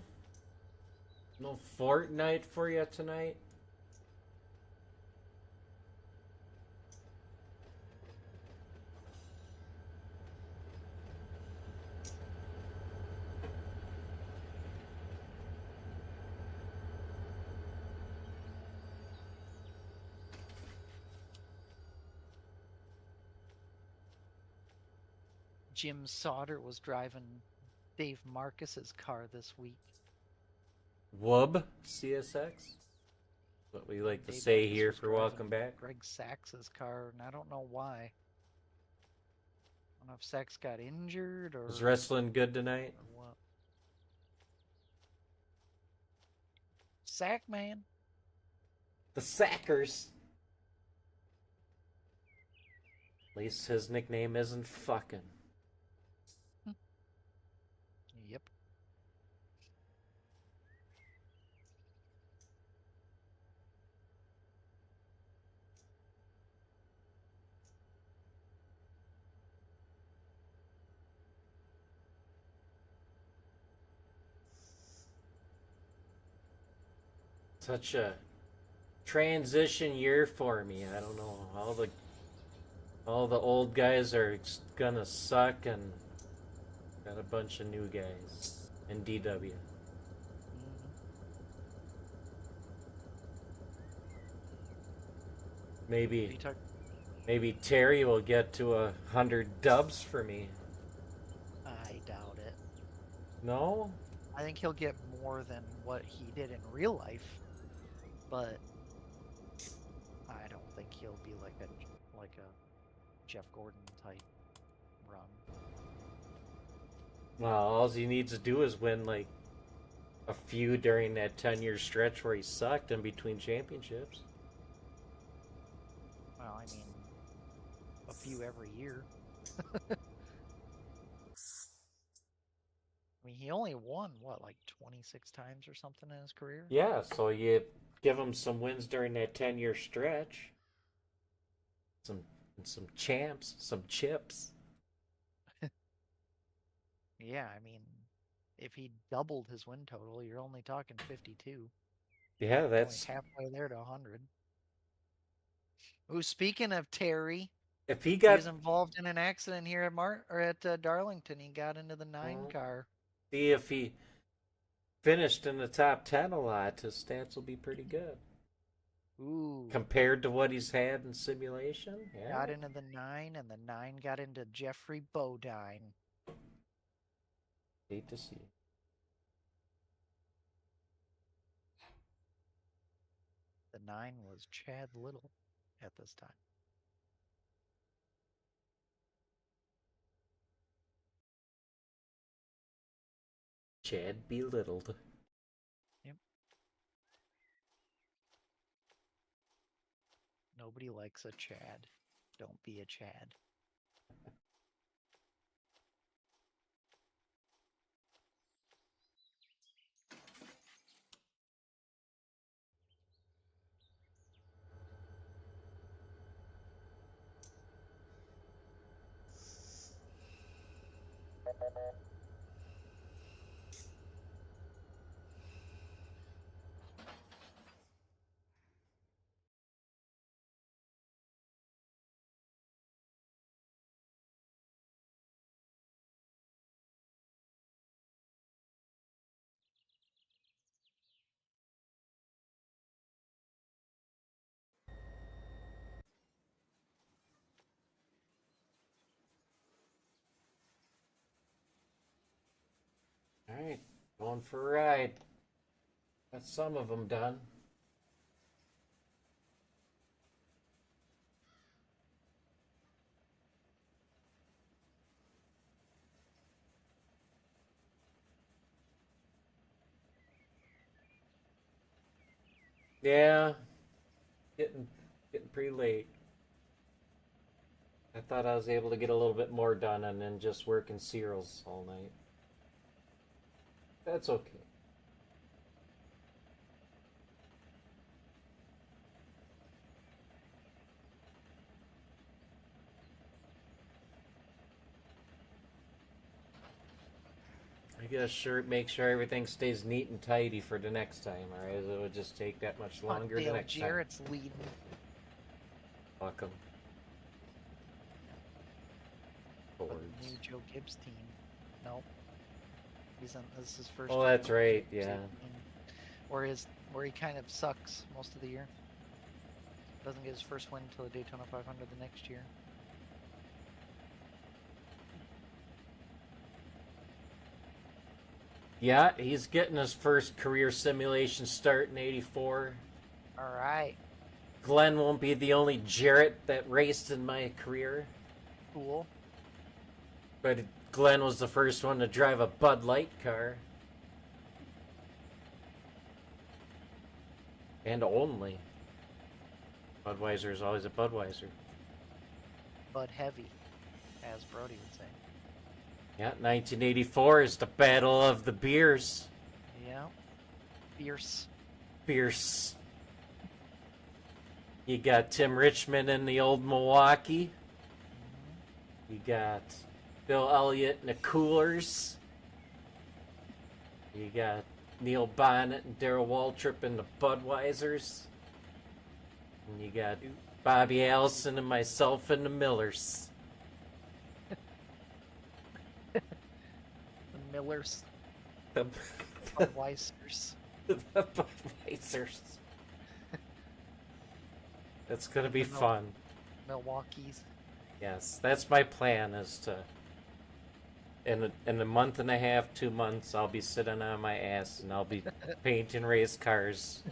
No Fortnite for you tonight? Jim Sauter was driving Dave Marcus's car this week. Wub CSX? What we like to Dave say Marcus here was for driving welcome back. Greg Sachs's car, and I don't know why. I don't know if Sachs got injured or Was wrestling good tonight? or what. Sack man. The Sackers. At least his nickname isn't fucking. Yep. Such a transition year for me. I don't know. All the old guys are gonna suck, and got a bunch of new guys in DW. Maybe Terry will get to 100 dubs for me. I doubt it. No? I think he'll get more than what he did in real life, but I don't think he'll be like a Jeff Gordon type run. Well, all he needs to do is win like a few during that 10-year stretch where he sucked in between championships. Well, I mean, a few every year. I mean, he only won, what, like 26 times or something in his career? Yeah, so you give him some wins during that 10-year stretch. Some champs, some chips. Yeah, I mean, if he doubled his win total, you're only talking 52. Yeah, that's only halfway there to 100. Ooh, speaking of Terry, if he was involved in an accident here at Darlington. He got into the 9 car. See, if he finished in the top 10 a lot, his stats will be pretty good. Ooh. Compared to what he's had in simulation? Yeah. Got into the 9, and the 9 got into Jeffrey Bodine. Hate to see. The 9 was Chad Little at this time. Chad belittled. Yep. Nobody likes a Chad. Don't be a Chad. Alright, going for a ride. Got some of them done. Yeah, getting pretty late. I thought I was able to get a little bit more done and then just working Searles all night. That's okay. I guess make sure everything stays neat and tidy for the next time, alright? It would just take that much longer the next Jarrett's leading. Fuck him. New Joe Gibbs team. Nope. This is his first. Oh, that's right. Yeah. Where he kind of sucks most of the year. Doesn't get his first win until the Daytona 500 the next year. Yeah, he's getting his first career simulation start in '84. All right. Glenn won't be the only Jarrett that raced in my career. Cool. But Glenn was the first one to drive a Bud Light car. And only. Budweiser is always a Budweiser. Bud heavy, as Brody would say. Yeah, 1984 is the Battle of the Beers. Yeah. Fierce. Fierce. You got Tim Richmond in the old Milwaukee. You got Bill Elliott in the Coolers. You got Neil Bonnet and Darrell Waltrip in the Budweisers. And you got Bobby Allison and myself in the Millers. The Millers. The Budweisers. the Budweisers. It's gonna be fun. Milwaukee's. Yes, that's my plan. Is to in a month and a half, 2 months, I'll be sitting on my ass and I'll be painting race cars,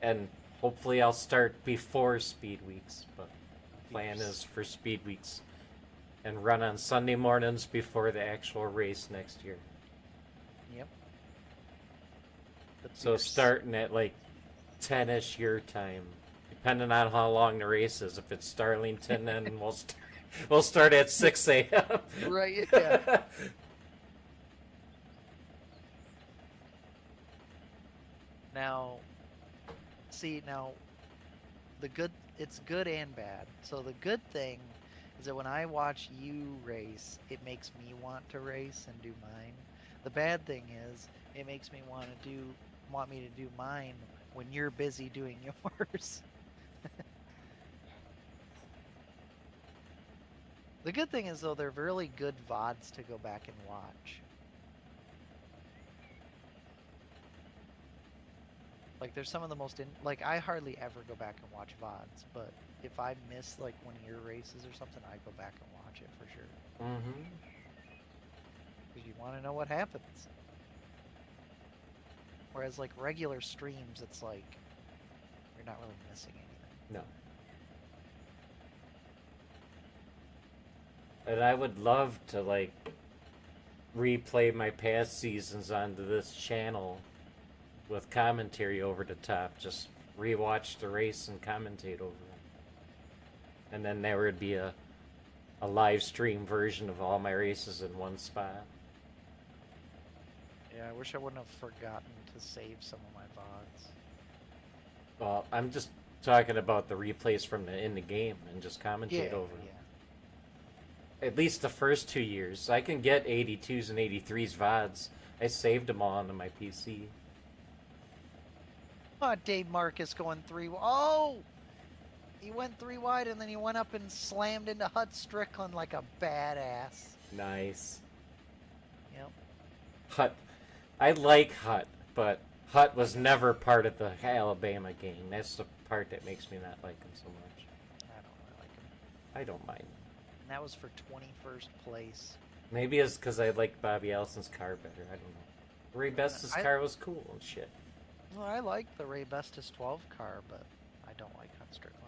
and hopefully I'll start before Speed Weeks. But the plan is for Speed Weeks, and run on Sunday mornings before the actual race next year. Yep. So starting at like 10-ish your time, depending on how long the race is. If it's Starlington, then we'll start at 6 a.m. Right, yeah. Now, it's good and bad. So the good thing is that when I watch you race, it makes me want to race and do mine. The bad thing is it makes me want me to do mine when you're busy doing yours. The good thing is, though, they're really good VODs to go back and watch. Like, there's some of the most I hardly ever go back and watch VODs, but if I miss like one of your races or something, I go back and watch it for sure. Mm-hmm. Because you want to know what happens. Whereas like regular streams, it's like you're not really missing anything. No. And I would love to like replay my past seasons onto this channel with commentary over the top. Just rewatch the race and commentate over it. And then there would be a live stream version of all my races in one spot. Yeah, I wish I wouldn't have forgotten to save some of my VODs. Well, I'm just talking about the replays from in the game and just commentate over them. At least the first 2 years. I can get 82s and 83s VODs. I saved them all onto my PC. Oh, Dave Marcus going 3. Oh! He went 3 wide and then he went up and slammed into Hut Strickland like a badass. Nice. Yep. Hut. I like Hut, but Hut was never part of the Alabama game. That's the part that makes me not like him so much. I don't really like him. I don't mind him. And that was for 21st place. Maybe it's because I like Bobby Allison's car better. I don't know. Ray Best's car was cool and shit. Well, I like the Ray Bestis 12 car, but I don't like Hut Strickland.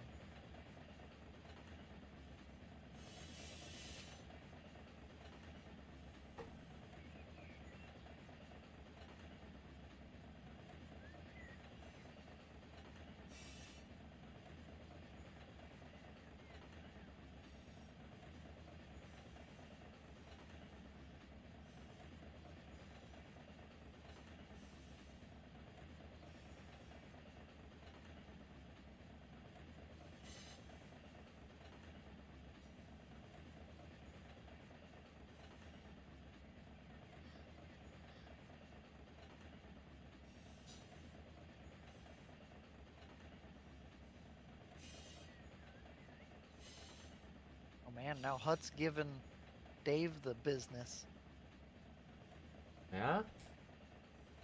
Man, now Hut's giving Dave the business. Yeah?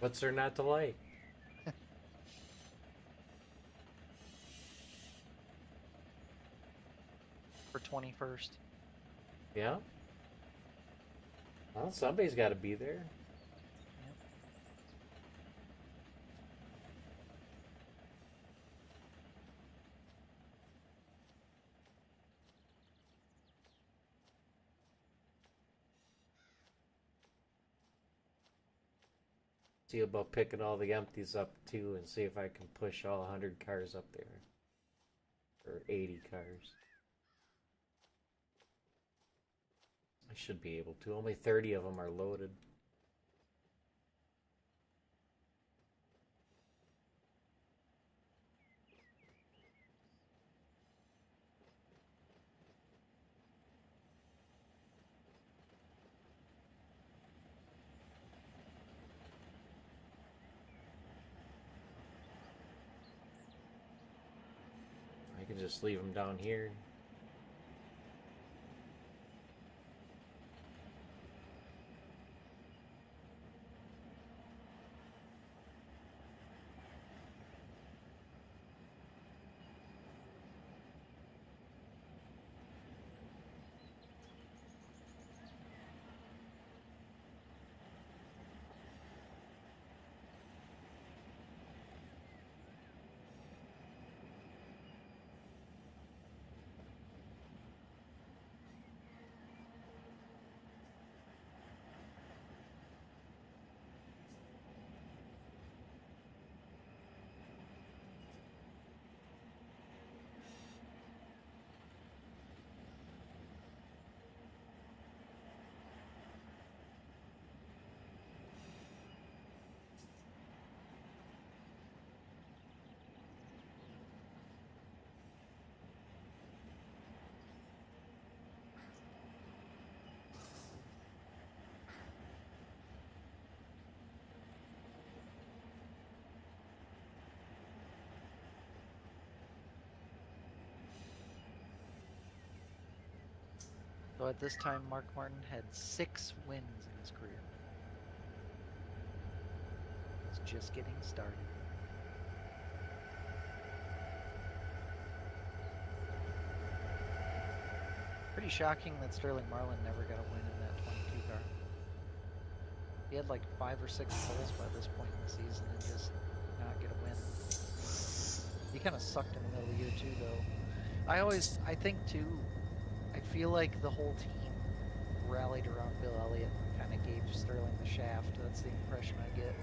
What's there not to like? For 21st. Yeah? Well, somebody's got to be there. See about picking all the empties up too and see if I can push all 100 cars up there. Or 80 cars. I should be able to. Only 30 of them are loaded. I can just leave them down here. So at this time, Mark Martin had 6 wins in his career. He's just getting started. Pretty shocking that Sterling Marlin never got a win in that 22 car. He had like 5 or 6 poles by this point in the season and just not get a win. He kind of sucked in the middle of the year too, though. I think too, I feel like the whole team rallied around Bill Elliott and kind of gave Sterling the shaft. That's the impression I get.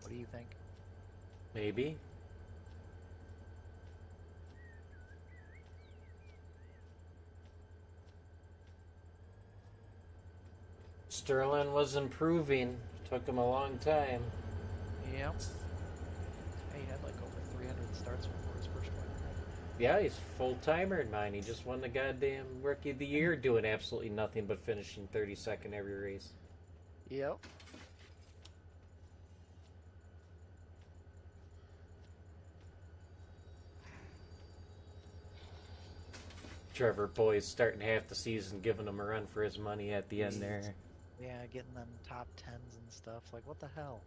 What do you think? Maybe. Sterling was improving. Took him a long time. Yep. He had like over 300 starts before his first win. Yeah, he's full-timer in mine. He just won the goddamn Rookie of the Year doing absolutely nothing but finishing 32nd every race. Yep. Trevor Boyd's starting half the season giving him a run for his money at the end there. Yeah, getting them top 10s and stuff. Like, what the hell?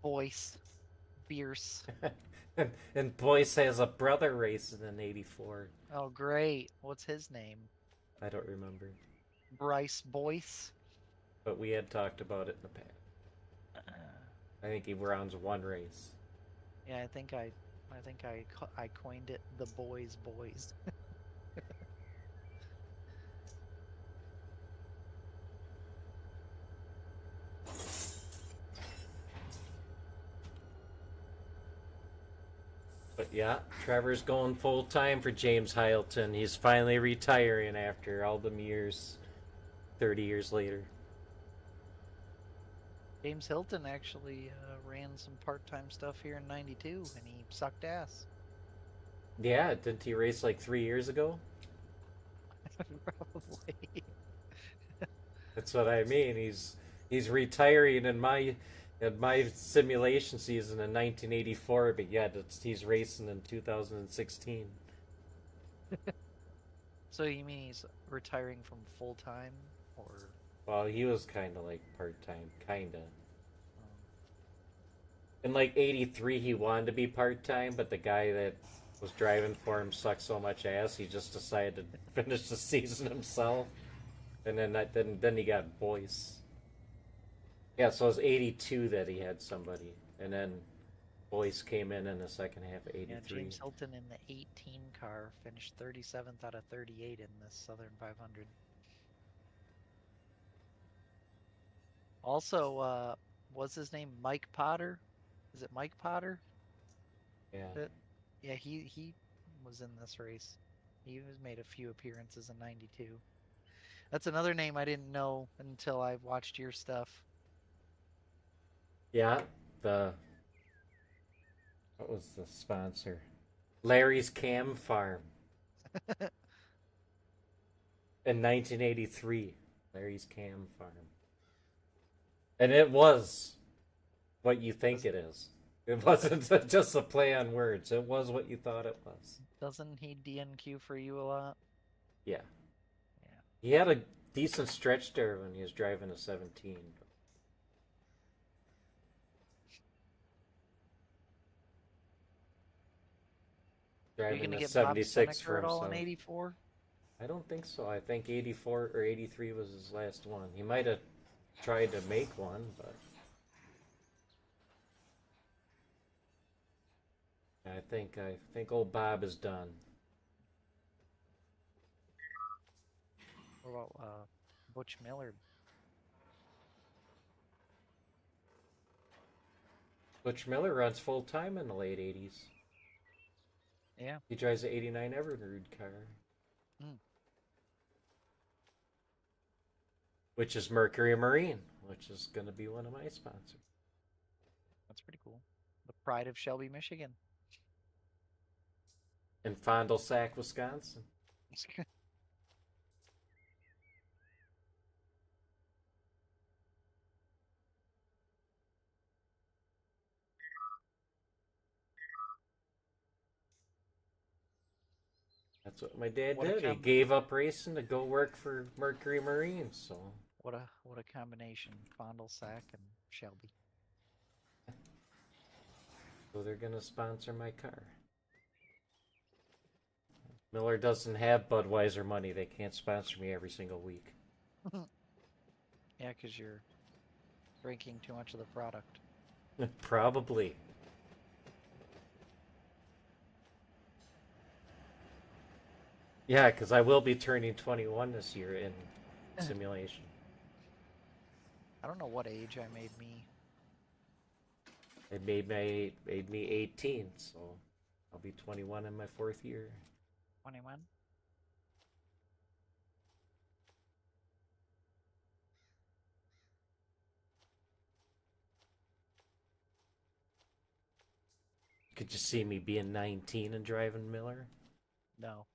Boyce. Bierce. And Boyce has a brother racing in '84. Oh, great. What's his name? I don't remember. Bryce Boyce. But we had talked about it in the past. I think he rounds one race. Yeah, I think I coined it the boys. But yeah, Trevor's going full time for James Hyleton. He's finally retiring after all them years, 30 years later. James Hilton actually ran some part-time stuff here in '92, and he sucked ass. Yeah, didn't he race like 3 years ago? Probably. That's what I mean. He's retiring in my simulation season in 1984, but yet he's racing in 2016. So you mean he's retiring from full-time, or? Well, he was kind of like part-time, kind of. In like '83, he wanted to be part-time, but the guy that was driving for him sucked so much ass, he just decided to finish the season himself. And then he got Boyce. Yeah, so it was '82 that he had somebody, and then Boyce came in the second half of '83. Yeah, James Hilton in the 18 car finished 37th out of 38 in this Southern 500. Also, what's his name? Mike Potter? Is it Mike Potter? Yeah. Yeah, he was in this race. He was made a few appearances in '92. That's another name I didn't know until I watched your stuff. Yeah, what was the sponsor? Larry's Cam Farm. In 1983, Larry's Cam Farm. And it was what you think it is. It wasn't just a play on words. It was what you thought it was. Doesn't he DNQ for you a lot? Yeah. Yeah. He had a decent stretch there when he was driving a 17. Driving a 76 for at all in himself. '84? I don't think so. I think 84 or 83 was his last one. He might have tried to make one, but I think old Bob is done. What about Butch Miller? Butch Miller runs full time in the late 80s. Yeah. He drives the 89 Everrood car. Which is Mercury Marine, which is going to be one of my sponsors. That's pretty cool. The pride of Shelby, Michigan. In Fond du Lac, Wisconsin. That's what my dad did. He gave up racing to go work for Mercury Marine. So what a combination, Fond du Lac and Shelby. So they're gonna sponsor my car. Miller doesn't have Budweiser money. They can't sponsor me every single week. Yeah, because you're drinking too much of the product. Probably. Yeah, because I will be turning 21 this year in simulation. I don't know what age I made me. It made me 18, so I'll be 21 in my 4th year. 21? Could you see me being 19 and driving Miller? No.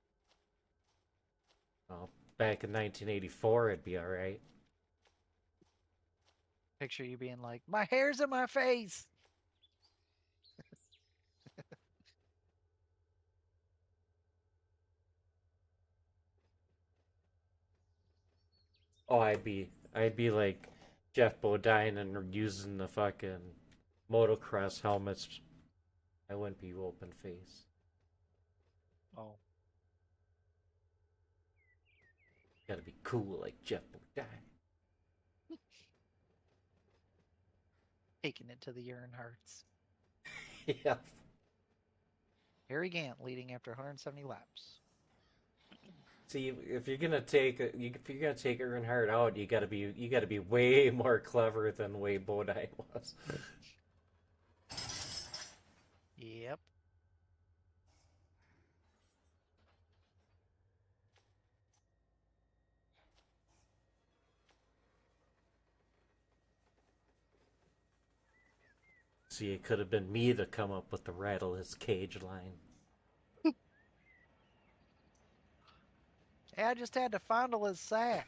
Well, back in 1984, it'd be all right. Picture you being like, my hair's in my face. Oh, I'd be like Jeff Bodine and using the fucking motocross helmets. I wouldn't be open face. Oh. Gotta be cool like Jeff Bodine. Taking it to the Earnhardts. Yeah. Harry Gant leading after 170 laps. See, if you're gonna take Earnhardt out, you gotta be way more clever than way Bodine was. Yep. See, it could have been me to come up with the rattle his cage line. Hey, I just had to fondle his sack.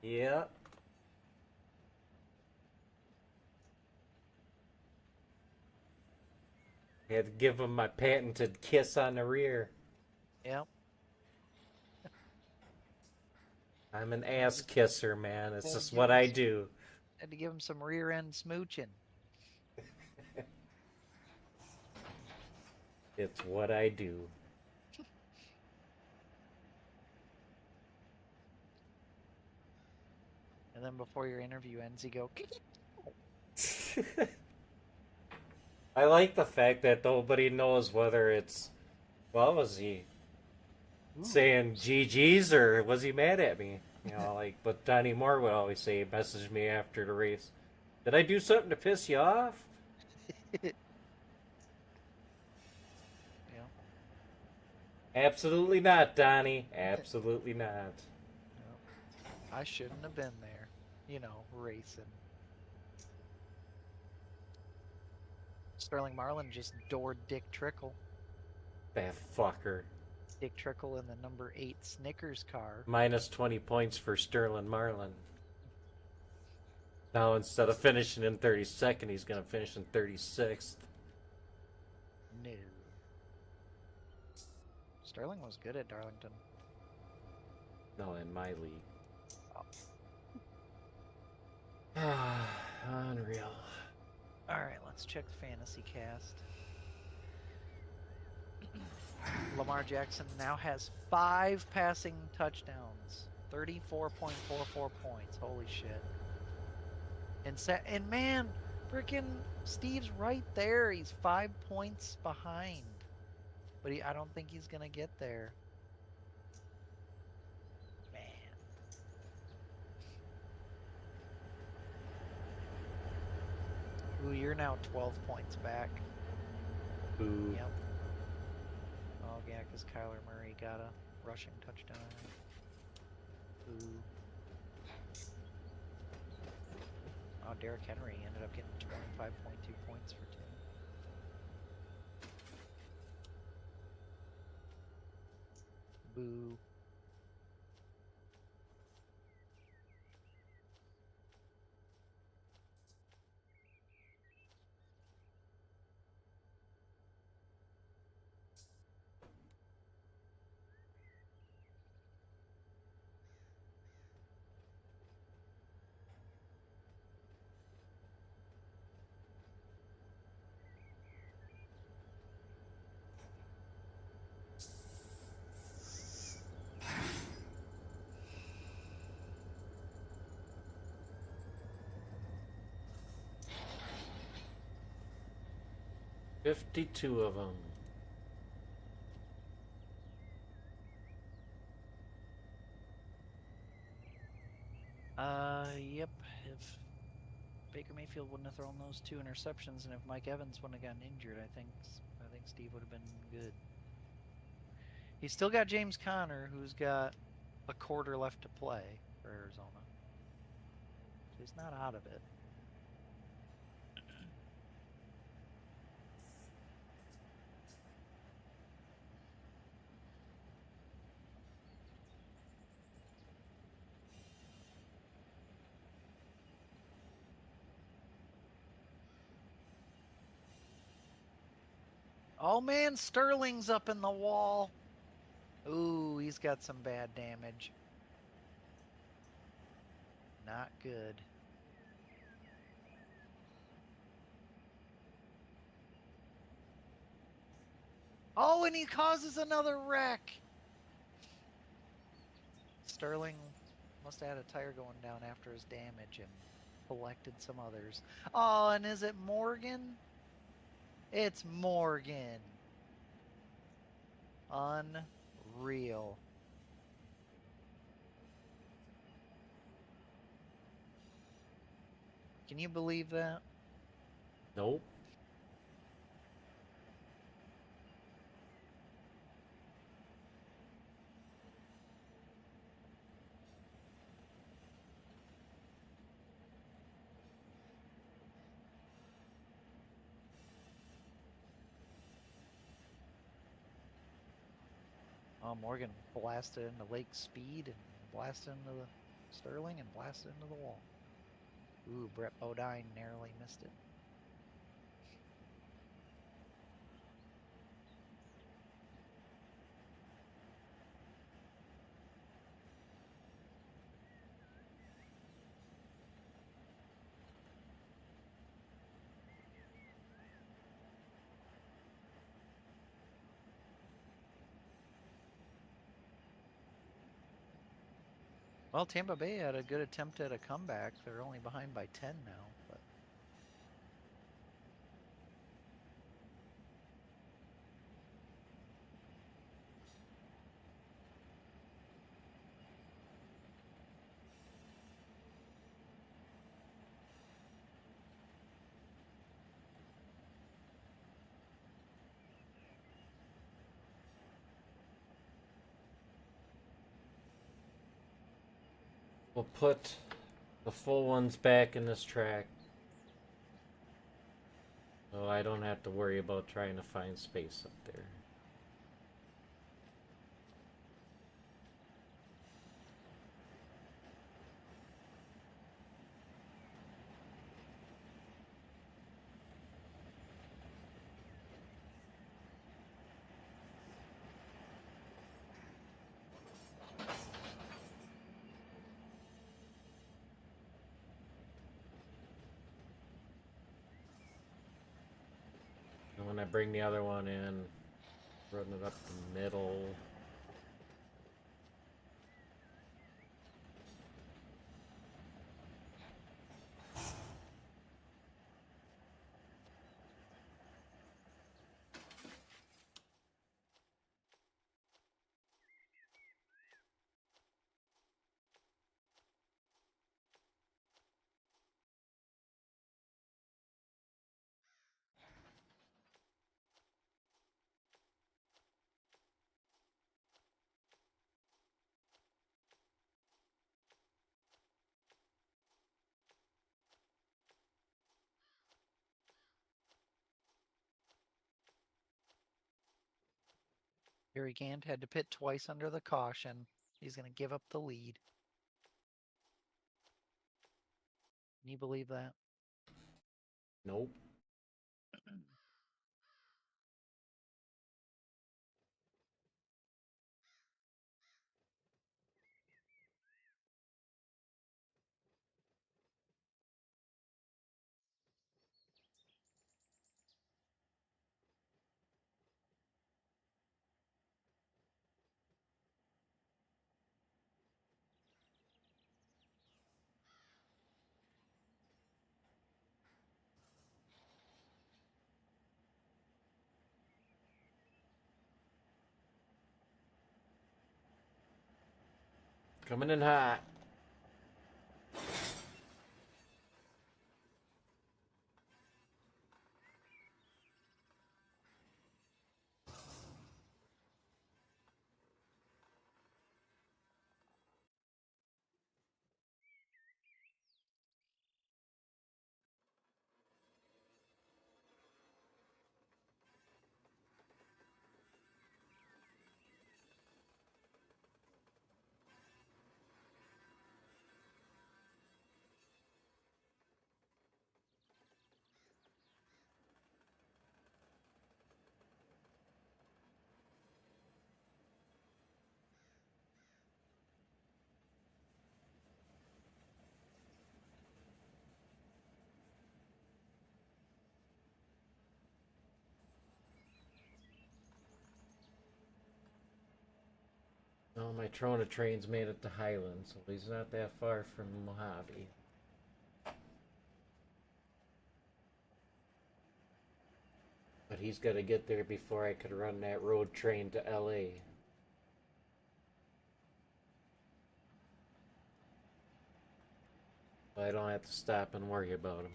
Yeah. I had to give him my patented kiss on the rear. Yep. I'm an ass kisser, man. It's just what I do. Had to give him some rear end smooching. It's what I do. And then before your interview ends, you go, I like the fact that nobody knows whether it's, well, was he Ooh. saying GG's or was he mad at me? You know, like, but Donnie Moore would always say, message me after the race. Did I do something to piss you off? Yeah. Absolutely not, Donnie. Absolutely not. No. I shouldn't have been there. You know, racing. Sterling Marlin just doored Dick Trickle. That fucker. Dick Trickle in the number 8 Snickers car. Minus 20 points for Sterling Marlin. Now instead of finishing in 32nd, he's going to finish in 36th. No. Sterling was good at Darlington. No, in my league. Oh. Unreal. Alright, let's check the fantasy cast. Lamar Jackson now has 5 passing touchdowns. 34.44 points. Holy shit. And man, freaking Steve's right there. He's 5 points behind. But I don't think he's going to get there. Man. Ooh, you're now 12 points back. Ooh. Yep. Oh, yeah, because Kyler Murray got a rushing touchdown. Ooh. Oh, Derrick Henry ended up getting 25.2 points for 2. Boo. $52 of them. Yep. If Baker Mayfield wouldn't have thrown those 2 interceptions, and if Mike Evans wouldn't have gotten injured, I think Steve would have been good. He's still got James Conner, who's got a quarter left to play for Arizona. So he's not out of it. Oh man, Sterling's up in the wall. Ooh, he's got some bad damage. Not good. Oh, and he causes another wreck. Sterling must have had a tire going down after his damage and collected some others. Oh, and is it Morgan? It's Morgan. Unreal. Can you believe that? Nope. Oh, Morgan blasted into Lake Speed and blasted into the Sterling and blasted into the wall. Ooh, Brett Bodine narrowly missed it. Well, Tampa Bay had a good attempt at a comeback. They're only behind by 10 now, but We'll put the full ones back in this track. So I don't have to worry about trying to find space up there. And when I bring the other one in, run it up the middle. Gary Gant had to pit twice under the caution. He's going to give up the lead. Can you believe that? Nope. Coming in hot. Oh, my Trona train's made it to Highland, so he's not that far from Mojave. But he's got to get there before I could run that road train to LA. So I don't have to stop and worry about him.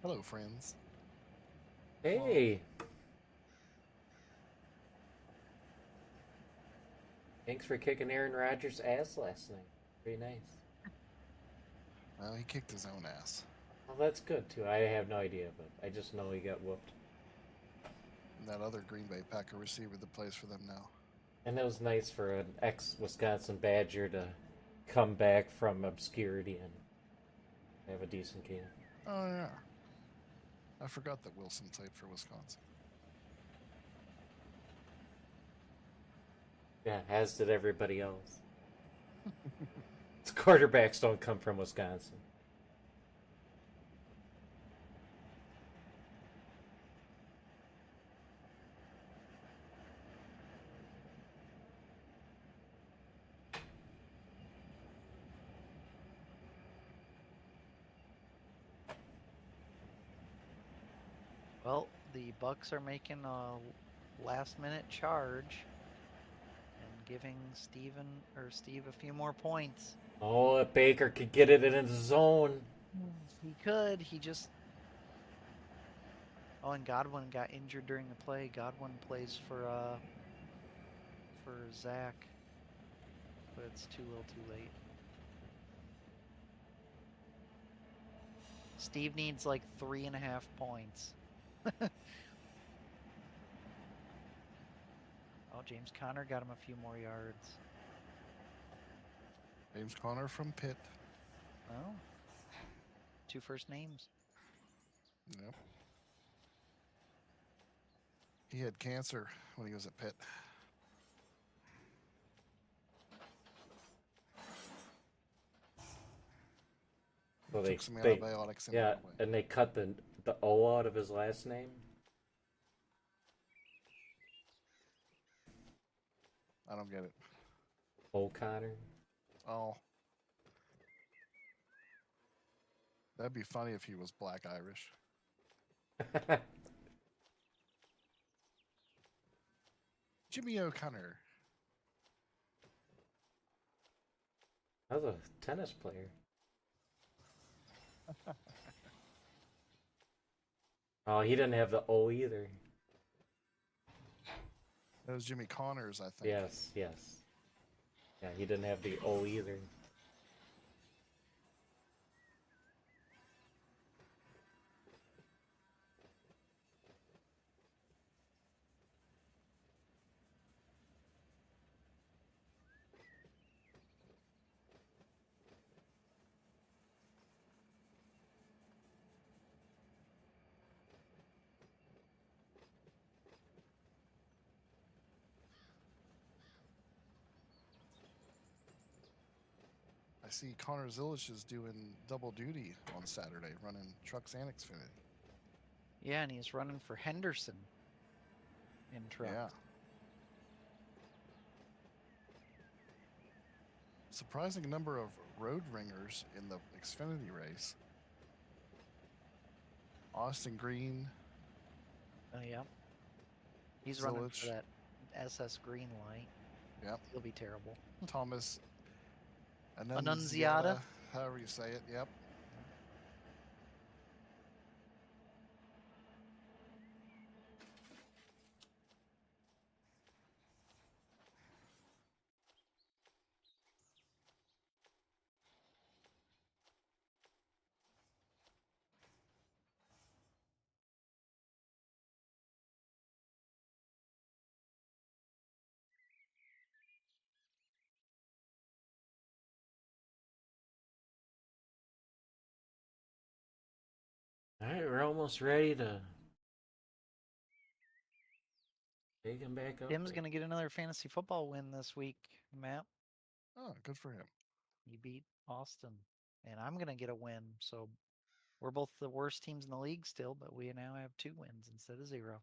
Hello, friends. Hey! Thanks for kicking Aaron Rodgers' ass last night. Pretty nice. Well, he kicked his own ass. Well, that's good too. I have no idea, but I just know he got whooped. And that other Green Bay Packer receiver that plays for them now. And it was nice for an ex-Wisconsin Badger to come back from obscurity and have a decent game. Oh, yeah. I forgot that Wilson played for Wisconsin. Yeah, as did everybody else. Quarterbacks don't come from Wisconsin. Well, the Bucks are making a last-minute charge and giving Steve a few more points. Oh, if Baker could get it in his zone. He could. He just. Oh, and Godwin got injured during the play. Godwin plays for Zach, but it's too little, too late. Steve needs like 3.5 points. Oh, James Conner got him a few more yards. James Conner from Pitt. Oh, 2 first names. Yep. He had cancer when he was at Pitt. So Took some antibiotics and yeah, went away. and they cut the O out of his last name. I don't get it. O'Connor. Oh. That'd be funny if he was Black Irish. Jimmy O'Connor. That was a tennis player. Oh, he didn't have the O either. That was Jimmy Connors, I think. Yes, yes. Yeah, he didn't have the O either. I see Connor Zillich is doing double duty on Saturday, running trucks and Xfinity. Yeah, and he's running for Henderson in trucks. Yeah. Surprising number of road ringers in the Xfinity race. Austin Green. Oh, yeah. He's running for Zillich. that SS green light. Yep. He'll be terrible. Thomas Annunziata. However you say it. Yep. All right, we're almost ready to take him back up. Tim's going to get another fantasy football win this week, Matt. Oh, good for him. He beat Austin. And I'm going to get a win. So we're both the worst teams in the league still, but we now have 2 wins instead of 0.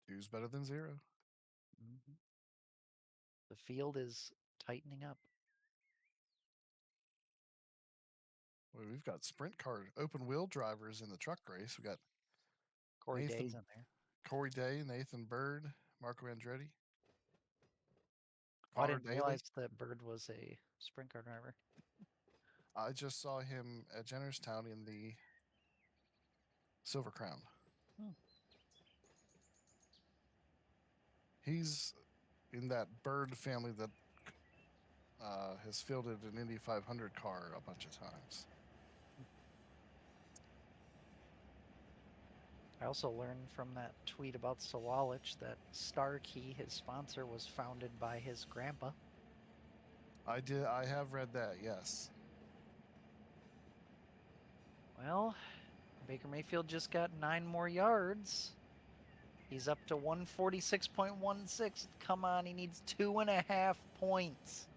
2's better than 0. Mm-hmm. The field is tightening up. Well, we've got sprint car open wheel drivers in the truck race. We got Corey Nathan, Day's in there. Corey Day, Nathan Bird, Marco Andretti. Oh, I Connor didn't Daly. realize that Bird was a sprint car driver. I just saw him at Jennerstown in the Silver Crown. He's in that Bird family that has fielded an Indy 500 car a bunch of times. I also learned from that tweet about Sawalich that Starkey, his sponsor, was founded by his grandpa. I have read that, yes. Well, Baker Mayfield just got 9 more yards. He's up to 146.16. Come on, he needs 2.5 points.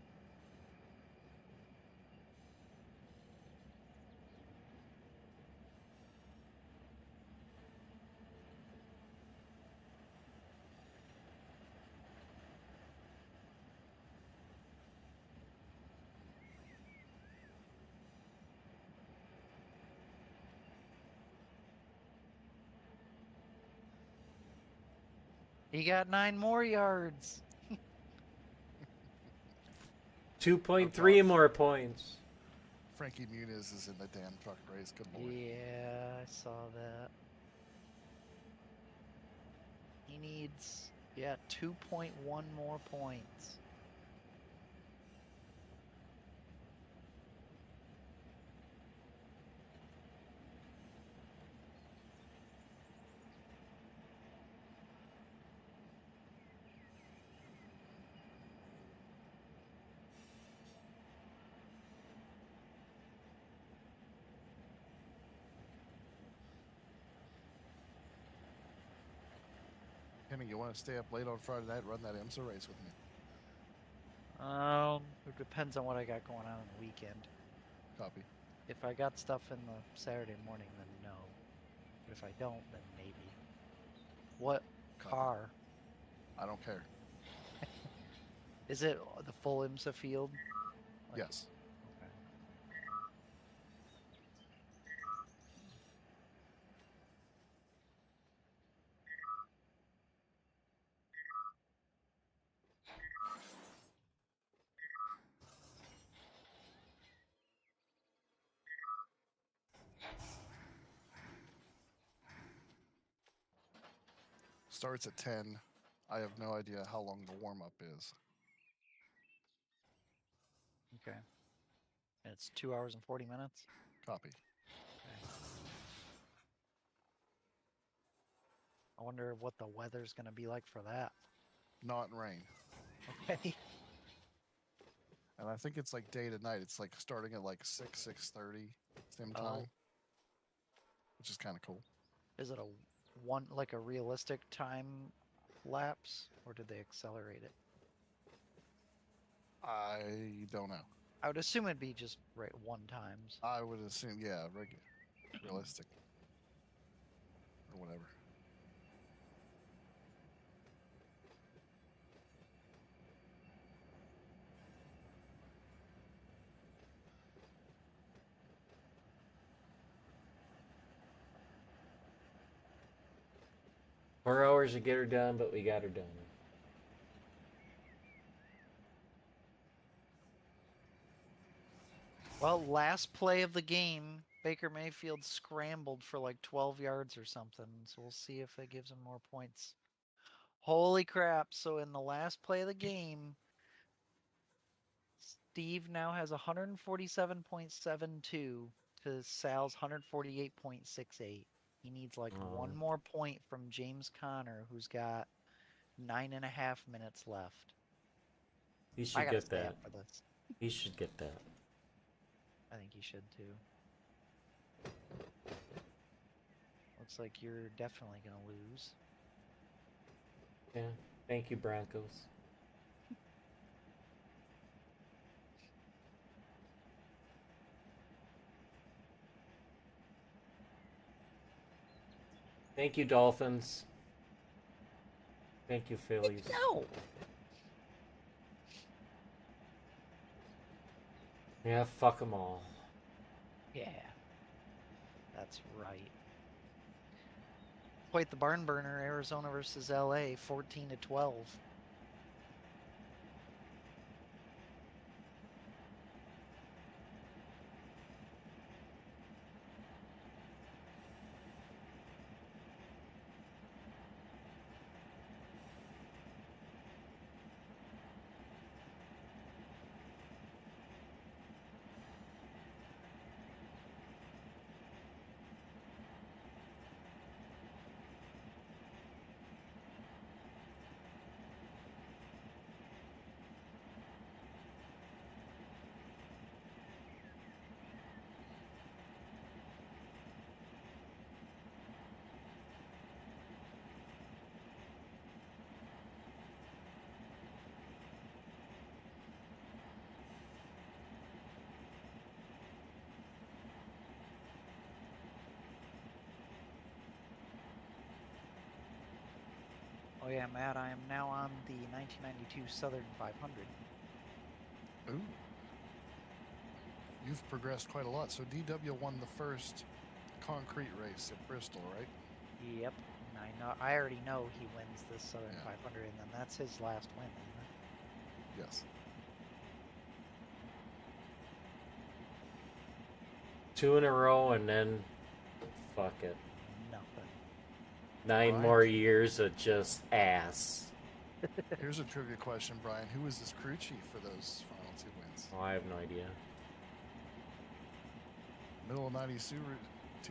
He got 9 more yards. 2.3 more points. Frankie Muniz is in the damn truck race. Good lord. Yeah, I saw that. He needs, 2.1 more points. Kenny, you want to stay up late on Friday night, run that IMSA race with me? It depends on what I got going on the weekend. Copy. If I got stuff in the Saturday morning, then no. But if I don't, then maybe. What Copy. car? I don't care. Is it the full IMSA field? Yes. Okay. Starts at 10. I have no idea how long the warm-up is. Okay. And it's 2 hours and 40 minutes? Copy. Okay. I wonder what the weather's going to be like for that. Not in rain. Okay. And I think it's like day to night. It's like starting at like 6:30 same time, which is kind of cool. Is it a realistic time lapse, or did they accelerate it? I don't know. I would assume it'd be just right 1 times. I would assume, yeah, realistic or whatever. Four hours to get her done, but we got her done. Well, last play of the game, Baker Mayfield scrambled for like 12 yards or something. So we'll see if it gives him more points. Holy crap. So in the last play of the game, Steve now has 147.72 to Sal's 148.68. He needs like 1 more point from James Conner, who's got 9.5 minutes left. He I should gotta get stay that. up for this. He should get that. I think he should too. Looks like you're definitely gonna lose. Yeah. Thank you, Broncos. Thank you, Dolphins. Thank you, Phillies. No. Yeah, fuck them all. Yeah. That's right. Quite the barn burner, Arizona versus LA, 14-12. Oh yeah, Matt, I am now on the 1992 Southern 500. Ooh. You've progressed quite a lot. So DW won the first concrete race at Bristol, right? Yep, 9 know, I already know he wins this Southern Yeah. 500, and then that's his last win, isn't it? Yes. 2 in a row, and then fuck it. Nothing. 9 Brian? more years of just ass. Here's a trivia question, Brian. Who was his crew chief for those final 2 wins? Oh, I have no idea. Middle of 92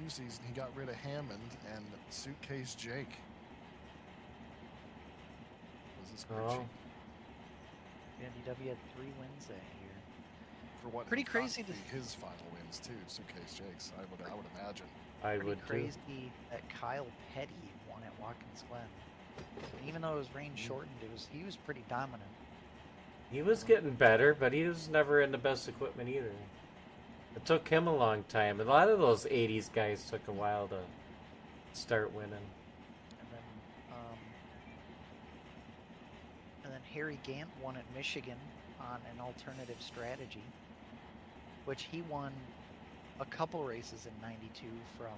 season, he got rid of Hammond, and Suitcase Jake was his crew Oh. chief. NDW had 3 wins that year. For what Pretty would crazy possibly to- be his final wins too, Suitcase Jake's. I would imagine. I Pretty would too. crazy that Kyle Petty won at Watkins Glen. And even though it was rain shortened, he was pretty dominant. He was getting better, but he was never in the best equipment either. It took him a long time. A lot of those 80s guys took a while to start winning. And then Harry Gant won at Michigan on an alternative strategy, which he won a couple races in 92 from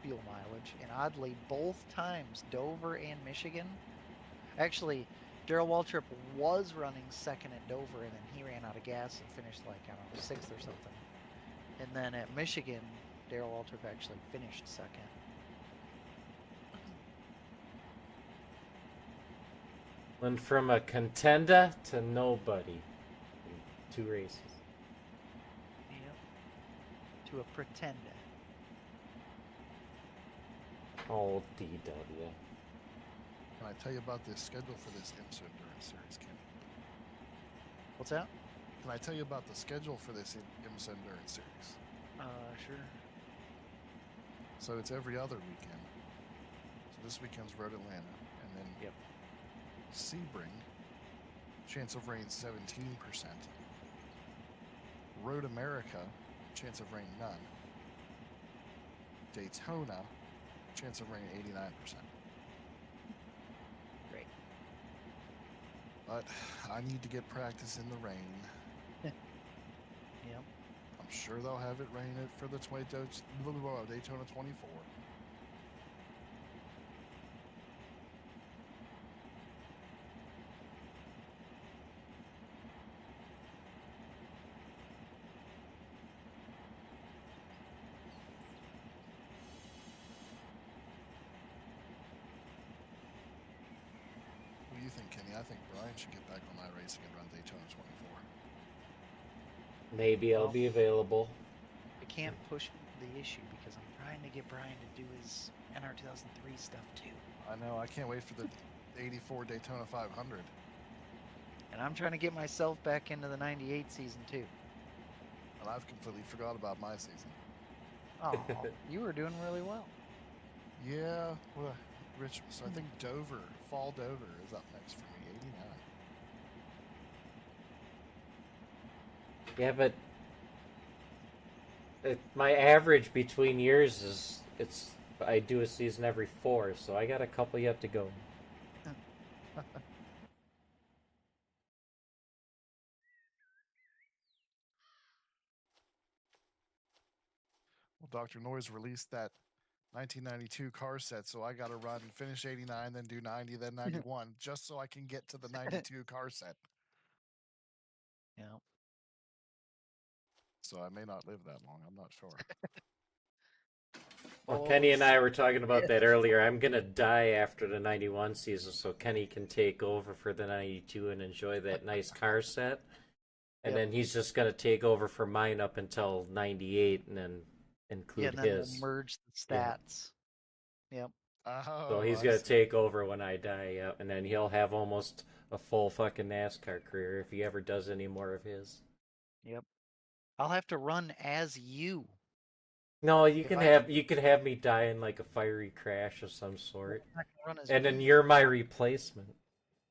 fuel mileage. And oddly, both times, Dover and Michigan. Actually, Darrell Waltrip was running second at Dover, and then he ran out of gas and finished like, I don't know, 6th or something. And then at Michigan, Darrell Waltrip actually finished second. Went from a contender to nobody in 2 races. Yep. To a pretender. Oh, DW. Can I tell you about the schedule for this IMSA Endurance Series, Kenny? What's that? Can I tell you about the schedule for this IMSA Endurance Series? Sure. So it's every other weekend. So this weekend's Road Atlanta, and then Yep. Sebring, chance of rain 17%. Road America, chance of rain none. Daytona, chance of rain 89%. Great. But I need to get practice in the rain. Yep. I'm sure they'll have it rain it for the Daytona 24. What do you think, Kenny? I think Brian should get back on iRacing and run Daytona 24. Maybe I'll Well- be available. I can't push the issue because I'm trying to get Brian to do his NR 2003 stuff too. I know. I can't wait for the 84 Daytona 500. And I'm trying to get myself back into the 98 season too. And I've completely forgot about my season. Oh, you were doing really well. Yeah, well, Rich. So I think Dover, Fall Dover, is up next for me. 89. Yeah, but my average between years is I do a season every 4, so I got a couple yet to go. Well, Dr. Noise released that 1992 car set, so I got to run, finish 89, then do 90, then 91, just so I can get to the 92 car set. Yeah. So I may not live that long. I'm not sure. Well, Oh, Kenny and I were talking about that earlier. I'm gonna die after the 91 season, so Kenny can take over for the 92 and enjoy that nice car set. And Yep. then he's just gonna take over for mine up until 98, and then include Yeah, and then his. we'll merge the Yeah. stats. Yep. Oh, So he's I gonna see. take over when I die, yeah, and then he'll have almost a full fucking NASCAR career if he ever does any more of his. Yep. I'll have to run as you. No, you If can I- have me die in like a fiery crash of some sort, I can run as and then me. you're my replacement.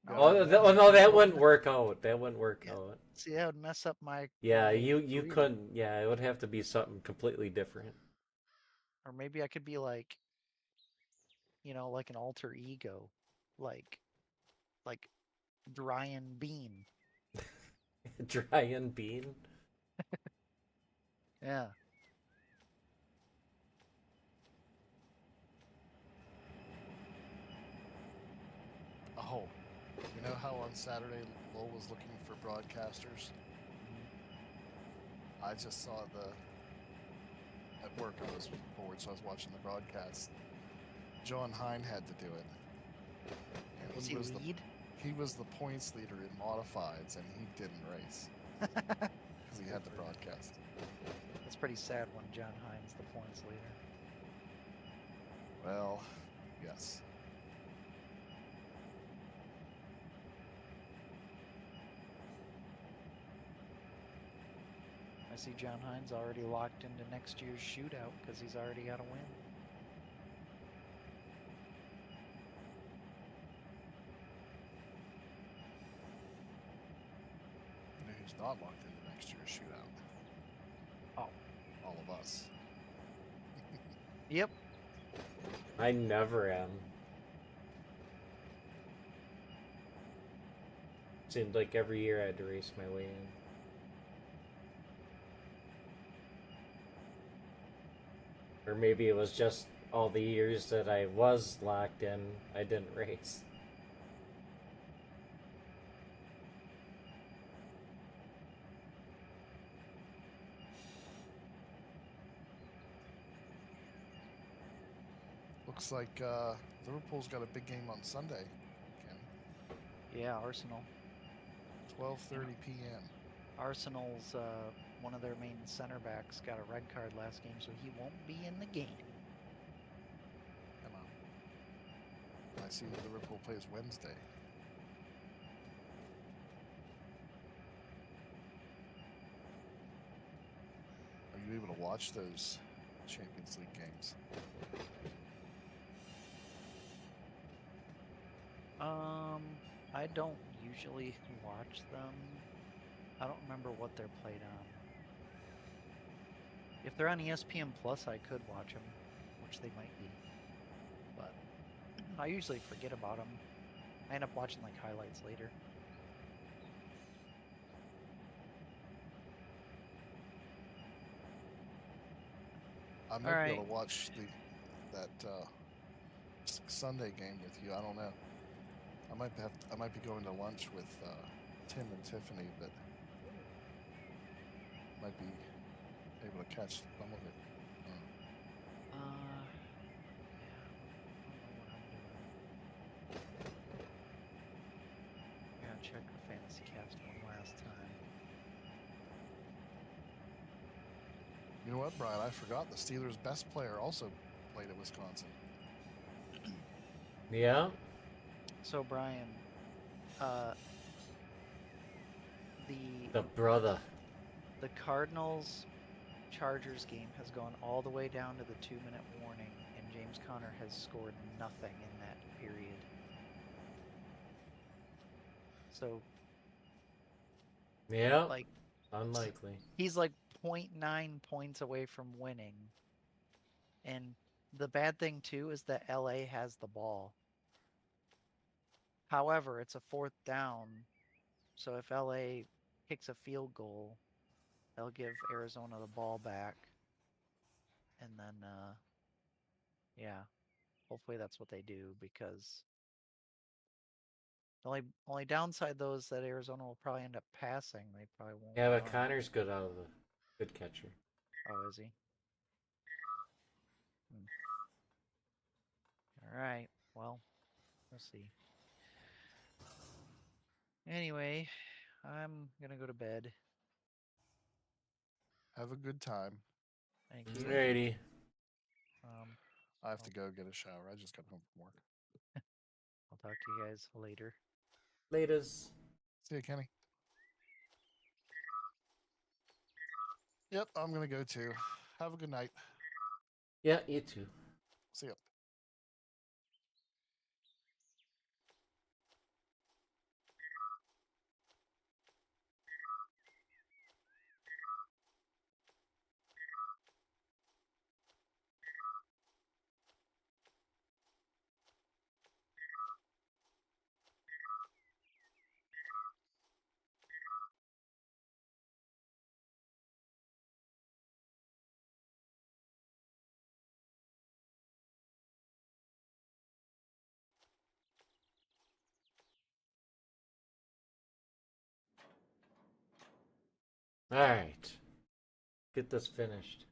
Yeah, Oh, no, that wouldn't work out. That wouldn't work Yeah. out. See, that would mess up my. Yeah, my you career. couldn't. Yeah, it would have to be something completely different. Or maybe I could be like, like an alter ego, like Brian Bean. Dry and bean. Yeah. You know how on Saturday Lowell was looking for broadcasters? I just saw at work I was bored, so I was watching the broadcast. John Hine had to do it. And Was he lead? He was the points leader in modifieds, and he didn't race. Because he had the broadcast. That's pretty sad when John Hines the points leader. Well, yes. I see John Hines already locked into next year's shootout because he's already got a win. You know who's not locked into next year's shootout? Oh. All of us. Yep. I never am. Seemed like every year I had to race my way in. Or maybe it was just all the years that I was locked in, I didn't race. Looks like Liverpool's got a big game on Sunday, Kenny. Yeah, Arsenal. 12:30 p.m. Arsenal's one of their main center backs got a red card last game, so he won't be in the game. Come on. I see Liverpool plays Wednesday. Are you able to watch those Champions League games? I don't usually watch them. I don't remember what they're played on. If they're on ESPN Plus, I could watch them, which they might be. But I usually forget about them. I end up watching like highlights later. I might be able to watch that Sunday game with you. I don't know. I might be going to lunch with Tim and Tiffany, but might be able to catch some of it. Yeah, I don't know what I'm doing. I gotta check the Fantasy Cast one last time. You know what, Brian? I forgot the Steelers' best player also played at Wisconsin. Yeah. So Brian, the brother. The Cardinals Chargers game has gone all the way down to the 2-minute warning, and James Conner has scored nothing in that period. So yeah, like unlikely. He's like 0.9 points away from winning. And the bad thing too is that LA has the ball. However, it's a 4th down. So if LA kicks a field goal, they'll give Arizona the ball back. And then yeah, hopefully that's what they do, because the only downside though is that Arizona will probably end up passing. They probably won't. Yeah, but Connor's good out of the good catcher. Oh, is he? All right. Well, we'll see. Anyway, I'm gonna go to bed. Have a good time. Thank you. Alrighty. I have to go get a shower. I just got home from work. I'll talk to you guys later. Laters. See you, Kenny. Yep, I'm gonna go too. Have a good night. Yeah, you too. See ya. Alright. Get this finished.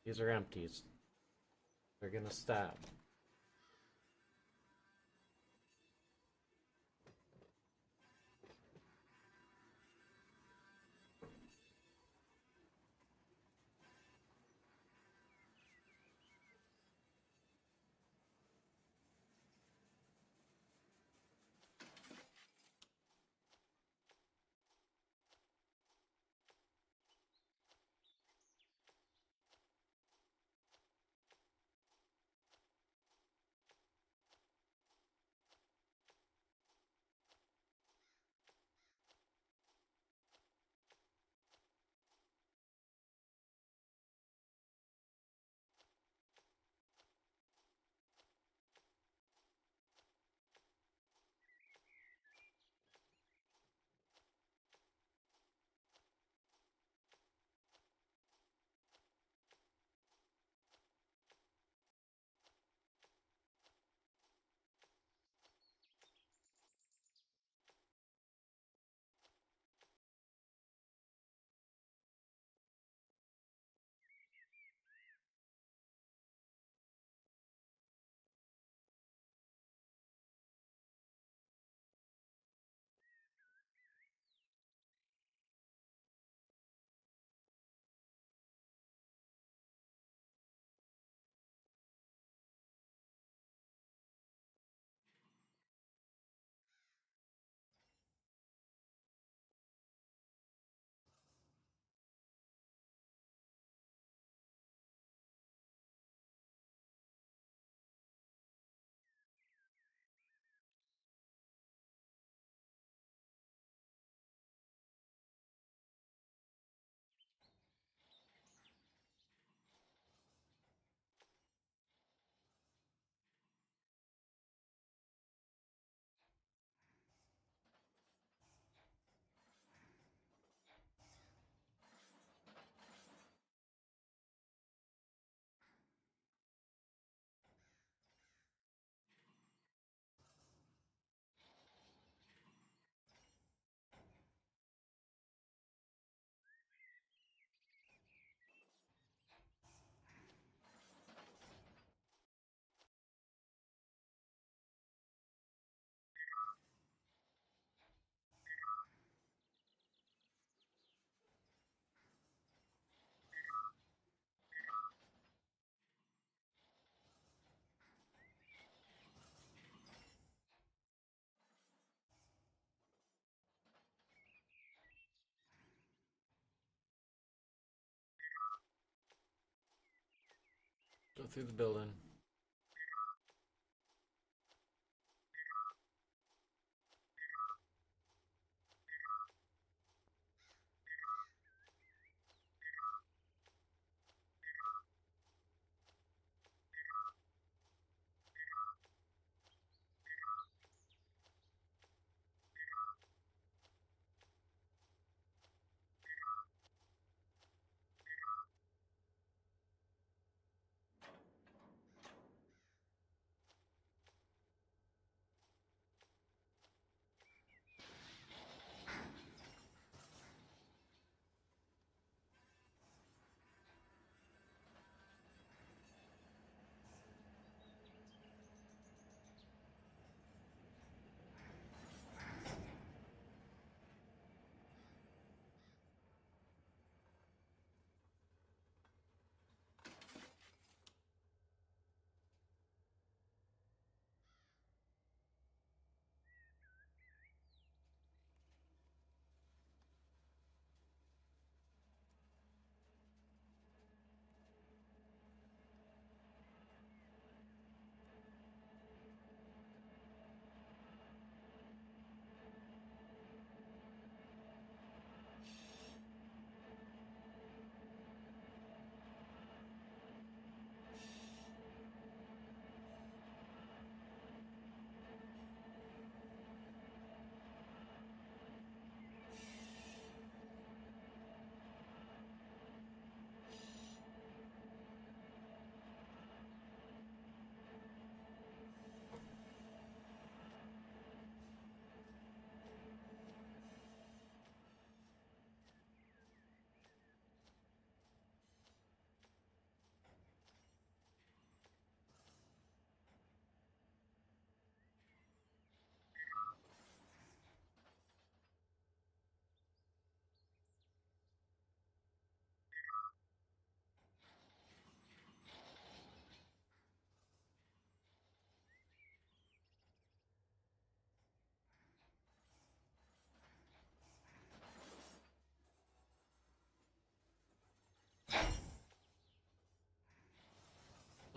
These are empties. They're gonna stop. Go through the building.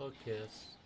Oh, kiss.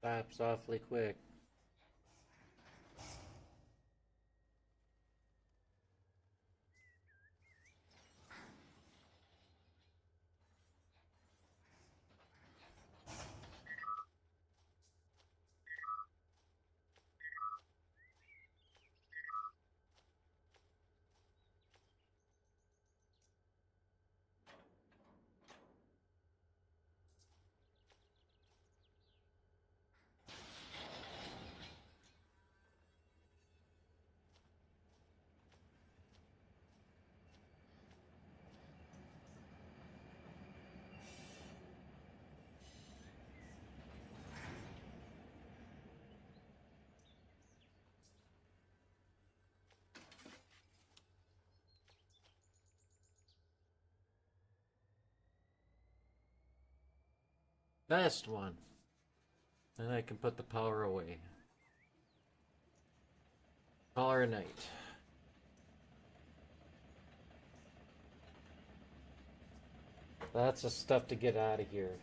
Stops awfully quick. Best one. Then I can put the power away. Call her a night. That's the stuff to get out of here.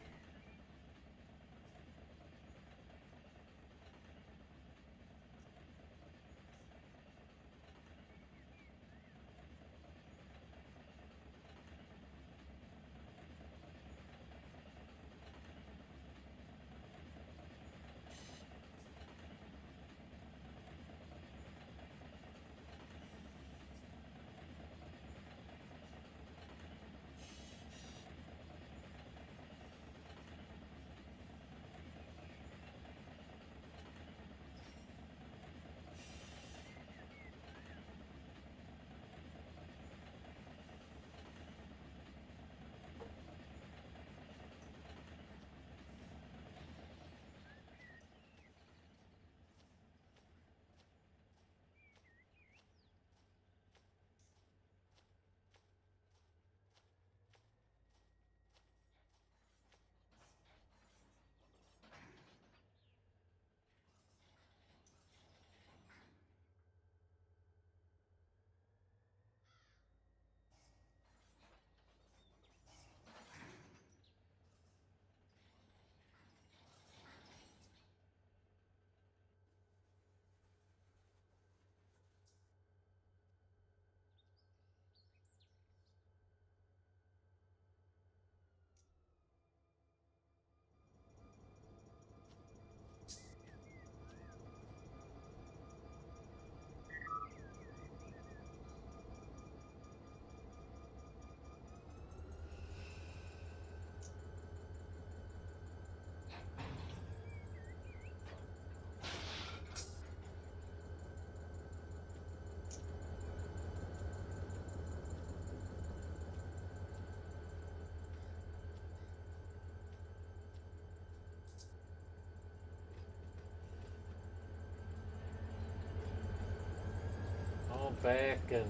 sit back and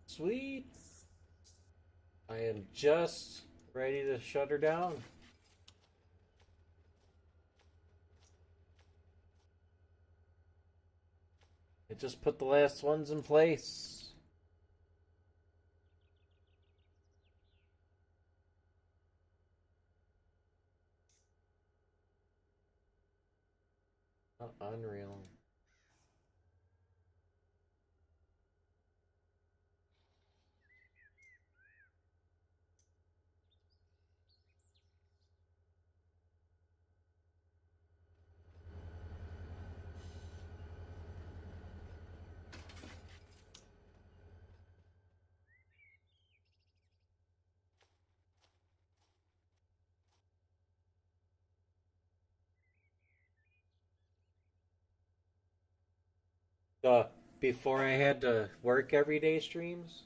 sweet. I am just ready to shut her down. I just put the last ones in place. Unreal. Before I had to work everyday streams.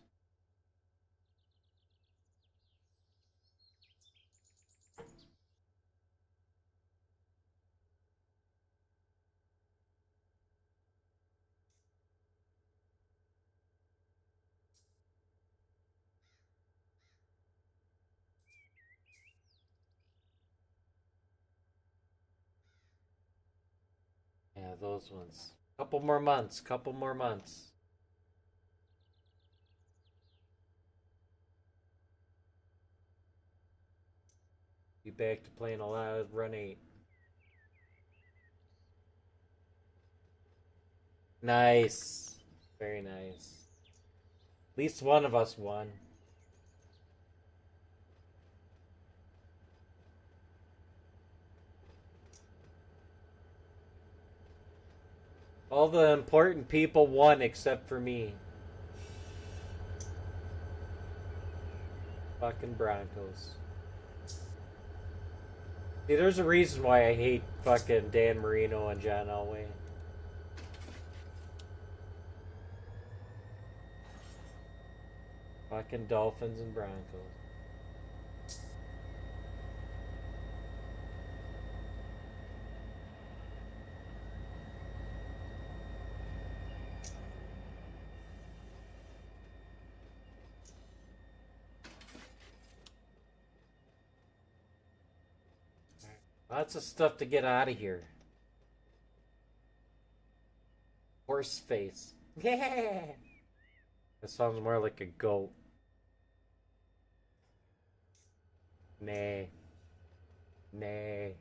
Yeah, those ones. Couple more months. Be back to playing a lot of Run 8. Nice. Very nice. At least one of us won. All the important people won except for me. Fucking Broncos. See, there's a reason why I hate fucking Dan Marino and John Elway. Fucking Dolphins and Broncos. Lots of stuff to get out of here. Horse face. Yeah. That sounds more like a goat. Nay. Nay.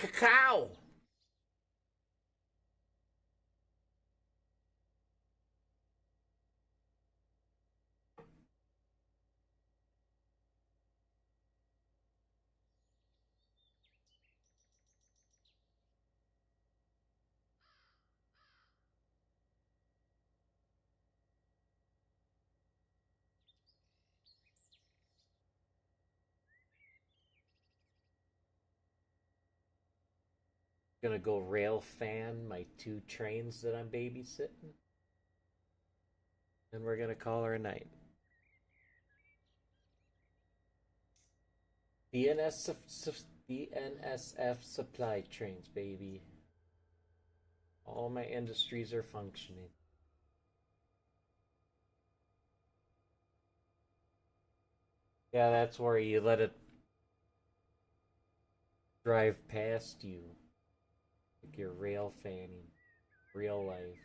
Cacao! Gonna go rail fan my 2 trains that I'm babysitting. And we're gonna call her a night. BNSF supply trains, baby. All my industries are functioning. Yeah, that's where you let it drive past you. Like you're rail fanning. Real life.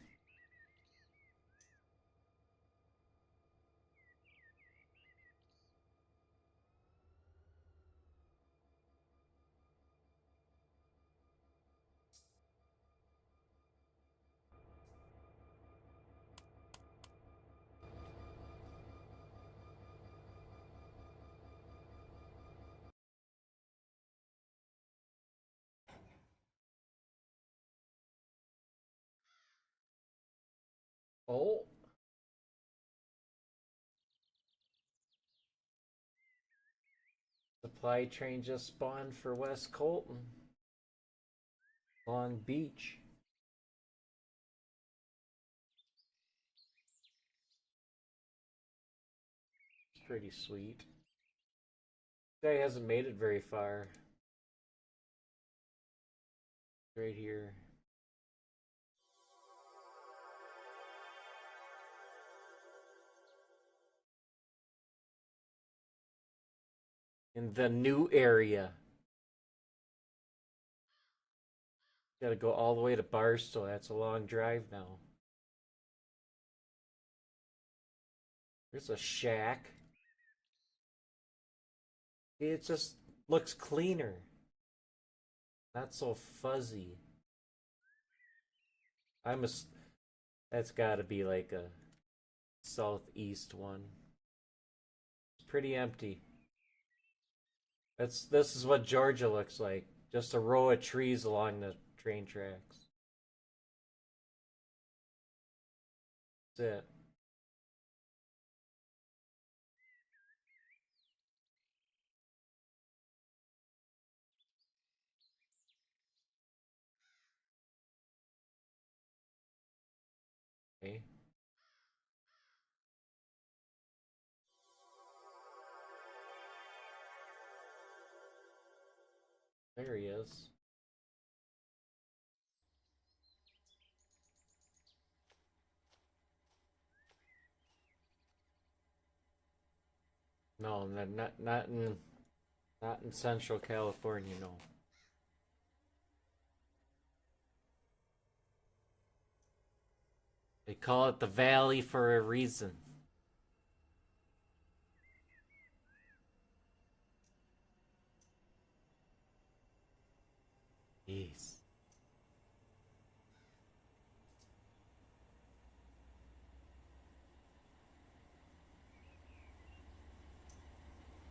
Oh. Supply train just spawned for West Colton. Long Beach. It's pretty sweet. Guy hasn't made it very far. Right here. In the new area. Gotta go all the way to Barstow. That's a long drive now. There's a shack. It just looks cleaner. Not so fuzzy. That's gotta be like a southeast one. It's pretty empty. This is what Georgia looks like. Just a row of trees along the train tracks. That's it. Okay. There he is. No, not in Central California, no. They call it the Valley for a reason. Jeez.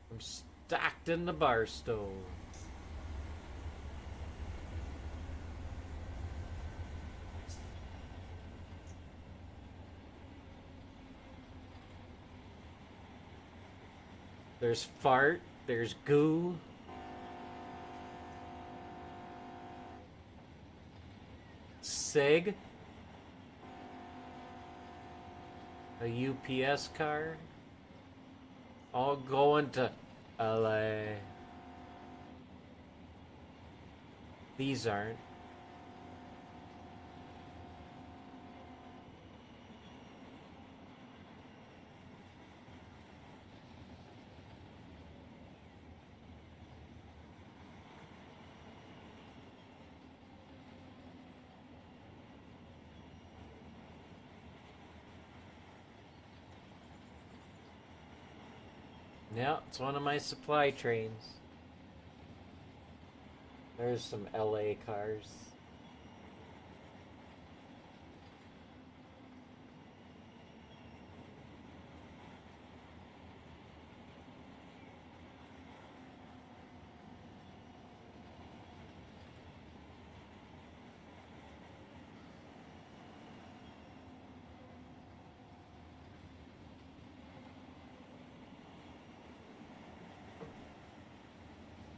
I'm stacked in the Barstow. There's fart, there's goo. Sig. A UPS car. All going to LA. These aren't. Yeah, it's one of my supply trains. There's some LA cars.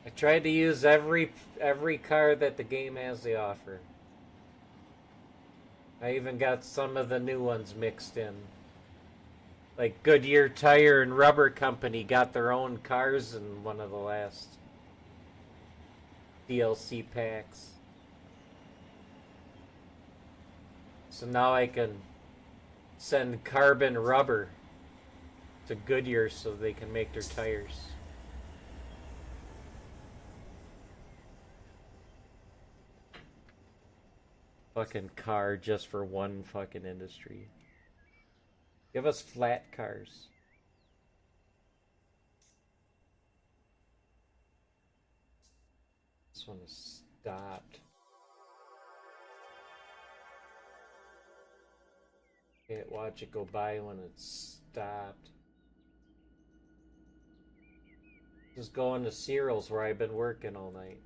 I tried to use every car that the game has to offer. I even got some of the new ones mixed in. Like Goodyear Tire and Rubber Company got their own cars in one of the last DLC packs. So now I can send carbon rubber to Goodyear so they can make their tires. Fucking car just for one fucking industry. Give us flat cars. This one is stopped. Can't watch it go by when it's stopped. Just going to Searles where I've been working all night.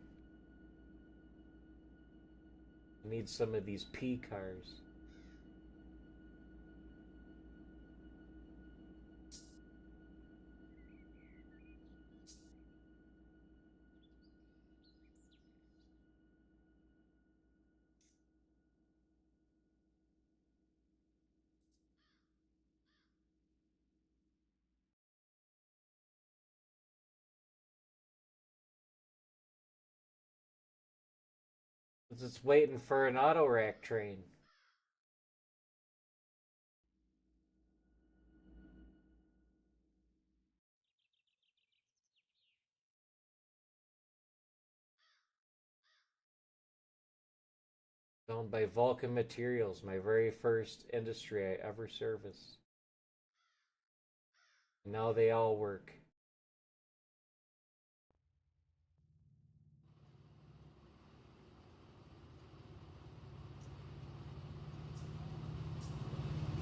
I need some of these P cars. 'Cause it's waiting for an auto rack train. Owned by Vulcan Materials, my very first industry I ever serviced. And now they all work.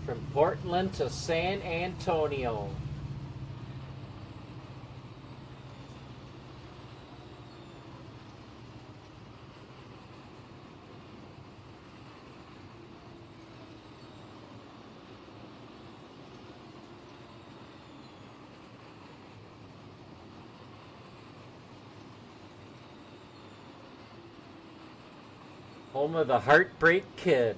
From Portland to San Antonio. Home of the Heartbreak Kid.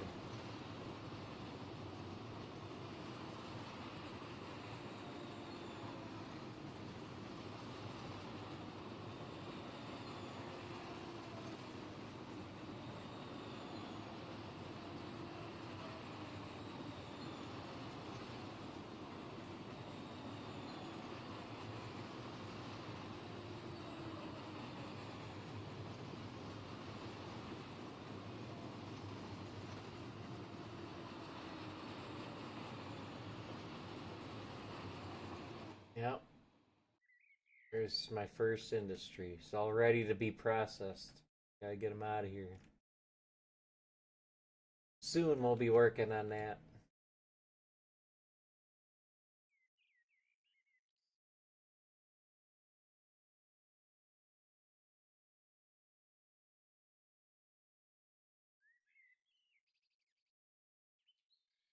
Yep. Here's my first industry. It's all ready to be processed. Gotta get them out of here. Soon we'll be working on that.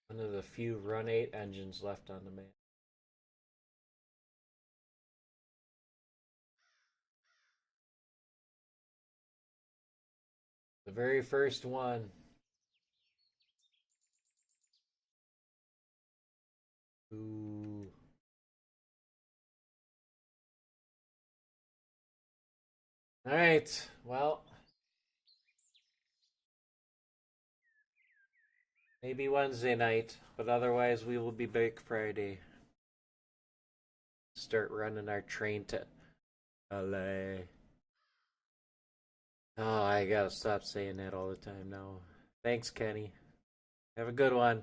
One of the few Run 8 engines left on the map. The very first one. Ooh. Alright, well. Maybe Wednesday night, but otherwise we will be back Friday. Start running our train to LA. Oh, I gotta stop saying that all the time now. Thanks, Kenny. Have a good one.